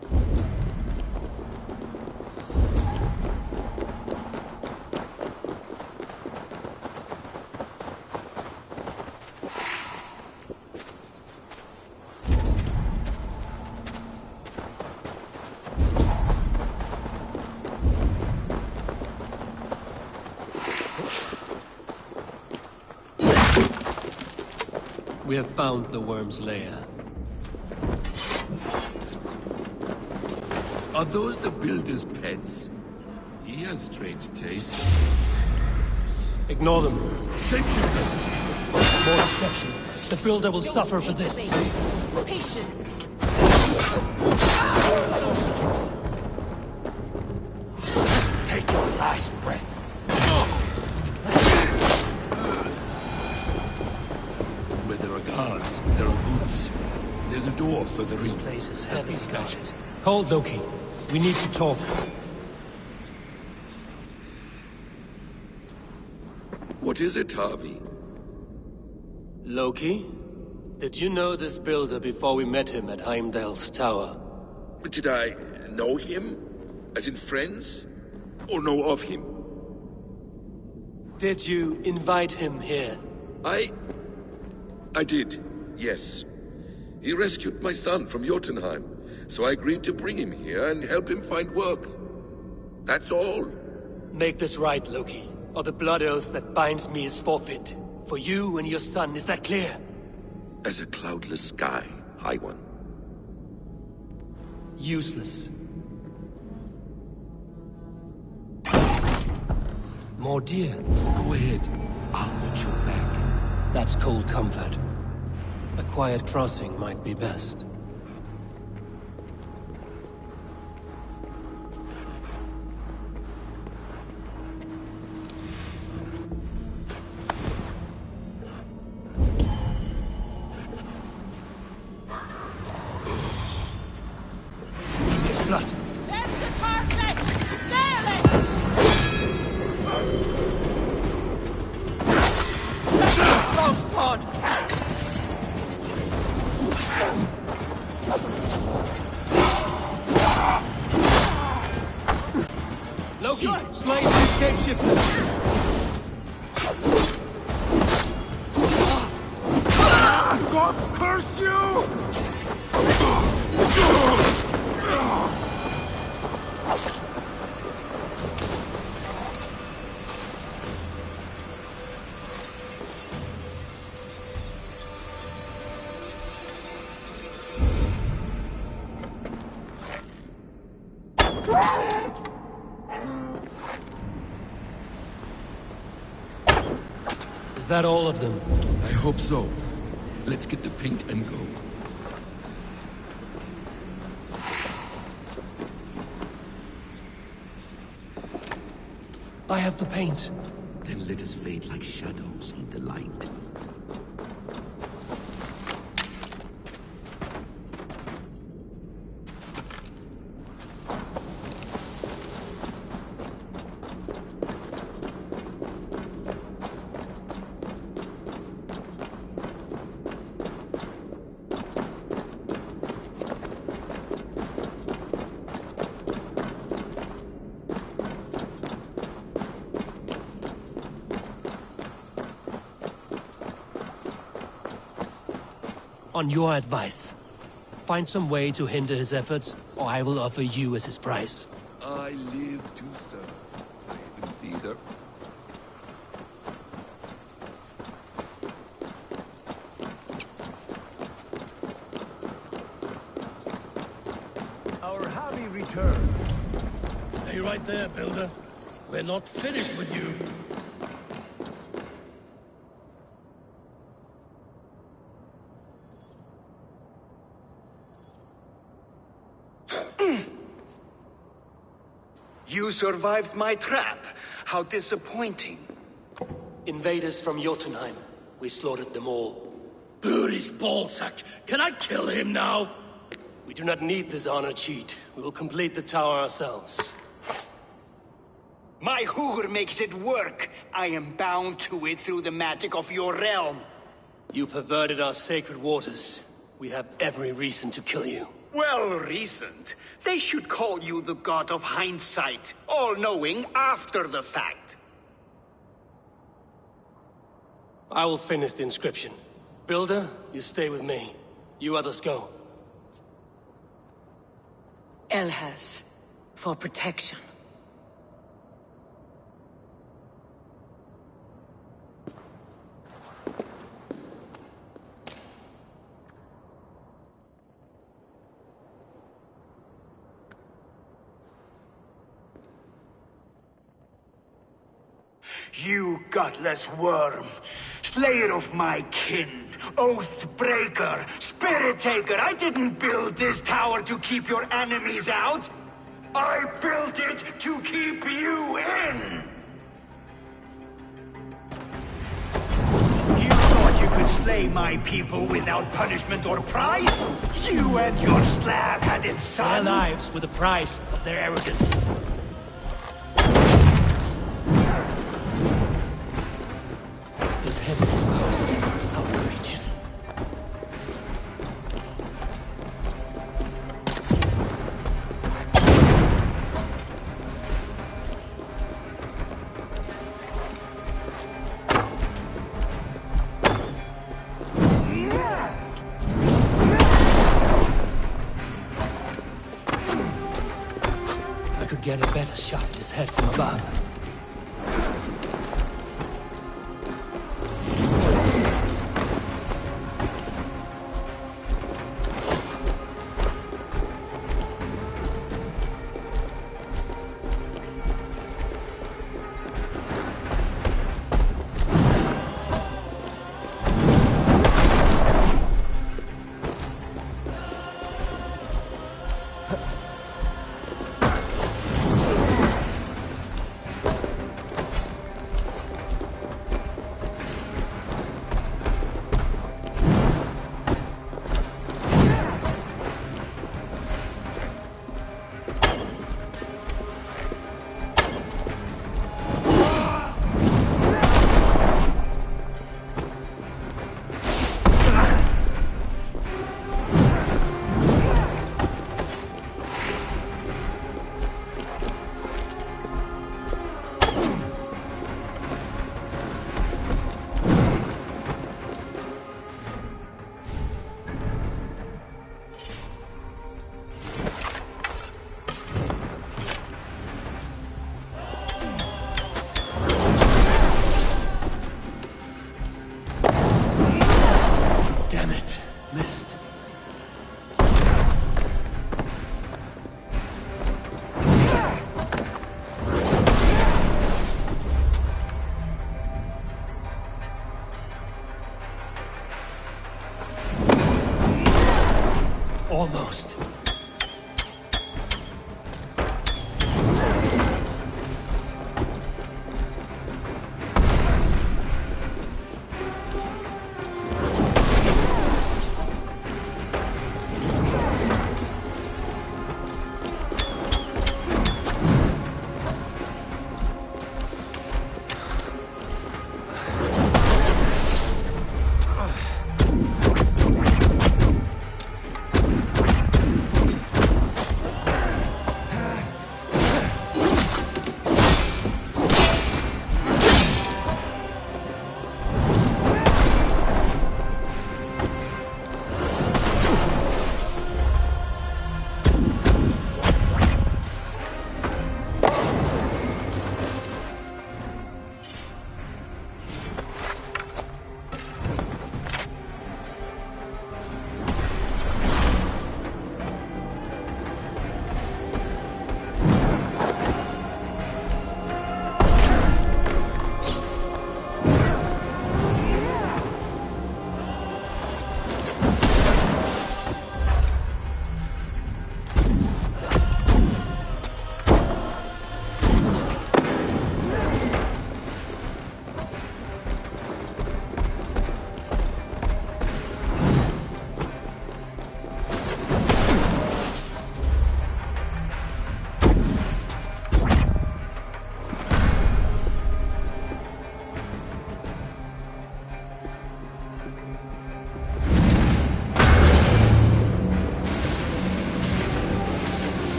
We have found the worm's lair. Are those the builder's pets? He has strange taste. Ignore them. Shapeshifters! More deception. The builder will suffer for this. Patience! last breath. Where there are guards, there are boots. There's a door further in. This place is heavily guarded. Hold, Loki. We need to talk. What is it, Harvey? Loki? Did you know this builder before we met him at Heimdall's tower? Did I know him? As in friends? Or know of him? Did you invite him here? I did, yes. He rescued my son from Jotunheim, so I agreed to bring him here and help him find work. That's all. Make this right, Loki, or the blood oath that binds me is forfeit. For you and your son, is that clear? As a cloudless sky, High One. Useless. More deer. Go ahead. I'll watch your back. That's cold comfort. A quiet crossing might be best. Blood. There's the parsnip! Nail it! Close one! Loki, slay the shapeshifter! God curse you! Is that all of them? I hope so. Let's get the paint and go. I have the paint. Then let us fade like shadows in the light. On your advice, find some way to hinder his efforts, or I will offer you as his price. I live to serve. Either. Our Harvey returns. Stay right there, Builder. We're not finished with you. You survived my trap. How disappointing. Invaders from Jotunheim. We slaughtered them all. Buri's ballsack. Can I kill him now? We do not need this honor cheat. We will complete the tower ourselves. My Hugr makes it work. I am bound to it through the magic of your realm. You perverted our sacred waters. We have every reason to kill you. Well reasoned. They should call you the god of hindsight, all-knowing after the fact. I will finish the inscription. Builder, you stay with me. You others go. Elhas, for protection. You gutless worm, slayer of my kin, oath breaker, spirit taker, I didn't build this tower to keep your enemies out. I built it to keep you in! You thought you could slay my people without punishment or prize? You and your slab-headed son? Their lives were the price of their arrogance. His head is exposed. I'll reach it. I could get a better shot at his head from above. Almost.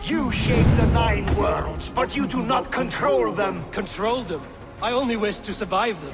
You shape the 9 worlds, but you do not control them. Control them? I only wish to survive them.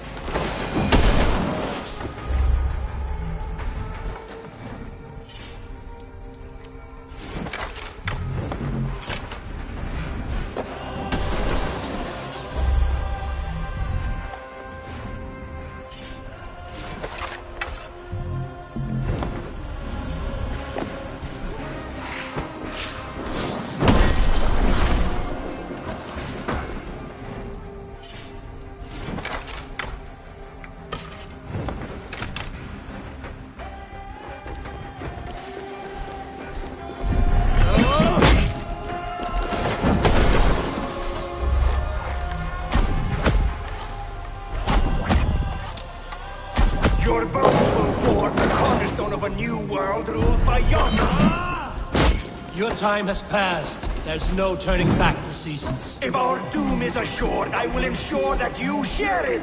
Your time has passed. There's no turning back the seasons. If our doom is assured, I will ensure that you share it!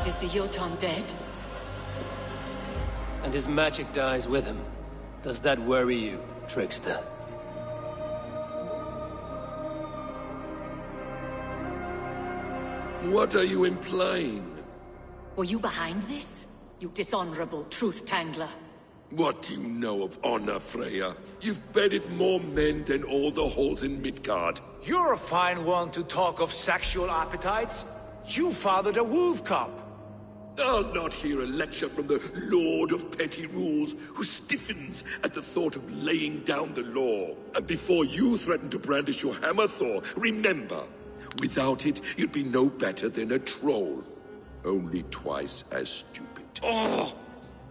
Is the Jotun dead? And his magic dies with him. Does that worry you, trickster? What are you implying? Were you behind this? You dishonorable truth-tangler. What do you know of honor, Freya? You've bedded more men than all the halls in Midgard. You're a fine one to talk of sexual appetites. You fathered a wolf cub. I'll not hear a lecture from the Lord of Petty Rules, who stiffens at the thought of laying down the law. And before you threaten to brandish your hammer, Thor, remember, without it, you'd be no better than a troll. Only twice as stupid. Oh!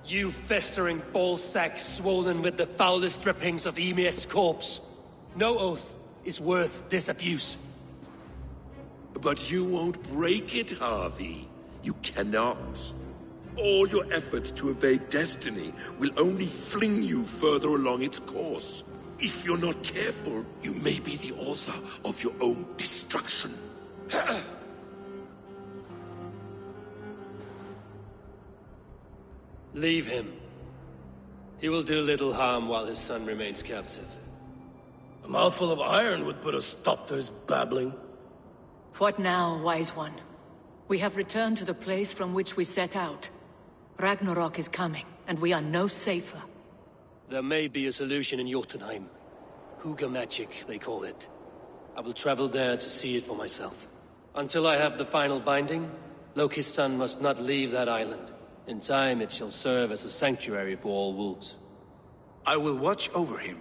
You festering ballsack swollen with the foulest drippings of Ymir's corpse. No oath is worth this abuse. But you won't break it, Harvey. You cannot. All your efforts to evade destiny will only fling you further along its course. If you're not careful, you may be the author of your own destruction. Leave him. He will do little harm while his son remains captive. A mouthful of iron would put a stop to his babbling. What now, wise one? We have returned to the place from which we set out. Ragnarok is coming, and we are no safer. There may be a solution in Jotunheim. Hugger magic, they call it. I will travel there to see it for myself. Until I have the final binding, Loki's son must not leave that island. In time, it shall serve as a sanctuary for all wolves. I will watch over him,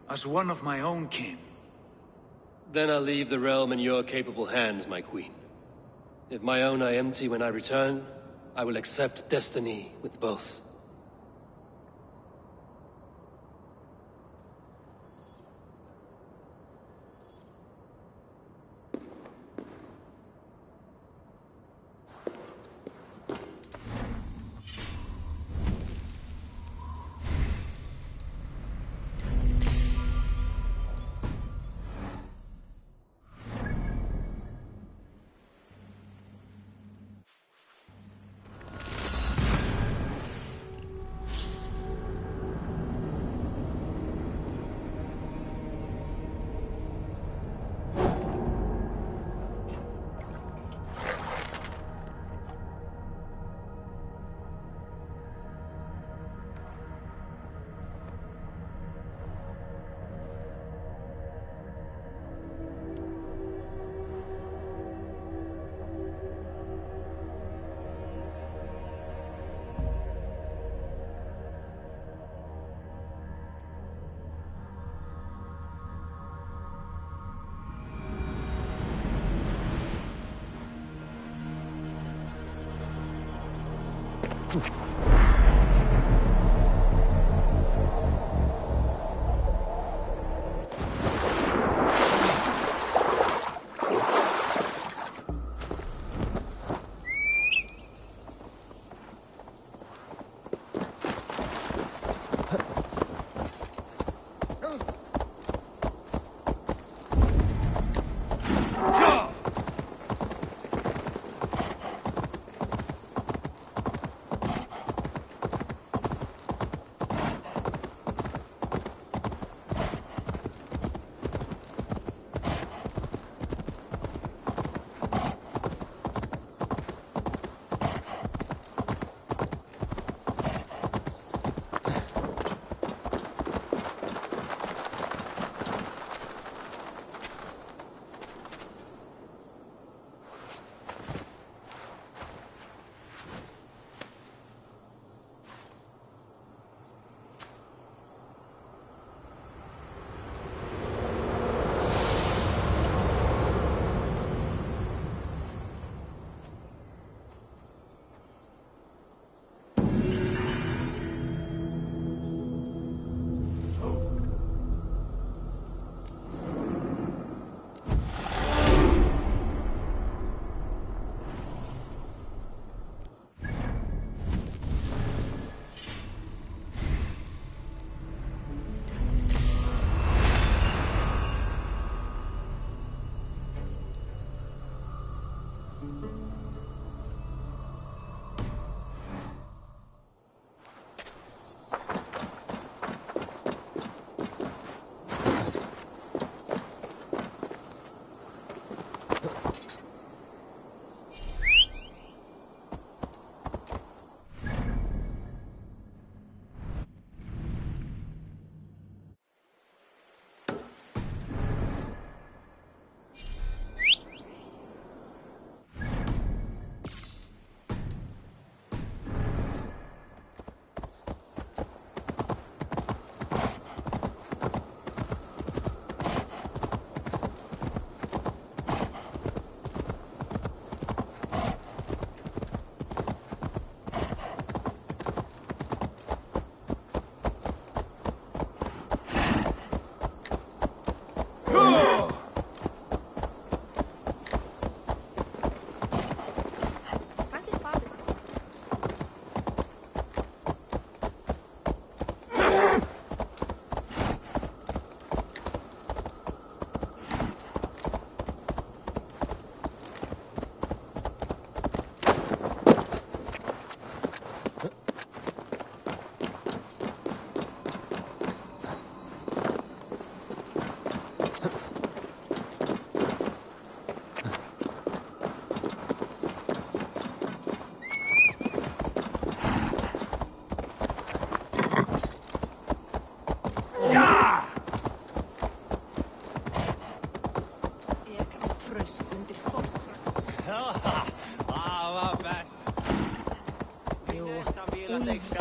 as one of my own kin. Then I'll leave the realm in your capable hands, my queen. If my own are empty when I return, I will accept destiny with both.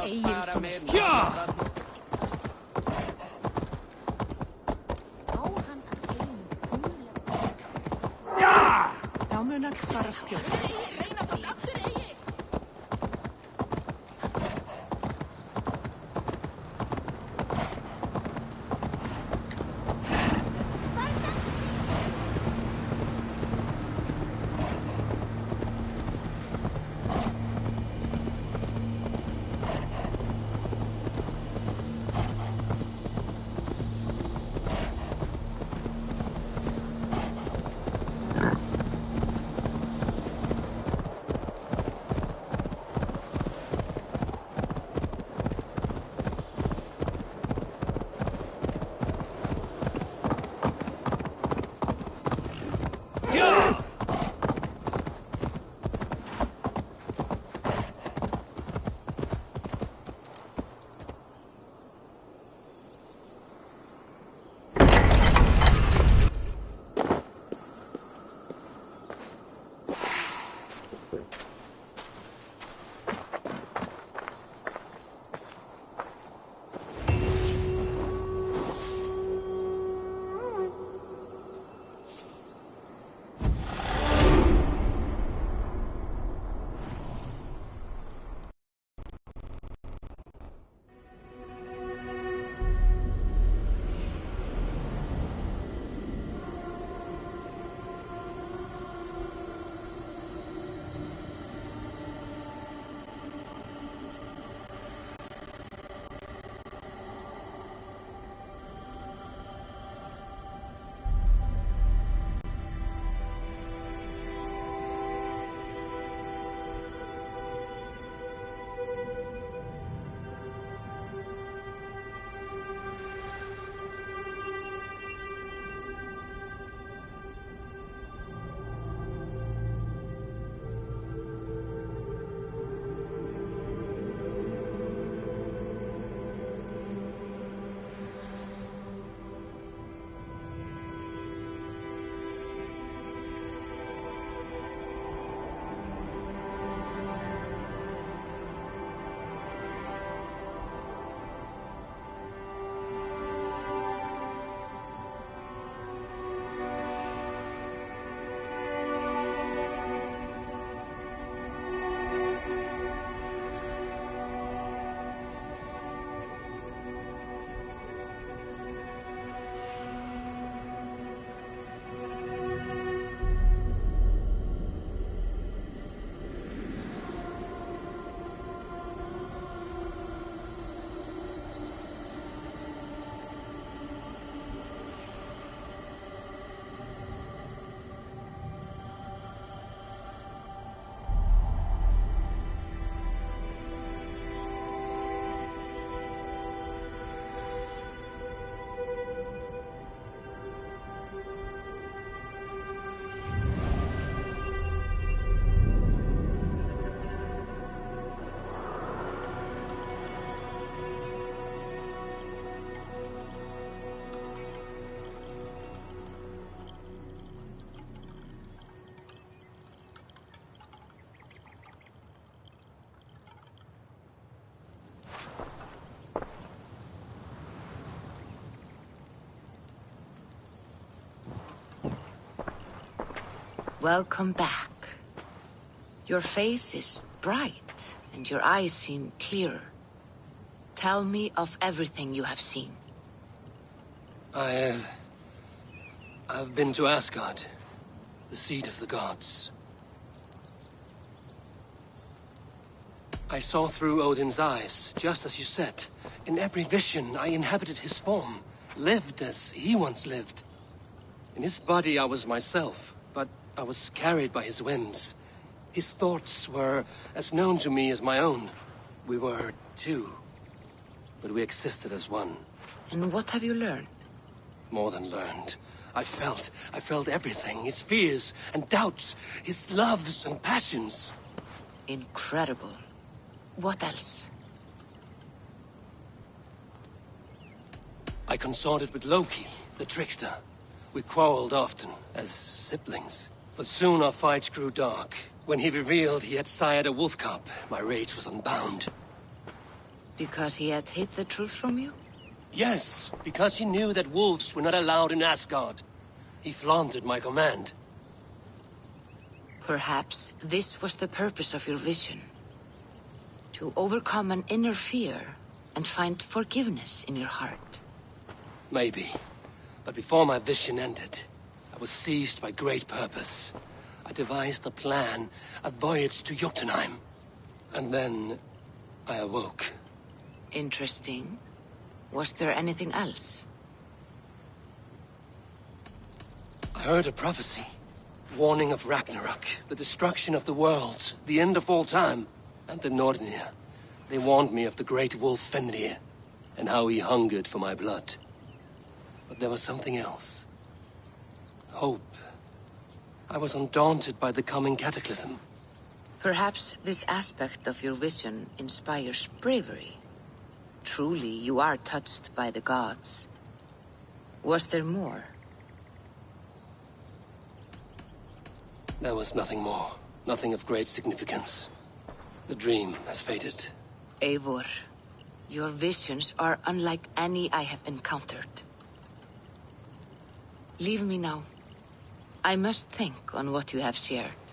Egilsson. Ja! Þá mun öll fara skjóta. Welcome back. Your face is bright, and your eyes seem clearer. Tell me of everything you have seen. I've been to Asgard, the seat of the gods. I saw through Odin's eyes, just as you said. In every vision, I inhabited his form, lived as he once lived. In his body, I was myself, but I was carried by his whims. His thoughts were as known to me as my own. We were two, but we existed as one. And what have you learned? More than learned. I felt everything. His fears and doubts, his loves and passions. Incredible. What else? I consorted with Loki, the trickster. We quarreled often, as siblings. But soon our fights grew dark. When he revealed he had sired a wolf cub, my rage was unbound. Because he had hid the truth from you? Yes, because he knew that wolves were not allowed in Asgard. He flaunted my command. Perhaps this was the purpose of your vision. To overcome an inner fear and find forgiveness in your heart. Maybe. But before my vision ended, I was seized by great purpose. I devised a plan, a voyage to Jotunheim. And then I awoke. Interesting. Was there anything else? I heard a prophecy. Warning of Ragnarok, the destruction of the world, the end of all time. And the Nornir. They warned me of the great wolf Fenrir, and how he hungered for my blood. But there was something else. Hope. I was undaunted by the coming cataclysm. Perhaps this aspect of your vision inspires bravery. Truly, you are touched by the gods. Was there more? There was nothing more. Nothing of great significance. The dream has faded. Eivor, your visions are unlike any I have encountered. Leave me now. I must think on what you have shared.